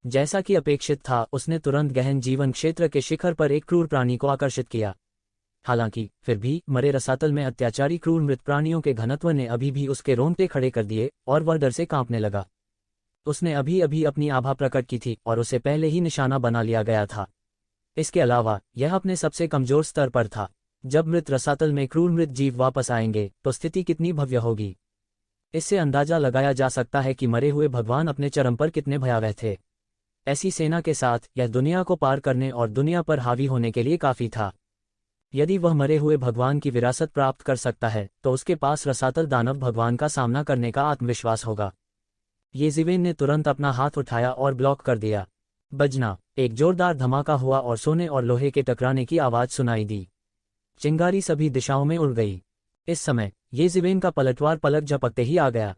जैसा कि अपेक्षित था, उसने तुरंत गहन जीवन क्षेत्र के शिखर पर एक क्रूर प्राणी को आकर्षित किया। हालांकि फिर भी मरे रसातल में अत्याचारी क्रूर मृत प्राणियों के घनत्व ने अभी भी उसके रोंगटे खड़े कर दिए और वह डर से कांपने लगा। उसने अभी अभी अपनी आभा प्रकट की थी और उसे पहले ही निशाना बना लिया गया था। इसके अलावा यह अपने सबसे कमजोर स्तर पर था। जब मृत रसातल में क्रूर मृत जीव वापस आएंगे तो स्थिति कितनी भव्य होगी। इससे अंदाजा लगाया जा सकता है कि मरे हुए भगवान अपने चरम पर कितने भयावह थे। ऐसी सेना के साथ यह दुनिया को पार करने और दुनिया पर हावी होने के लिए काफी था। यदि वह मरे हुए भगवान की विरासत प्राप्त कर सकता है तो उसके पास रसातल दानव भगवान का सामना करने का आत्मविश्वास होगा। येज़िवेन ने तुरंत अपना हाथ उठाया और ब्लॉक कर दिया। बजना, एक जोरदार धमाका हुआ और सोने और लोहे के टकराने की आवाज सुनाई दी। चिंगारी सभी दिशाओं में उड़ गई। इस समय येज़िवेन का पलटवार पलक झपकते ही आ गया।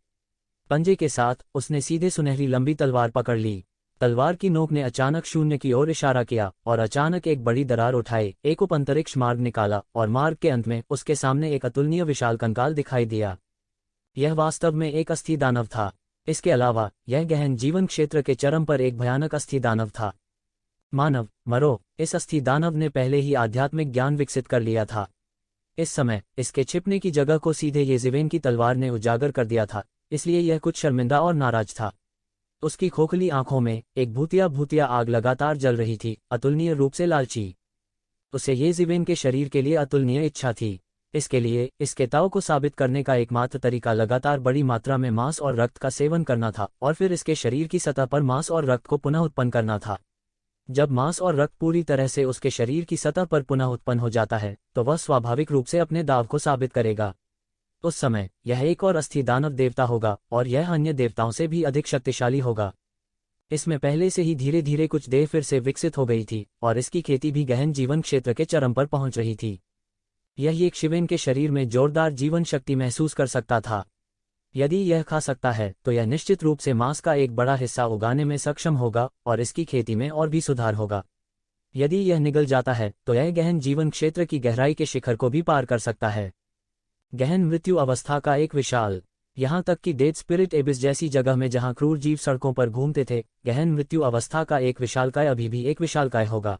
पंजे के साथ उसने सीधे सुनहरी लंबी तलवार पकड़ ली। तलवार की नोक ने अचानक शून्य की ओर इशारा किया और अचानक एक बड़ी दरार उठाए एक उपअंतरिक्ष मार्ग निकाला और मार्ग के अंत में उसके सामने एक अतुलनीय विशाल कंकाल दिखाई दिया। यह वास्तव में एक अस्थि दानव था। इसके अलावा यह गहन जीवन क्षेत्र के चरम पर एक भयानक अस्थि दानव था। मानव, मरो! इस अस्थि दानव ने पहले ही आध्यात्मिक ज्ञान विकसित कर लिया था। इस समय इसके छिपने की जगह को सीधे येज़िवेन की तलवार ने उजागर कर दिया था, इसलिए यह कुछ शर्मिंदा और नाराज था। उसकी खोखली आंखों में एक भूतिया भूतिया आग लगातार जल रही थी, अतुलनीय रूप से लालची। उसे येज़िवेन के शरीर के लिए अतुलनीय इच्छा थी। इसके लिए इसके ताव को साबित करने का एकमात्र तरीका लगातार बड़ी मात्रा में मांस और रक्त का सेवन करना था और फिर इसके शरीर की सतह पर मांस और रक्त को पुनः उत्पन्न करना था। जब मांस और रक्त पूरी तरह से उसके शरीर की सतह पर पुनः उत्पन्न हो जाता है तो वह स्वाभाविक रूप से अपने दाव को साबित करेगा। उस समय यह एक और अस्थि दानव देवता होगा और यह अन्य देवताओं से भी अधिक शक्तिशाली होगा। इसमें पहले से ही धीरे धीरे कुछ देर फिर से विकसित हो गई थी और इसकी खेती भी गहन जीवन क्षेत्र के चरम पर पहुंच रही थी। यह येज़िवेन के शरीर में जोरदार जीवन शक्ति महसूस कर सकता था। यदि यह खा सकता है तो यह निश्चित रूप से मांस का एक बड़ा हिस्सा उगाने में सक्षम होगा और इसकी खेती में और भी सुधार होगा। यदि यह निगल जाता है तो यह गहन जीवन क्षेत्र की गहराई के शिखर को भी पार कर सकता है। गहन मृत्यु अवस्था का एक विशाल, यहाँ तक कि डेड स्पिरिट एबिस जैसी जगह में जहाँ क्रूर जीव सड़कों पर घूमते थे, गहन मृत्यु अवस्था का एक विशालकाय अभी भी एक विशालकाय होगा।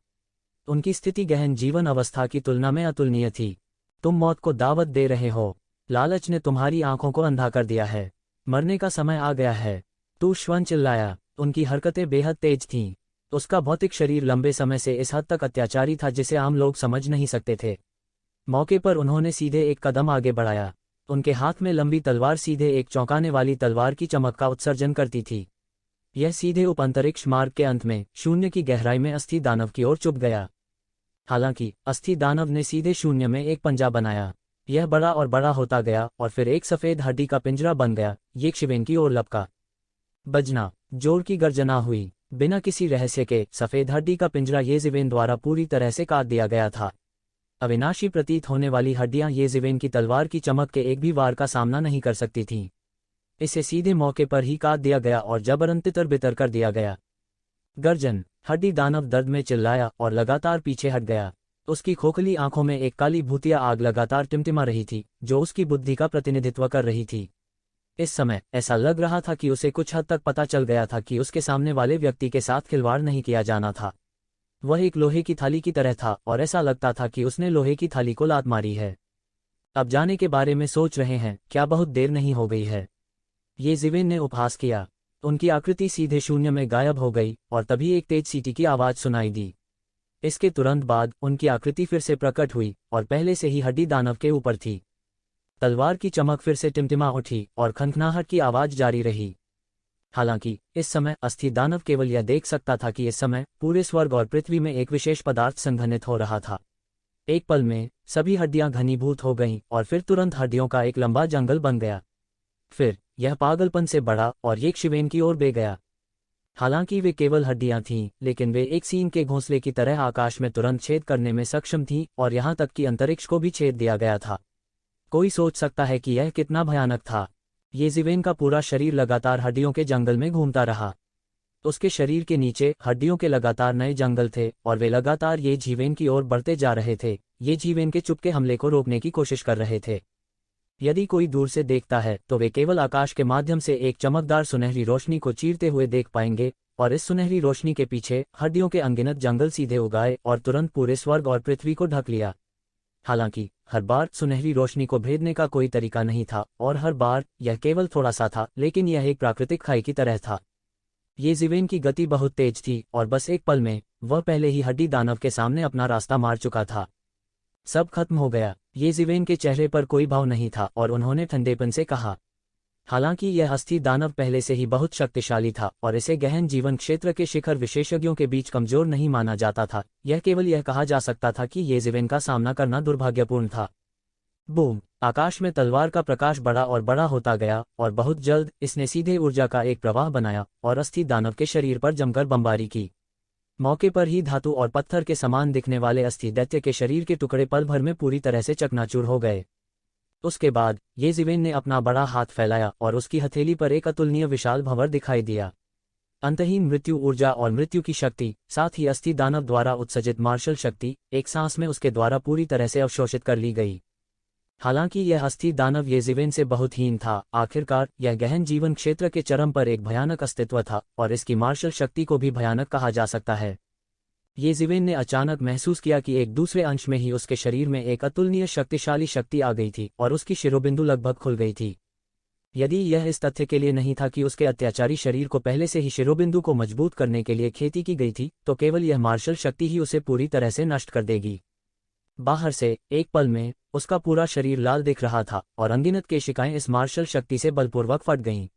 उनकी स्थिति गहन जीवन अवस्था की तुलना में अतुलनीय थी। तुम मौत को दावत दे रहे हो। लालच ने तुम्हारी आंखों को अंधा कर दिया है। मरने का समय आ गया है। तू श्वन चिल्लाया। उनकी हरकतें बेहद तेज थीं। उसका भौतिक शरीर लंबे समय से इस हद तक अत्याचारी था जिसे आम लोग समझ नहीं सकते थे। मौके पर उन्होंने सीधे एक कदम आगे बढ़ाया। उनके हाथ में लंबी तलवार सीधे एक चौंकाने वाली तलवार की चमक का उत्सर्जन करती थी। यह सीधे उपअंतरिक्ष मार्ग के अंत में शून्य की गहराई में अस्थि दानव की ओर चुप गया। हालांकि अस्थि दानव ने सीधे शून्य में एक पंजा बनाया। यह बड़ा और बड़ा होता गया और फिर एक सफेद हड्डी का पिंजरा बन गया, येज़िवेन की ओर लपका। बजना, जोर की गर्जना हुई। बिना किसी रहस्य के सफेद हड्डी का पिंजरा येज़िवेन द्वारा पूरी तरह से काट दिया गया था। अविनाशी प्रतीत होने वाली हड्डियां येज़िवेन की तलवार की चमक के एक भी वार का सामना नहीं कर सकती थीं। इसे सीधे मौके पर ही काट दिया गया और जबरन तितर बितर कर दिया गया। गर्जन, हड्डी दानव दर्द में चिल्लाया और लगातार पीछे हट गया। उसकी खोखली आंखों में एक काली भूतिया आग लगातार टिमटिमा रही थी जो उसकी बुद्धि का प्रतिनिधित्व कर रही थी। इस समय ऐसा लग रहा था कि उसे कुछ हद तक पता चल गया था कि उसके सामने वाले व्यक्ति के साथ खिलवाड़ नहीं किया जाना था। वह एक लोहे की थाली की तरह था और ऐसा लगता था कि उसने लोहे की थाली को लात मारी है। अब जाने के बारे में सोच रहे हैं, क्या बहुत देर नहीं हो गई है? येज़िवेन ने उपहास किया। उनकी आकृति सीधे शून्य में गायब हो गई और तभी एक तेज सीटी की आवाज सुनाई दी। इसके तुरंत बाद उनकी आकृति फिर से प्रकट हुई और पहले से ही हड्डी दानव के ऊपर थी। तलवार की चमक फिर से टिमटिमा उठी और खनखनाहट की आवाज जारी रही। हालांकि इस समय अस्थि दानव केवल यह देख सकता था कि इस समय पूरे स्वर्ग और पृथ्वी में एक विशेष पदार्थ संघनित हो रहा था। एक पल में सभी हड्डियां घनीभूत हो गईं और फिर तुरंत हड्डियों का एक लंबा जंगल बन गया। फिर यह पागलपन से बढ़ा और येज़िवेन की ओर बह गया। हालांकि वे केवल हड्डियां थीं, लेकिन वे एक सींग के घोंसले की तरह आकाश में तुरंत छेद करने में सक्षम थीं और यहां तक कि अंतरिक्ष को भी छेद दिया गया था। कोई सोच सकता है कि यह कितना भयानक था। येज़िवेन का पूरा शरीर लगातार हड्डियों के जंगल में घूमता रहा। उसके शरीर के नीचे हड्डियों के लगातार नए जंगल थे और वे लगातार येज़िवेन की ओर बढ़ते जा रहे थे। येज़िवेन के चुपके हमले को रोकने की कोशिश कर रहे थे। यदि कोई दूर से देखता है तो वे केवल आकाश के माध्यम से एक चमकदार सुनहरी रोशनी को चीरते हुए देख पाएंगे और इस सुनहरी रोशनी के पीछे हड्डियों के अनगिनत जंगल सीधे उगाए और तुरंत पूरे स्वर्ग और पृथ्वी को ढक लिया। हालांकि हर बार सुनहरी रोशनी को भेदने का कोई तरीका नहीं था और हर बार यह केवल थोड़ा सा था, लेकिन यह एक प्राकृतिक खाई की तरह था। येज़िवेन की गति बहुत तेज थी और बस एक पल में वह पहले ही हड्डी दानव के सामने अपना रास्ता मार चुका था। सब खत्म हो गया। येज़िवेन के चेहरे पर कोई भाव नहीं था और उन्होंने ठंडेपन से कहा, हालांकि यह अस्थि दानव पहले से ही बहुत शक्तिशाली था और इसे गहन जीवन क्षेत्र के शिखर विशेषज्ञों के बीच कमजोर नहीं माना जाता था। यह केवल यह कहा जा सकता था कि येज़िवेन का सामना करना दुर्भाग्यपूर्ण था। बूम! आकाश में तलवार का प्रकाश बड़ा और बड़ा होता गया और बहुत जल्द इसने सीधे ऊर्जा का एक प्रवाह बनाया और अस्थि दानव के शरीर पर जमकर बमबारी की। मौके पर ही धातु और पत्थर के समान दिखने वाले अस्थि दैत्य के शरीर के टुकड़े पल भर में पूरी तरह से चकनाचूर हो गए। उसके बाद येज़िवेन ने अपना बड़ा हाथ फैलाया और उसकी हथेली पर एक अतुलनीय विशाल भंवर दिखाई दिया। अंतहीन मृत्यु ऊर्जा और मृत्यु की शक्ति, साथ ही अस्थि दानव द्वारा उत्सर्जित मार्शल शक्ति एक सांस में उसके द्वारा पूरी तरह से अवशोषित कर ली गई। हालांकि यह अस्थि दानव येज़िवेन से बहुत हीन था, आखिरकार यह गहन जीवन क्षेत्र के चरम पर एक भयानक अस्तित्व था और इसकी मार्शल शक्ति को भी भयानक कहा जा सकता है। येज़िवेन ने अचानक महसूस किया कि एक दूसरे अंश में ही उसके शरीर में एक अतुलनीय शक्तिशाली शक्ति आ गई थी और उसकी शिरोबिंदु लगभग खुल गई थी। यदि यह इस तथ्य के लिए नहीं था कि उसके अत्याचारी शरीर को पहले से ही शिरोबिंदु को मजबूत करने के लिए खेती की गई थी, तो केवल यह मार्शल शक्ति ही उसे पूरी तरह से नष्ट कर देगी। बाहर से एक पल में उसका पूरा शरीर लाल दिख रहा था और अनगिनत केशिकाएं इस मार्शल शक्ति से बलपूर्वक फट गईं।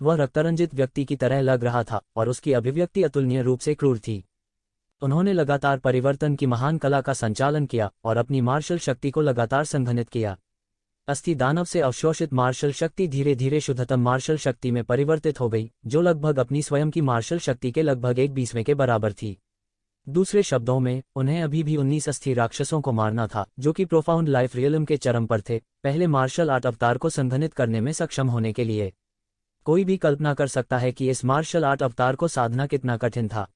वह रक्तरंजित व्यक्ति की तरह लग रहा था और उसकी अभिव्यक्ति अतुलनीय रूप से क्रूर थी। उन्होंने लगातार परिवर्तन की महान कला का संचालन किया और अपनी मार्शल शक्ति को लगातार संघनित किया। अस्थि दानव से अवशोषित मार्शल शक्ति धीरे धीरे शुद्धतम मार्शल शक्ति में परिवर्तित हो गई, जो लगभग अपनी स्वयं की मार्शल शक्ति के लगभग 1/20 के बराबर थी। दूसरे शब्दों में, उन्हें अभी भी 19 अस्थि राक्षसों को मारना था, जो कि प्रोफाउंड लाइफ रियलम के चरम पर थे, पहले मार्शल आर्ट अवतार को संघनित करने में सक्षम होने के लिए। कोई भी कल्पना कर सकता है कि इस मार्शल आर्ट अवतार को साधना कितना कठिन था।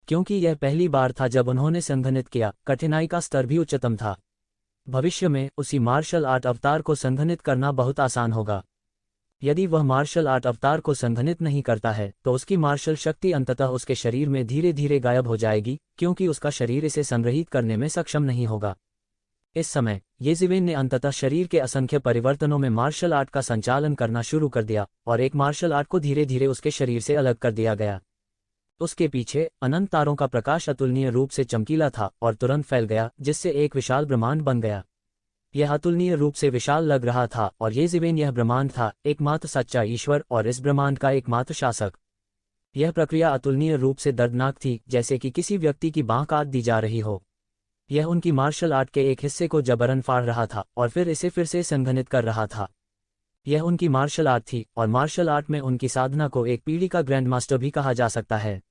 क्योंकि यह पहली बार था जब उन्होंने संघनित किया, कठिनाई का स्तर भी उच्चतम था। भविष्य में उसी मार्शल आर्ट अवतार को संघनित करना बहुत आसान होगा। यदि वह मार्शल आर्ट अवतार को संघनित नहीं करता है तो उसकी मार्शल शक्ति अंततः उसके शरीर में धीरे धीरे गायब हो जाएगी, क्योंकि उसका शरीर इसे संग्रहित करने में सक्षम नहीं होगा। इस समय येज़िवेन ने अंततः शरीर के असंख्य परिवर्तनों में मार्शल आर्ट का संचालन करना शुरू कर दिया और एक मार्शल आर्ट को धीरे धीरे उसके शरीर से अलग कर दिया गया। उसके पीछे अनंत तारों का प्रकाश अतुलनीय रूप से चमकीला था और तुरंत फैल गया, जिससे एक विशाल ब्रह्मांड बन गया। यह अतुलनीय रूप से विशाल लग रहा था और येज़िवेन यह ब्रह्मांड था, एकमात्र सच्चा ईश्वर और इस ब्रह्मांड का एकमात्र शासक। यह प्रक्रिया अतुलनीय रूप से दर्दनाक थी, जैसे कि किसी व्यक्ति की बांह काट दी जा रही हो। यह उनकी मार्शल आर्ट के एक हिस्से को जबरन फाड़ रहा था और फिर इसे फिर से संघनित कर रहा था। यह उनकी मार्शल आर्ट थी और मार्शल आर्ट में उनकी साधना को एक पीढ़ी का ग्रैंड मास्टर भी कहा जा सकता है।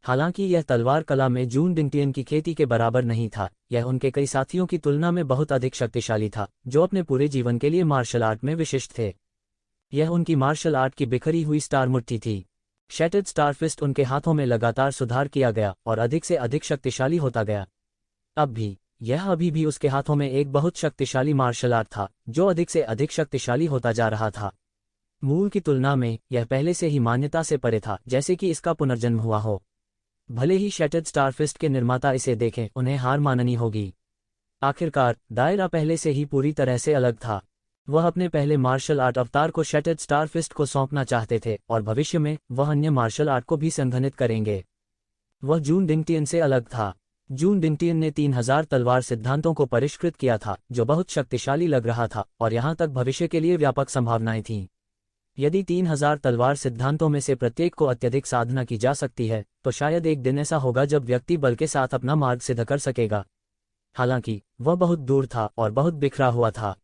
हालांकि यह तलवार कला में जून डिंगटियन की खेती के बराबर नहीं था, यह उनके कई साथियों की तुलना में बहुत अधिक शक्तिशाली था, जो अपने पूरे जीवन के लिए मार्शल आर्ट में विशिष्ट थे। यह उनकी मार्शल आर्ट की बिखरी हुई स्टार मुट्ठी थी। शैटर्ड स्टारफिस्ट उनके हाथों में लगातार सुधार किया गया और अधिक से अधिक शक्तिशाली होता गया। यह अभी भी उसके हाथों में एक बहुत शक्तिशाली मार्शल आर्ट था, जो अधिक से अधिक शक्तिशाली होता जा रहा था। मूल की तुलना में यह पहले से ही मान्यता से परे था, जैसे कि इसका पुनर्जन्म हुआ हो। भले ही शैटर्ड स्टारफिस्ट के निर्माता इसे देखें, उन्हें हार माननी होगी। आखिरकार दायरा पहले से ही पूरी तरह से अलग था। वह अपने पहले मार्शल आर्ट अवतार को शैटर्ड स्टारफिस्ट को सौंपना चाहते थे और भविष्य में वह अन्य मार्शल आर्ट को भी संघनित करेंगे। वह जून डिंगटियन से अलग था। जून डिंगटियन ने 3000 तलवार सिद्धांतों को परिष्कृत किया था, जो बहुत शक्तिशाली लग रहा था और यहाँ तक भविष्य के लिए व्यापक संभावनाएं थीं। यदि 3000 तलवार सिद्धांतों में से प्रत्येक को अत्यधिक साधना की जा सकती है, तो शायद एक दिन ऐसा होगा जब व्यक्ति बल के साथ अपना मार्ग सिद्ध कर सकेगा। हालांकि वह बहुत दूर था और बहुत बिखरा हुआ था।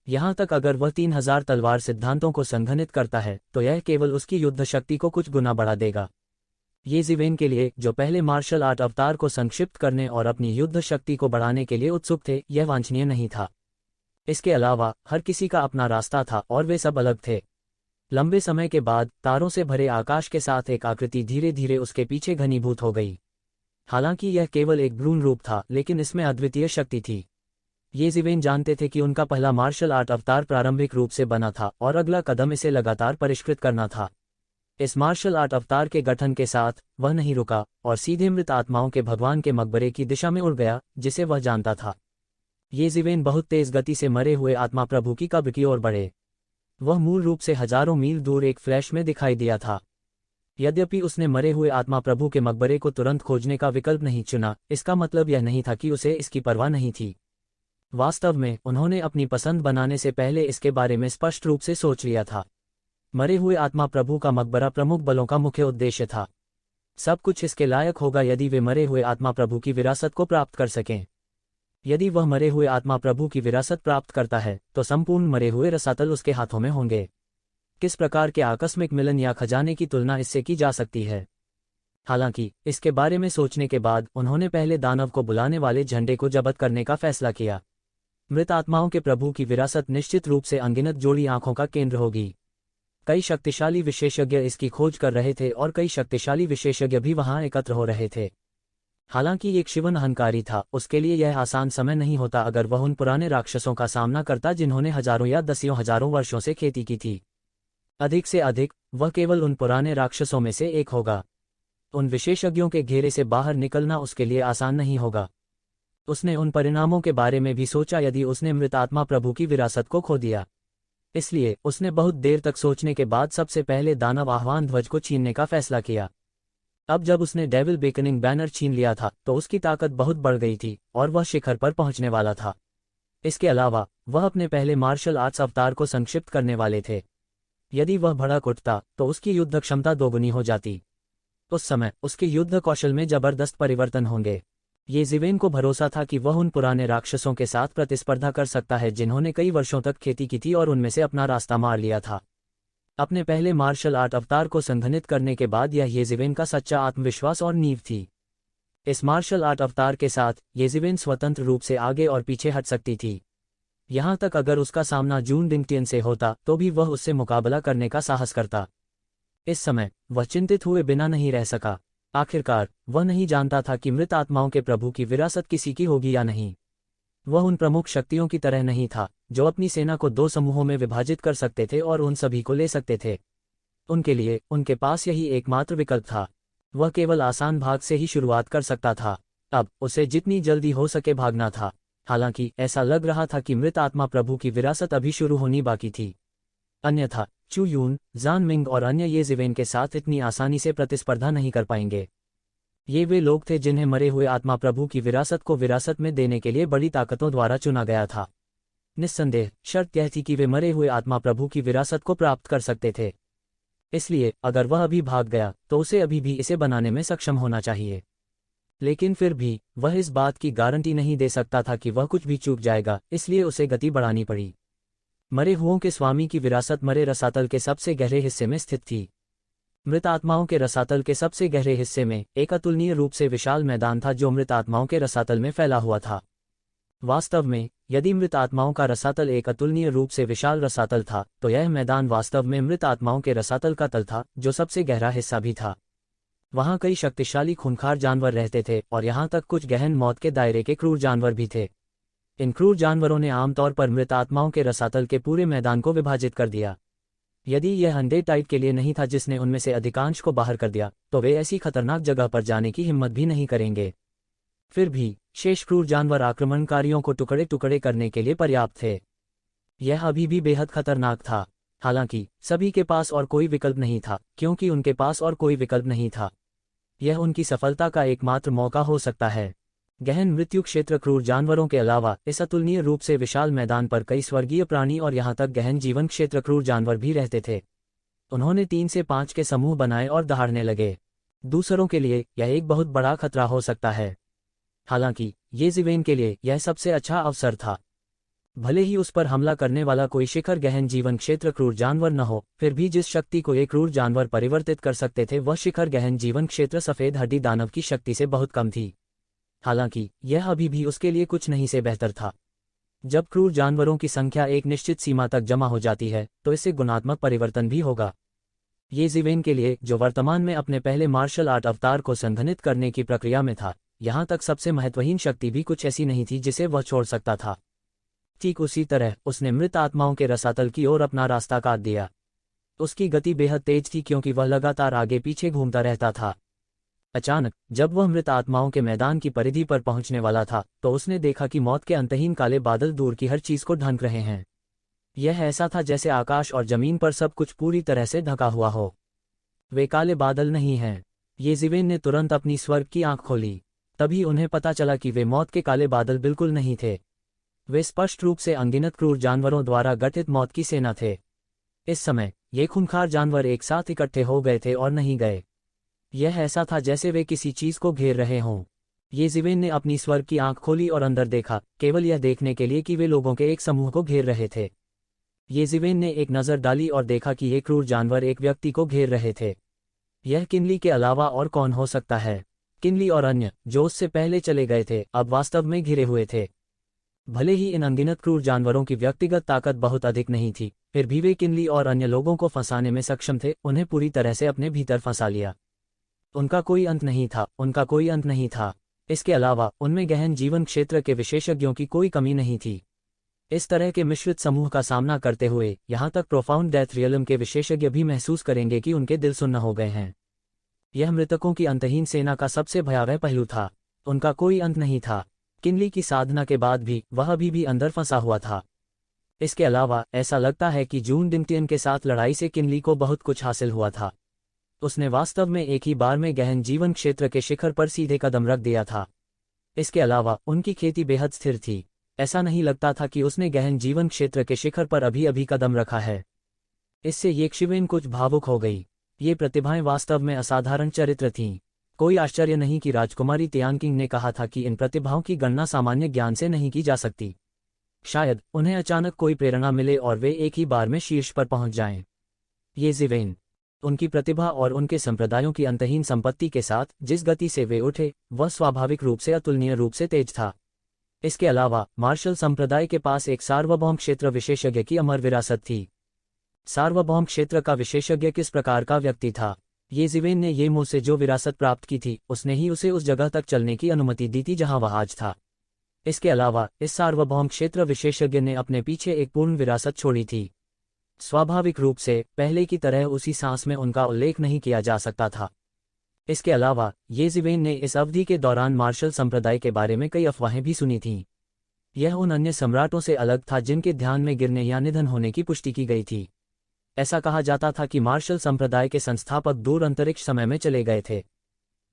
यहाँ तक अगर वह 3000 तलवार सिद्धांतों को संघनित करता है तो यह केवल उसकी युद्ध शक्ति को कुछ गुना बढ़ा देगा। येज़िवेन के लिए, जो पहले मार्शल आर्ट अवतार को संक्षिप्त करने और अपनी युद्ध शक्ति को बढ़ाने के लिए उत्सुक थे, यह वांछनीय नहीं था। इसके अलावा हर किसी का अपना रास्ता था और वे सब अलग थे। लंबे समय के बाद तारों से भरे आकाश के साथ एक आकृति धीरे धीरे उसके पीछे घनीभूत हो गई। हालांकि यह केवल एक भ्रूण रूप था, लेकिन इसमें अद्वितीय शक्ति थी। येज़िवेन जानते थे कि उनका पहला मार्शल आर्ट अवतार प्रारंभिक रूप से बना था और अगला कदम इसे लगातार परिष्कृत करना था। इस मार्शल आर्ट अवतार के गठन के साथ वह नहीं रुका और सीधे मृत आत्माओं के भगवान के मकबरे की दिशा में उड़ गया, जिसे वह जानता था। येज़िवेन बहुत तेज गति से मरे हुए आत्मा प्रभु की कब्र की ओर बढ़े। वह मूल रूप से हजारों मील दूर एक फ्लैश में दिखाई दिया था। यद्यपि उसने मरे हुए आत्मा प्रभु के मकबरे को तुरंत खोजने का विकल्प नहीं चुना, इसका मतलब यह नहीं था कि उसे इसकी परवाह नहीं थी। वास्तव में उन्होंने अपनी पसंद बनाने से पहले इसके बारे में स्पष्ट रूप से सोच लिया था। मरे हुए आत्मा प्रभु का मकबरा प्रमुख बलों का मुख्य उद्देश्य था। सब कुछ इसके लायक होगा यदि वे मरे हुए आत्मा प्रभु की विरासत को प्राप्त कर सकें। यदि वह मरे हुए आत्मा प्रभु की विरासत प्राप्त करता है तो संपूर्ण मरे हुए रसातल उसके हाथों में होंगे। किस प्रकार के आकस्मिक मिलन या खजाने की तुलना इससे की जा सकती है। हालांकि इसके बारे में सोचने के बाद उन्होंने पहले दानव को बुलाने वाले झंडे को जब्त करने का फैसला किया। मृत आत्माओं के प्रभु की विरासत निश्चित रूप से अनगिनत जोड़ी आंखों का केंद्र होगी। कई शक्तिशाली विशेषज्ञ इसकी खोज कर रहे थे और कई शक्तिशाली विशेषज्ञ भी वहां एकत्र हो रहे थे। हालांकि एक शिवन अहंकारी था, उसके लिए यह आसान समय नहीं होता अगर वह उन पुराने राक्षसों का सामना करता जिन्होंने हजारों या दसियों हजारों वर्षों से खेती की थी। अधिक से अधिक वह केवल उन पुराने राक्षसों में से एक होगा। उन विशेषज्ञों के घेरे से बाहर निकलना उसके लिए आसान नहीं होगा। उसने उन परिणामों के बारे में भी सोचा यदि उसने मृत आत्मा प्रभु की विरासत को खो दिया। इसलिए उसने बहुत देर तक सोचने के बाद सबसे पहले दानव आह्वान ध्वज को छीनने का फैसला किया। अब जब उसने डेविल बेकनिंग बैनर छीन लिया था तो उसकी ताकत बहुत बढ़ गई थी और वह शिखर पर पहुंचने वाला था। इसके अलावा वह अपने पहले मार्शल आर्ट्स अवतार को संक्षिप्त करने वाले थे। यदि वह भड़क उठता तो उसकी युद्ध क्षमता दोगुनी हो जाती। उस समय उसके युद्ध कौशल में जबरदस्त परिवर्तन होंगे। ये ज़िवेन को भरोसा था कि वह उन पुराने राक्षसों के साथ प्रतिस्पर्धा कर सकता है जिन्होंने कई वर्षों तक खेती की थी और उनमें से अपना रास्ता मार लिया था। अपने पहले मार्शल आर्ट अवतार को संघनित करने के बाद यह येज़िवेन का सच्चा आत्मविश्वास और नींव थी। इस मार्शल आर्ट अवतार के साथ येज़िवेन स्वतंत्र रूप से आगे और पीछे हट सकती थी। यहां तक अगर उसका सामना जून डिंगटियन से होता तो भी वह उससे मुकाबला करने का साहस करता। इस समय वह चिंतित हुए बिना नहीं रह सका। आखिरकार वह नहीं जानता था कि मृत आत्माओं के प्रभु की विरासत किसी की होगी या नहीं। वह उन प्रमुख शक्तियों की तरह नहीं था जो अपनी सेना को दो समूहों में विभाजित कर सकते थे और उन सभी को ले सकते थे। उनके लिए उनके पास यही एकमात्र विकल्प था। वह केवल आसान भाग से ही शुरुआत कर सकता था। अब उसे जितनी जल्दी हो सके भागना था। हालांकि ऐसा लग रहा था कि मृत आत्मा प्रभु की विरासत अभी शुरू होनी बाकी थी। अन्यथा चू यून, जान मिंग और अन्य ये ज़िवेन के साथ इतनी आसानी से प्रतिस्पर्धा नहीं कर पाएंगे। ये वे लोग थे जिन्हें मरे हुए आत्मा प्रभु की विरासत को विरासत में देने के लिए बड़ी ताकतों द्वारा चुना गया था। निस्संदेह शर्त यह थी कि वे मरे हुए आत्मा प्रभु की विरासत को प्राप्त कर सकते थे। इसलिए अगर वह अभी भाग गया तो उसे अभी भी इसे बनाने में सक्षम होना चाहिए। लेकिन फिर भी वह इस बात की गारंटी नहीं दे सकता था कि वह कुछ भी चूक जाएगा, इसलिए उसे गति बढ़ानी पड़ी। मरे हुओं के स्वामी की विरासत मरे रसातल के सबसे गहरे हिस्से में स्थित थी। मृत आत्माओं के रसातल के सबसे गहरे हिस्से में एक अतुलनीय रूप से विशाल मैदान था जो मृत आत्माओं के रसातल में फैला हुआ था। वास्तव में यदि मृत आत्माओं का रसातल एक अतुलनीय रूप से विशाल रसातल था तो यह मैदान वास्तव में मृत आत्माओं के रसातल का तल था, जो सबसे गहरा हिस्सा भी था। वहां कई शक्तिशाली खूंखार जानवर रहते थे और यहां तक कुछ गहन मौत के दायरे के क्रूर जानवर भी थे। इन क्रूर जानवरों ने आमतौर पर मृत आत्माओं के रसातल के पूरे मैदान को विभाजित कर दिया। यदि यह अंडे टाइप के लिए नहीं था जिसने उनमें से अधिकांश को बाहर कर दिया, तो वे ऐसी खतरनाक जगह पर जाने की हिम्मत भी नहीं करेंगे। फिर भी शेष क्रूर जानवर आक्रमणकारियों को टुकड़े टुकड़े करने के लिए पर्याप्त थे। यह अभी भी बेहद खतरनाक था। हालांकि सभी के पास और कोई विकल्प नहीं था, क्योंकि उनके पास और कोई विकल्प नहीं था। यह उनकी सफलता का एकमात्र मौका हो सकता है। गहन मृत्यु क्षेत्र क्रूर जानवरों के अलावा इस अतुलनीय रूप से विशाल मैदान पर कई स्वर्गीय प्राणी और यहां तक गहन जीवन क्षेत्र क्रूर जानवर भी रहते थे। उन्होंने 3 से 5 के समूह बनाए और दहाड़ने लगे। दूसरों के लिए यह एक बहुत बड़ा खतरा हो सकता है। हालांकि ये ज़िवेन के लिए यह सबसे अच्छा अवसर था। भले ही उस पर हमला करने वाला कोई शिखर गहन जीवन क्षेत्र क्रूर जानवर न हो, फिर भी जिस शक्ति को एक क्रूर जानवर परिवर्तित कर सकते थे वह शिखर गहन जीवन क्षेत्र सफेद हड्डी दानव की शक्ति से बहुत कम थी। हालांकि यह अभी भी उसके लिए कुछ नहीं से बेहतर था। जब क्रूर जानवरों की संख्या एक निश्चित सीमा तक जमा हो जाती है तो इससे गुणात्मक परिवर्तन भी होगा। ये ज़िवेन के लिए, जो वर्तमान में अपने पहले मार्शल आर्ट अवतार को संघनित करने की प्रक्रिया में था, यहां तक सबसे महत्वहीन शक्ति भी कुछ ऐसी नहीं थी जिसे वह छोड़ सकता था। ठीक उसी तरह उसने मृत आत्माओं के रसातल की ओर अपना रास्ता काट दिया। उसकी गति बेहद तेज थी क्योंकि वह लगातार आगे पीछे घूमता रहता था। अचानक जब वह मृत आत्माओं के मैदान की परिधि पर पहुंचने वाला था तो उसने देखा कि मौत के अंतहीन काले बादल दूर की हर चीज को ढक रहे हैं। यह ऐसा था जैसे आकाश और जमीन पर सब कुछ पूरी तरह से ढका हुआ हो। वे काले बादल नहीं हैं। ये ज़िवेन ने तुरंत अपनी स्वर्ग की आंख खोली। तभी उन्हें पता चला कि वे मौत के काले बादल बिल्कुल नहीं थे। वे स्पष्ट रूप से अनगिनत क्रूर जानवरों द्वारा गठित मौत की सेना थे। इस समय ये खूंखार जानवर एक साथ इकट्ठे हो गए थे और नहीं गए। यह ऐसा था जैसे वे किसी चीज को घेर रहे हों। ये ज़िवेन ने अपनी स्वर्ग की आंख खोली और अंदर देखा, केवल यह देखने के लिए कि वे लोगों के एक समूह को घेर रहे थे। ये ज़िवेन ने एक नज़र डाली और देखा कि ये क्रूर जानवर एक व्यक्ति को घेर रहे थे। यह किनली के अलावा और कौन हो सकता है? किनली और अन्य, जो उससे पहले चले गए थे, अब वास्तव में घिरे हुए थे। भले ही इन अनगिनत क्रूर जानवरों की व्यक्तिगत ताकत बहुत अधिक नहीं थी, फिर भी वे किनली और अन्य लोगों को फंसाने में सक्षम थे, उन्हें पूरी तरह से अपने भीतर फंसा लिया। उनका कोई अंत नहीं था, उनका कोई अंत नहीं था। इसके अलावा उनमें गहन जीवन क्षेत्र के विशेषज्ञों की कोई कमी नहीं थी। इस तरह के मिश्रित समूह का सामना करते हुए यहाँ तक प्रोफाउंड डेथ रियलम के विशेषज्ञ भी महसूस करेंगे कि उनके दिल सुन्न हो गए हैं। यह मृतकों की अंतहीन सेना का सबसे भयावह पहलू था। उनका कोई अंत नहीं था। किनली की साधना के बाद भी वह अभी भी अंदर फंसा हुआ था। इसके अलावा ऐसा लगता है कि जून डिंगटियन के साथ लड़ाई से किनली को बहुत कुछ हासिल हुआ था। उसने वास्तव में एक ही बार में गहन जीवन क्षेत्र के शिखर पर सीधे कदम रख दिया था। इसके अलावा उनकी खेती बेहद स्थिर थी। ऐसा नहीं लगता था कि उसने गहन जीवन क्षेत्र के शिखर पर अभी अभी कदम रखा है। इससे येक्षिवेन कुछ भावुक हो गई। ये प्रतिभाएं वास्तव में असाधारण चरित्र थीं। कोई आश्चर्य नहीं कि राजकुमारी तियानकिंग ने कहा था कि इन प्रतिभाओं की गणना सामान्य ज्ञान से नहीं की जा सकती। शायद उन्हें अचानक कोई प्रेरणा मिले और वे एक ही बार में शीर्ष पर पहुंच जाएं। ये ज़िवेन, उनकी प्रतिभा और उनके संप्रदायों की अंतहीन संपत्ति के साथ जिस गति से वे उठे, वह स्वाभाविक रूप से अतुलनीय रूप से तेज था। इसके अलावा मार्शल संप्रदाय के पास एक सार्वभौम क्षेत्र विशेषज्ञ की अमर विरासत थी। सार्वभौम क्षेत्र का विशेषज्ञ किस प्रकार का व्यक्ति था? ये ज़िवेन ने ये मुझसे जो विरासत प्राप्त की थी, उसने ही उसे उस जगह तक चलने की अनुमति दी थी जहां वह आज था। इसके अलावा इस सार्वभौम क्षेत्र विशेषज्ञ ने अपने पीछे एक पूर्ण विरासत छोड़ी थी। स्वाभाविक रूप से पहले की तरह उसी सांस में उनका उल्लेख नहीं किया जा सकता था। इसके अलावा ये ज़िवेन ने इस अवधि के दौरान मार्शल संप्रदाय के बारे में कई अफवाहें भी सुनी थीं। यह उन अन्य सम्राटों से अलग था जिनके ध्यान में गिरने या निधन होने की पुष्टि की गई थी। ऐसा कहा जाता था कि मार्शल संप्रदाय के संस्थापक दूर अंतरिक्ष समय में चले गए थे।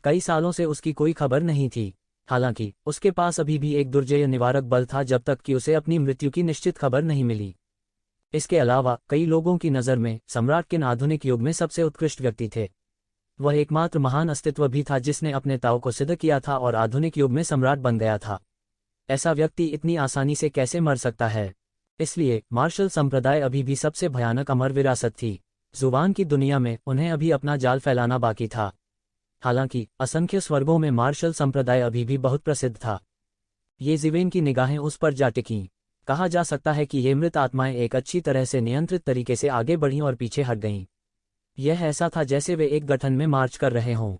कई सालों से उसकी कोई खबर नहीं थी। हालांकि उसके पास अभी भी एक दुर्जय निवारक बल था जब तक कि उसे अपनी मृत्यु की निश्चित खबर नहीं मिली। इसके अलावा कई लोगों की नज़र में सम्राट किन आधुनिक युग में सबसे उत्कृष्ट व्यक्ति थे। वह एकमात्र महान अस्तित्व भी था जिसने अपने ताव को सिद्ध किया था और आधुनिक युग में सम्राट बन गया था। ऐसा व्यक्ति इतनी आसानी से कैसे मर सकता है? इसलिए मार्शल संप्रदाय अभी भी सबसे भयानक अमर विरासत थी। जुबान की दुनिया में उन्हें अभी अपना जाल फैलाना बाकी था। हालांकि असंख्य स्वर्गों में मार्शल संप्रदाय अभी भी बहुत प्रसिद्ध था। ये ज़िवेन की निगाहें उस पर जा टिकीं। कहा जा सकता है कि ये मृत आत्माएं एक अच्छी तरह से नियंत्रित तरीके से आगे बढ़ीं और पीछे हट गईं। यह ऐसा था जैसे वे एक गठन में मार्च कर रहे हों।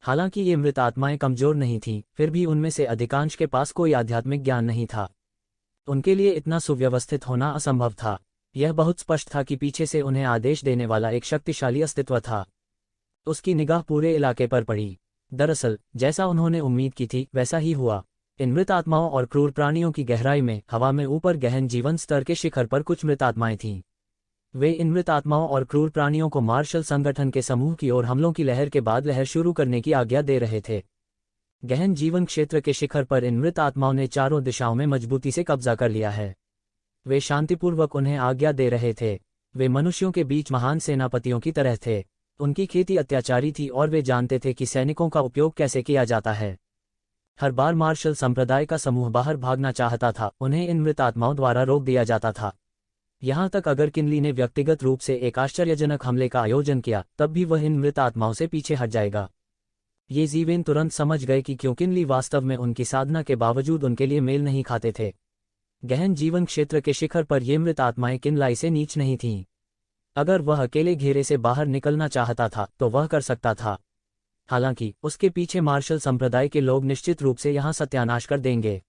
हालांकि ये मृत आत्माएं कमजोर नहीं थीं, फिर भी उनमें से अधिकांश के पास कोई आध्यात्मिक ज्ञान नहीं था। उनके लिए इतना सुव्यवस्थित होना असंभव था। यह बहुत स्पष्ट था कि पीछे से उन्हें आदेश देने वाला एक शक्तिशाली अस्तित्व था। उसकी निगाह पूरे इलाके पर पड़ी। दरअसल जैसा उन्होंने उम्मीद की थी वैसा ही हुआ। इन मृत आत्माओं और क्रूर प्राणियों की गहराई में, हवा में ऊपर गहन जीवन स्तर के शिखर पर कुछ मृत आत्माएं थीं। वे इन मृत आत्माओं और क्रूर प्राणियों को मार्शल संगठन के समूह की ओर हमलों की लहर के बाद लहर शुरू करने की आज्ञा दे रहे थे। गहन जीवन क्षेत्र के शिखर पर इन मृत आत्माओं ने चारों दिशाओं में मजबूती से कब्जा कर लिया है। वे शांतिपूर्वक उन्हें आज्ञा दे रहे थे। वे मनुष्यों के बीच महान सेनापतियों की तरह थे। उनकी खेती अत्याचारी थी और वे जानते थे कि सैनिकों का उपयोग कैसे किया जाता है। हर बार मार्शल संप्रदाय का समूह बाहर भागना चाहता था, उन्हें इन मृत आत्माओं द्वारा रोक दिया जाता था। यहाँ तक अगर किनली ने व्यक्तिगत रूप से एक आश्चर्यजनक हमले का आयोजन किया, तब भी वह इन मृत आत्माओं से पीछे हट जाएगा। ये ज़िवेन तुरंत समझ गए कि क्यों किनली वास्तव में उनकी साधना के बावजूद उनके लिए मेल नहीं खाते थे। गहन जीवन क्षेत्र के शिखर पर ये मृत आत्माएं किनलाई से नीच नहीं थीं। अगर वह अकेले घेरे से बाहर निकलना चाहता था तो वह कर सकता था। हालांकि उसके पीछे मार्शल संप्रदाय के लोग निश्चित रूप से यहाँ सत्यानाश कर देंगे।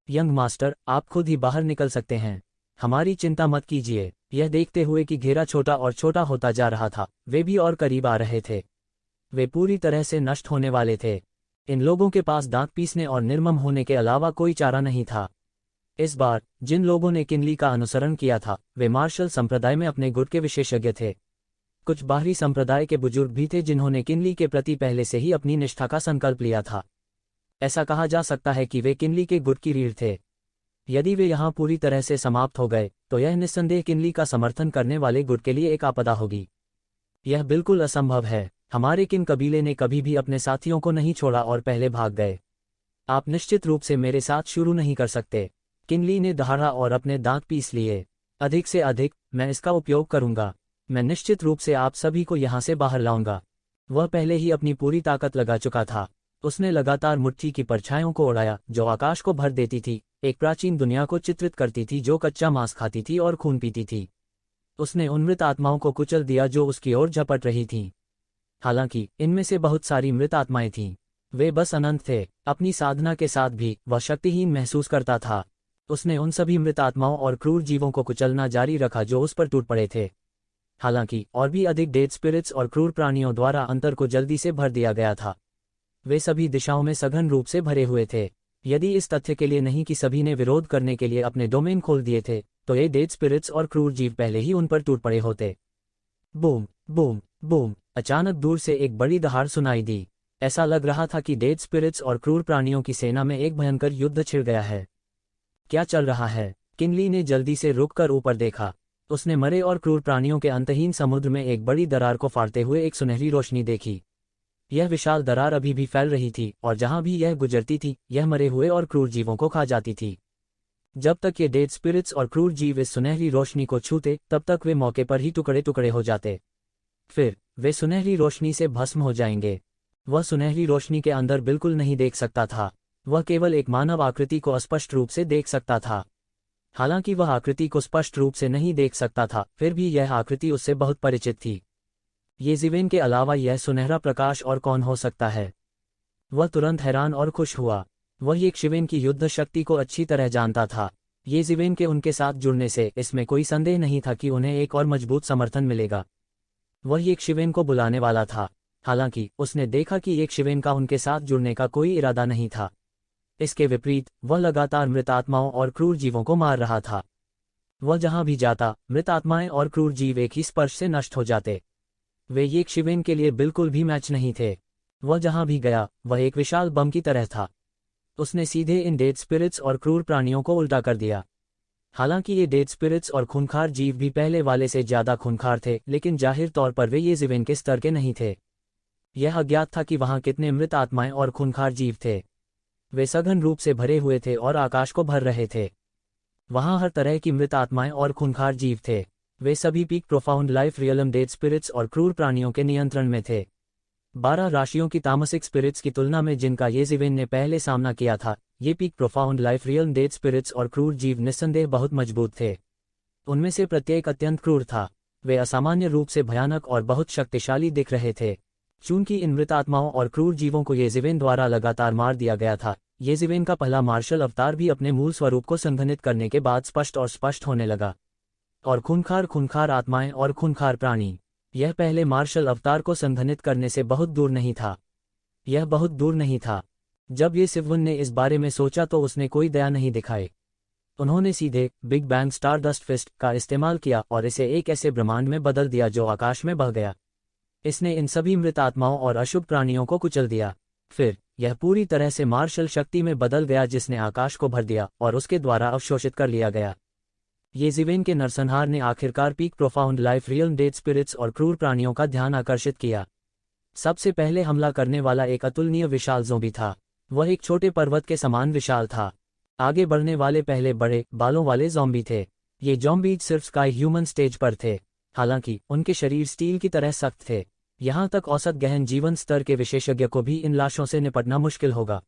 यंग मास्टर, आप खुद ही बाहर निकल सकते हैं। हमारी चिंता मत कीजिए। यह देखते हुए कि घेरा छोटा और छोटा होता जा रहा था, वे भी और करीब आ रहे थे। वे पूरी तरह से नष्ट होने वाले थे। इन लोगों के पास दांत पीसने और निर्मम होने के अलावा कोई चारा नहीं था। इस बार जिन लोगों ने किनली का अनुसरण किया था, वे मार्शल संप्रदाय में अपने गुट के विशेषज्ञ थे। कुछ बाहरी संप्रदाय के बुजुर्ग भी थे जिन्होंने किनली के प्रति पहले से ही अपनी निष्ठा का संकल्प लिया था। ऐसा कहा जा सकता है कि वे किनली के गुट की रीढ़ थे। यदि वे यहाँ पूरी तरह से समाप्त हो गए तो यह निस्संदेह किनली का समर्थन करने वाले गुट के लिए एक आपदा होगी। यह बिल्कुल असंभव है। हमारे किन कबीले ने कभी भी अपने साथियों को नहीं छोड़ा और पहले भाग गए। आप निश्चित रूप से मेरे साथ शुरू नहीं कर सकते। किनली ने दहाड़ा और अपने दांत पीस लिए। अधिक से अधिक, मैं इसका उपयोग करूंगा। मैं निश्चित रूप से आप सभी को यहाँ से बाहर लाऊंगा। वह पहले ही अपनी पूरी ताकत लगा चुका था। उसने लगातार मुट्ठी की परछाइयों को उड़ाया जो आकाश को भर देती थी, एक प्राचीन दुनिया को चित्रित करती थी जो कच्चा मांस खाती थी और खून पीती थी। उसने उन मृत आत्माओं को कुचल दिया जो उसकी ओर झपट रही थीं। हालांकि इनमें से बहुत सारी मृत आत्माएं थीं। वे बस अनंत थे। अपनी साधना के साथ भी वह शक्तिहीन महसूस करता था। उसने उन सभी मृत आत्माओं और क्रूर जीवों को कुचलना जारी रखा जो उस पर टूट पड़े थे। हालांकि और भी अधिक डेड स्पिरिट्स और क्रूर प्राणियों द्वारा अंतर को जल्दी से भर दिया गया था। वे सभी दिशाओं में सघन रूप से भरे हुए थे। यदि इस तथ्य के लिए नहीं कि सभी ने विरोध करने के लिए अपने डोमेन खोल दिए थे, तो ये डेड स्पिरिट्स और क्रूर जीव पहले ही उन पर टूट पड़े होते। Boom boom boom. अचानक दूर से एक बड़ी दहाड़ सुनाई दी। ऐसा लग रहा था कि डेड स्पिरिट्स और क्रूर प्राणियों की सेना में एक भयंकर युद्ध छिड़ गया है। क्या चल रहा है? किनली ने जल्दी से रुककर ऊपर देखा। उसने मरे और क्रूर प्राणियों के अंतहीन समुद्र में एक बड़ी दरार को फाड़ते हुए एक सुनहरी रोशनी देखी। यह विशाल दरार अभी भी फैल रही थी और जहां भी यह गुजरती थी यह मरे हुए और क्रूर जीवों को खा जाती थी। जब तक ये डेड स्पिरिट्स और क्रूर जीव इस सुनहरी रोशनी को छूते तब तक वे मौके पर ही टुकड़े टुकड़े हो जाते। फिर वे सुनहरी रोशनी से भस्म हो जाएंगे। वह सुनहरी रोशनी के अंदर बिल्कुल नहीं देख सकता था। वह केवल एक मानव आकृति को स्पष्ट रूप से देख सकता था। हालांकि वह आकृति को स्पष्ट रूप से नहीं देख सकता था, फिर भी यह आकृति उससे बहुत परिचित थी। ये जीवेन के अलावा यह सुनहरा प्रकाश और कौन हो सकता है? वह तुरंत हैरान और खुश हुआ। वह ये शिवेन की युद्ध शक्ति को अच्छी तरह जानता था। ये जीवेन के उनके साथ जुड़ने से इसमें कोई संदेह नहीं था कि उन्हें एक और मजबूत समर्थन मिलेगा। वह ये शिवेन को बुलाने वाला था। हालांकि उसने देखा कि एक शिवेन का उनके साथ जुड़ने का कोई इरादा नहीं था। इसके विपरीत वह लगातार मृत आत्माओं और क्रूर जीवों को मार रहा था। वह जहां भी जाता मृत आत्माएं और क्रूर जीव एक ही स्पर्श से नष्ट हो जाते। वे एक शिवेन के लिए बिल्कुल भी मैच नहीं थे। वह जहां भी गया वह एक विशाल बम की तरह था। उसने सीधे इन डेड स्पिरिट्स और क्रूर प्राणियों को उल्टा कर दिया। हालांकि ये डेड स्पिरिट्स और खूंखार जीव भी पहले वाले से ज्यादा खूंखार थे, लेकिन जाहिर तौर पर वे ये जीवेन के स्तर के नहीं थे। यह अज्ञात था कि वहां कितने मृत आत्माएं और खूंखार जीव थे। वे सघन रूप से भरे हुए थे और आकाश को भर रहे थे। वहां हर तरह की मृत आत्माएं और खूंखार जीव थे। वे सभी peak profound life realm dead spirits और क्रूर प्राणियों के नियंत्रण में थे। 12 राशियों की तामसिक स्पिरिट्स की तुलना में जिनका ये जीवेन ने पहले सामना किया था, ये peak profound life realm dead spirits और क्रूर जीव निस्संदेह बहुत मजबूत थे। उनमें से प्रत्येक अत्यंत क्रूर था। वे असामान्य रूप से भयानक और बहुत शक्तिशाली दिख रहे थे। चूंकि इन मृत आत्माओं और क्रूर जीवों को ये जीवेन द्वारा लगातार मार दिया गया था, ये जीवेन का पहला मार्शल अवतार भी अपने मूल स्वरूप को संघनित करने के बाद स्पष्ट होने लगा। और खूंखार आत्माएं और खूंखार प्राणी, यह पहले मार्शल अवतार को संघनित करने से बहुत दूर नहीं था। यह बहुत दूर नहीं था। जब ये सिववन ने इस बारे में सोचा तो उसने कोई दया नहीं दिखाई। उन्होंने सीधे बिग बैंग स्टारडस्ट फिस्ट का इस्तेमाल किया और इसे एक ऐसे ब्रह्मांड में बदल दिया जो आकाश में बह गया। इसने इन सभी मृत आत्माओं और अशुभ प्राणियों को कुचल दिया। फिर यह पूरी तरह से मार्शल शक्ति में बदल गया जिसने आकाश को भर दिया और उसके द्वारा अवशोषित कर लिया गया। ये जीवेन के नरसंहार ने आखिरकार peak profound life real dead spirits और क्रूर प्राणियों का ध्यान आकर्षित किया। सबसे पहले हमला करने वाला एक अतुलनीय विशाल ज़ोंबी था। वह एक छोटे पर्वत के समान विशाल था। आगे बढ़ने वाले पहले बड़े बालों वाले ज़ॉम्बी थे। ये ज़ॉम्बीज सिर्फ स्काई ह्यूमन स्टेज पर थे। हालांकि उनके शरीर स्टील की तरह सख्त थे। यहां तक औसत गहन जीवन स्तर के विशेषज्ञ को भी इन लाशों से निपटना मुश्किल होगा।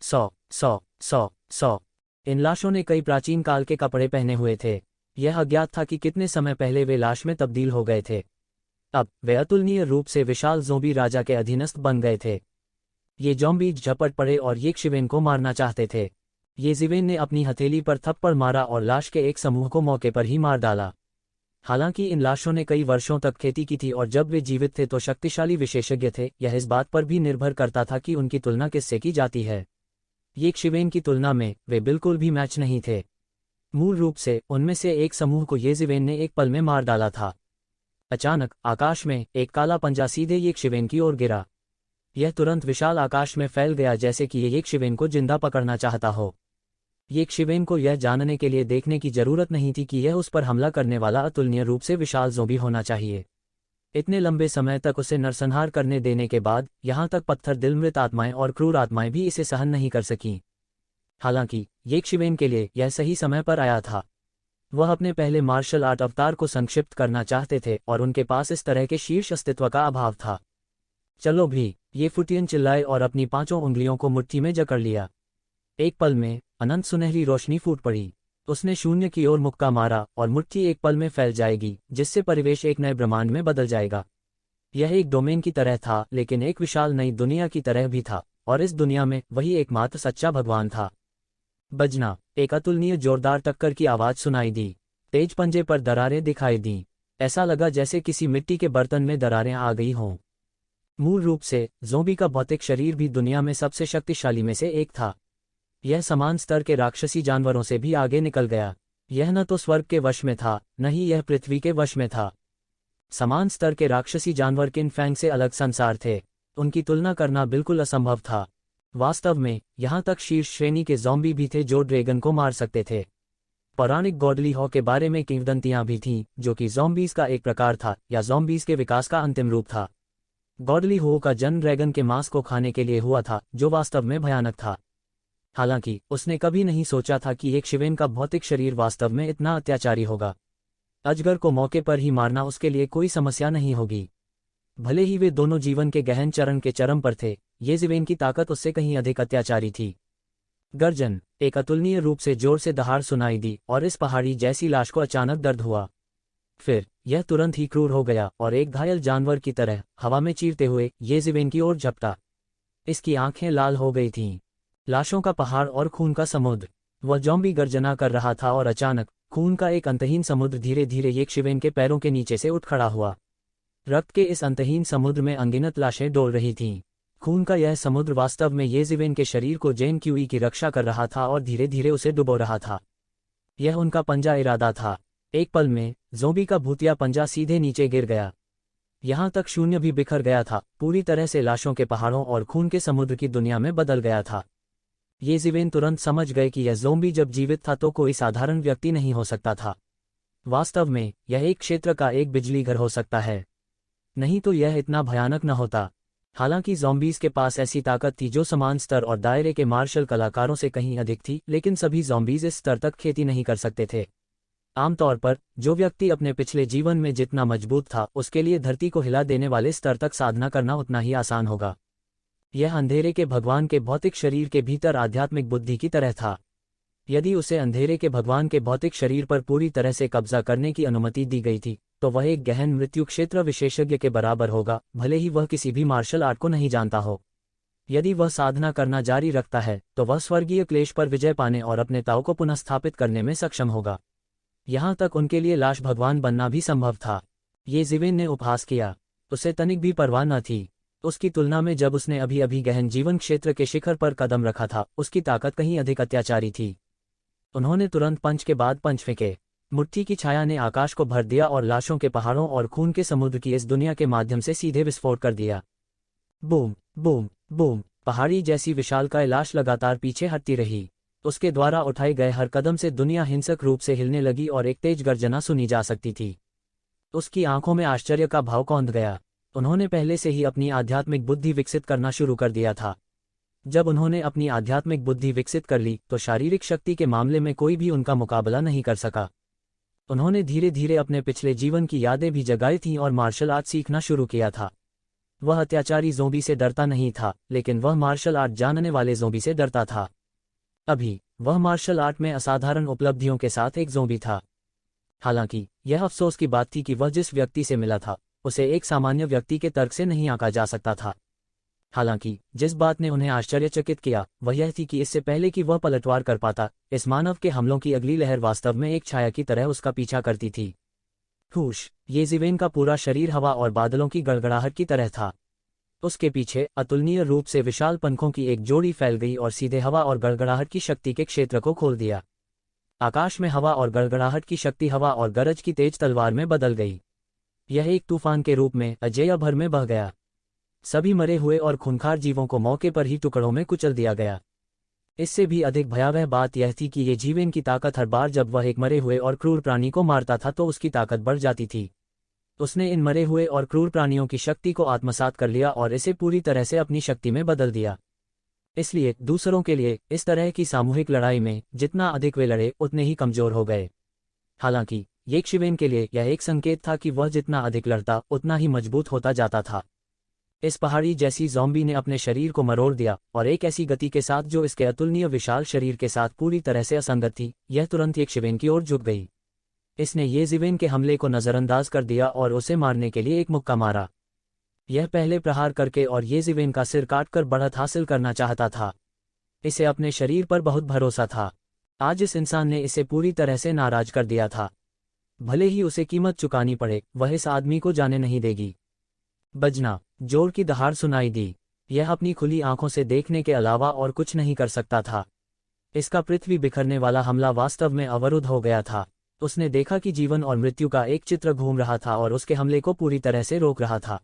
100 इन लाशों ने कई प्राचीन काल के कपड़े पहने हुए थे। यह अज्ञात था कि कितने समय पहले वे लाश में तब्दील हो गए थे। अब वे अतुलनीय रूप से विशाल ज़ोंबी राजा के अधीनस्थ बन गए थे। ये ज़ॉम्बीज झपट पड़े और ये शिवेन को मारना चाहते थे। ये जीवेन ने अपनी हथेली पर थप्पड़ मारा और लाश के एक समूह को मौके पर ही मार डाला। हालांकि इन लाशों ने कई वर्षों तक खेती की थी और जब वे जीवित थे तो शक्तिशाली विशेषज्ञ थे। यह इस बात पर भी निर्भर करता था कि उनकी तुलना किससे की जाती है। ये शिवेन की तुलना में वे बिल्कुल भी मैच नहीं थे। मूल रूप से उनमें से एक समूह को ये जीवेन ने एक पल में मार डाला था। अचानक आकाश में एक काला पंजा सीधे ये शिवेन की ओर गिरा। यह तुरंत विशाल आकाश में फैल गया जैसे कि ये एक शिवेन को जिंदा पकड़ना चाहता हो। ये शिवेन को यह जानने के लिए देखने की जरूरत नहीं थी कि यह उस पर हमला करने वाला अतुलनीय रूप से विशाल ज़ोंबी होना चाहिए। इतने लंबे समय तक उसे नरसंहार करने देने के बाद यहाँ तक पत्थर दिल मृत आत्माएं और क्रूर आत्माएं भी इसे सहन नहीं कर सकीं। हालांकि येशिवेन के लिए यह सही समय पर आया था। वह अपने पहले मार्शल आर्ट अवतार को संक्षिप्त करना चाहते थे और उनके पास इस तरह के शीर्ष अस्तित्व का अभाव था। चलो भी, ये फुटियन चिल्लाए और अपनी 5 उंगलियों को मुट्ठी में जकड़ लिया। एक पल में अनंत सुनहरी रोशनी फूट पड़ी। उसने शून्य की ओर मुक्का मारा और मुट्ठी एक पल में फैल जाएगी, जिससे परिवेश एक नए ब्रह्मांड में बदल जाएगा। यह एक डोमेन की तरह था, लेकिन एक विशाल नई दुनिया की तरह भी था, और इस दुनिया में वही एकमात्र सच्चा भगवान था। बजना, एक अतुलनीय जोरदार टक्कर की आवाज सुनाई दी। तेज पंजे पर दरारें दिखाई दीं। ऐसा लगा जैसे किसी मिट्टी के बर्तन में दरारें आ गई हों। मूल रूप से ज़ोंबी का भौतिक शरीर भी दुनिया में सबसे शक्तिशाली में से एक था। यह समान स्तर के राक्षसी जानवरों से भी आगे निकल गया। यह न तो स्वर्ग के वश में था, न ही यह पृथ्वी के वश में था। समान स्तर के राक्षसी जानवर किन फैंग से अलग संसार थे। उनकी तुलना करना बिल्कुल असंभव था। वास्तव में यहाँ तक शीर्ष श्रेणी के ज़ॉम्बी भी थे जो ड्रैगन को मार सकते थे। पौराणिक गॉडली हॉ के बारे में किंवदंतियां भी थीं, जो कि ज़ॉम्बीज का एक प्रकार था या ज़ॉम्बीज के विकास का अंतिम रूप था। गॉडली हॉ का जन्म ड्रैगन के मांस को खाने के लिए हुआ था, जो वास्तव में भयानक था। हालांकि उसने कभी नहीं सोचा था कि एक शिवेन का भौतिक शरीर वास्तव में इतना अत्याचारी होगा। अजगर को मौके पर ही मारना उसके लिए कोई समस्या नहीं होगी। भले ही वे दोनों जीवन के गहन चरण के चरम पर थे, ये शिवेन की ताकत उससे कहीं अधिक अत्याचारी थी। गर्जन, एक अतुलनीय रूप से जोर से दहाड़ सुनाई दी और इस पहाड़ी जैसी लाश को अचानक दर्द हुआ। फिर यह तुरंत ही क्रूर हो गया और एक घायल जानवर की तरह हवा में चीरते हुए ये शिवेन की ओर झपटा। इसकी आंखें लाल हो गई थीं। लाशों का पहाड़ और खून का समुद्र। वह ज़ॉम्बी गर्जना कर रहा था और अचानक खून का एक अंतहीन समुद्र धीरे धीरे येशिवेन के पैरों के नीचे से उठ खड़ा हुआ। रक्त के इस अंतहीन समुद्र में अनगिनत लाशें डोल रही थीं। खून का यह समुद्र वास्तव में येशिवेन के शरीर को जेन क्यूई की रक्षा कर रहा था और धीरे धीरे उसे डुबो रहा था। यह उनका पंजा इरादा था। एक पल में ज़ॉम्बी का भूतिया पंजा सीधे नीचे गिर गया। यहाँ तक शून्य भी बिखर गया था, पूरी तरह से लाशों के पहाड़ों और खून के समुद्र की दुनिया में बदल गया था। येशिवेन तुरंत समझ गए कि यह ज़ॉम्बी जब जीवित था तो कोई साधारण व्यक्ति नहीं हो सकता था। वास्तव में यह एक क्षेत्र का एक बिजली घर हो सकता है, नहीं तो यह इतना भयानक न होता। हालांकि ज़ॉम्बीज़ के पास ऐसी ताकत थी जो समान स्तर और दायरे के मार्शल कलाकारों से कहीं अधिक थी, लेकिन सभी ज़ॉम्बीज़ इस स्तर तक खेती नहीं कर सकते थे। आमतौर पर जो व्यक्ति अपने पिछले जीवन में जितना मजबूत था, उसके लिए धरती को हिला देने वाले स्तर तक साधना करना उतना ही आसान होगा। यह अंधेरे के भगवान के भौतिक शरीर के भीतर आध्यात्मिक बुद्धि की तरह था। यदि उसे अंधेरे के भगवान के भौतिक शरीर पर पूरी तरह से कब्जा करने की अनुमति दी गई थी, तो वह एक गहन मृत्यु क्षेत्र विशेषज्ञ के बराबर होगा, भले ही वह किसी भी मार्शल आर्ट को नहीं जानता हो। यदि वह साधना करना जारी रखता है, तो वह स्वर्गीय क्लेश पर विजय पाने और अपने ताऊ को पुनഃस्थापित करने में सक्षम होगा। यहाँ तक उनके लिए लाश भगवान बनना भी संभव था। येशिवेन ने उपहास किया। उसे तनिक भी परवाह न थी। उसकी तुलना में जब उसने अभी अभी गहन जीवन क्षेत्र के शिखर पर कदम रखा था, उसकी ताकत कहीं अधिक अत्याचारी थी। उन्होंने तुरंत पंच के बाद पंच फेंके। मुट्ठी की छाया ने आकाश को भर दिया और लाशों के पहाड़ों और खून के समुद्र की इस दुनिया के माध्यम से सीधे विस्फोट कर दिया। बूम बूम बूम, पहाड़ी जैसी विशालकाय लाश लगातार पीछे हटती रही। उसके द्वारा उठाए गए हर कदम से दुनिया हिंसक रूप से हिलने लगी और एक तेज गर्जना सुनी जा सकती थी। उसकी आंखों में आश्चर्य का भाव कौंध गया। उन्होंने पहले से ही अपनी आध्यात्मिक बुद्धि विकसित करना शुरू कर दिया था। जब उन्होंने अपनी आध्यात्मिक बुद्धि विकसित कर ली, तो शारीरिक शक्ति के मामले में कोई भी उनका मुकाबला नहीं कर सका। उन्होंने धीरे धीरे अपने पिछले जीवन की यादें भी जगाई थीं और मार्शल आर्ट सीखना शुरू किया था। वह अत्याचारी ज़ॉम्बी से डरता नहीं था, लेकिन वह मार्शल आर्ट जानने वाले ज़ॉम्बी से डरता था। अभी वह मार्शल आर्ट में असाधारण उपलब्धियों के साथ एक ज़ॉम्बी था। हालांकि यह अफसोस की बात थी कि वह जिस व्यक्ति से मिला था, उसे एक सामान्य व्यक्ति के तर्क से नहीं आंका जा सकता था। हालांकि जिस बात ने उन्हें आश्चर्यचकित किया, वह यह थी कि इससे पहले कि वह पलटवार कर पाता, इस मानव के हमलों की अगली लहर वास्तव में एक छाया की तरह उसका पीछा करती थी। हुश, येशिवेन का पूरा शरीर हवा और बादलों की गड़गड़ाहट की तरह था। उसके पीछे अतुलनीय रूप से विशाल पंखों की एक जोड़ी फैल गई और सीधे हवा और गड़गड़ाहट की शक्ति के क्षेत्र को खोल दिया। आकाश में हवा और गड़गड़ाहट की शक्ति हवा और गरज की तेज तलवार में बदल गई। यह एक तूफान के रूप में अजेय भर में बह गया। सभी मरे हुए और खूंखार जीवों को मौके पर ही टुकड़ों में कुचल दिया गया। इससे भी अधिक भयावह बात यह थी कि ये जीवन की ताकत हर बार जब वह एक मरे हुए और क्रूर प्राणी को मारता था तो उसकी ताकत बढ़ जाती थी। उसने इन मरे हुए और क्रूर प्राणियों की शक्ति को आत्मसात कर लिया और इसे पूरी तरह से अपनी शक्ति में बदल दिया। इसलिए दूसरों के लिए इस तरह की सामूहिक लड़ाई में जितना अधिक वे लड़े उतने ही कमजोर हो गए। हालांकि येशिवेन के लिए यह एक संकेत था कि वह जितना अधिक लड़ता उतना ही मजबूत होता जाता था। इस पहाड़ी जैसी ज़ॉम्बी ने अपने शरीर को मरोड़ दिया और एक ऐसी गति के साथ जो इसके अतुलनीय विशाल शरीर के साथ पूरी तरह से असंगत थी, यह तुरंत येशिवेन की ओर झुक गई। इसने येशिवेन के हमले को नज़रअंदाज कर दिया और उसे मारने के लिए एक मुक्का मारा। यह पहले प्रहार करके और येशिवेन का सिर काटकर बढ़त हासिल करना चाहता था। इसे अपने शरीर पर बहुत भरोसा था। आज इस इंसान ने इसे पूरी तरह से नाराज कर दिया था। भले ही उसे कीमत चुकानी पड़े, वह इस आदमी को जाने नहीं देगी। बजना, जोर की दहाड़ सुनाई दी। यह अपनी खुली आंखों से देखने के अलावा और कुछ नहीं कर सकता था। इसका पृथ्वी बिखरने वाला हमला वास्तव में अवरुद्ध हो गया था। उसने देखा कि जीवन और मृत्यु का एक चित्र घूम रहा था और उसके हमले को पूरी तरह से रोक रहा था।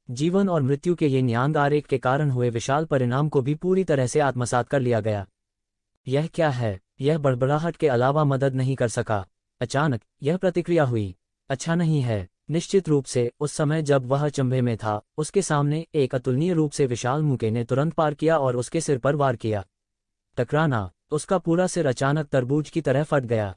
जीवन और मृत्यु के ये न्यांग आरेख के कारण हुए विशाल परिणाम को भी पूरी तरह से आत्मसात कर लिया गया। यह क्या है? यह बड़बड़ाहट के अलावा मदद नहीं कर सका। अचानक यह प्रतिक्रिया हुई। अच्छा नहीं है। निश्चित रूप से उस समय जब वह अचंभे में था, उसके सामने एक अतुलनीय रूप से विशाल मुक्के ने तुरंत पार किया और उसके सिर पर वार किया। टकराना, उसका पूरा सिर अचानक तरबूज की तरह फट गया।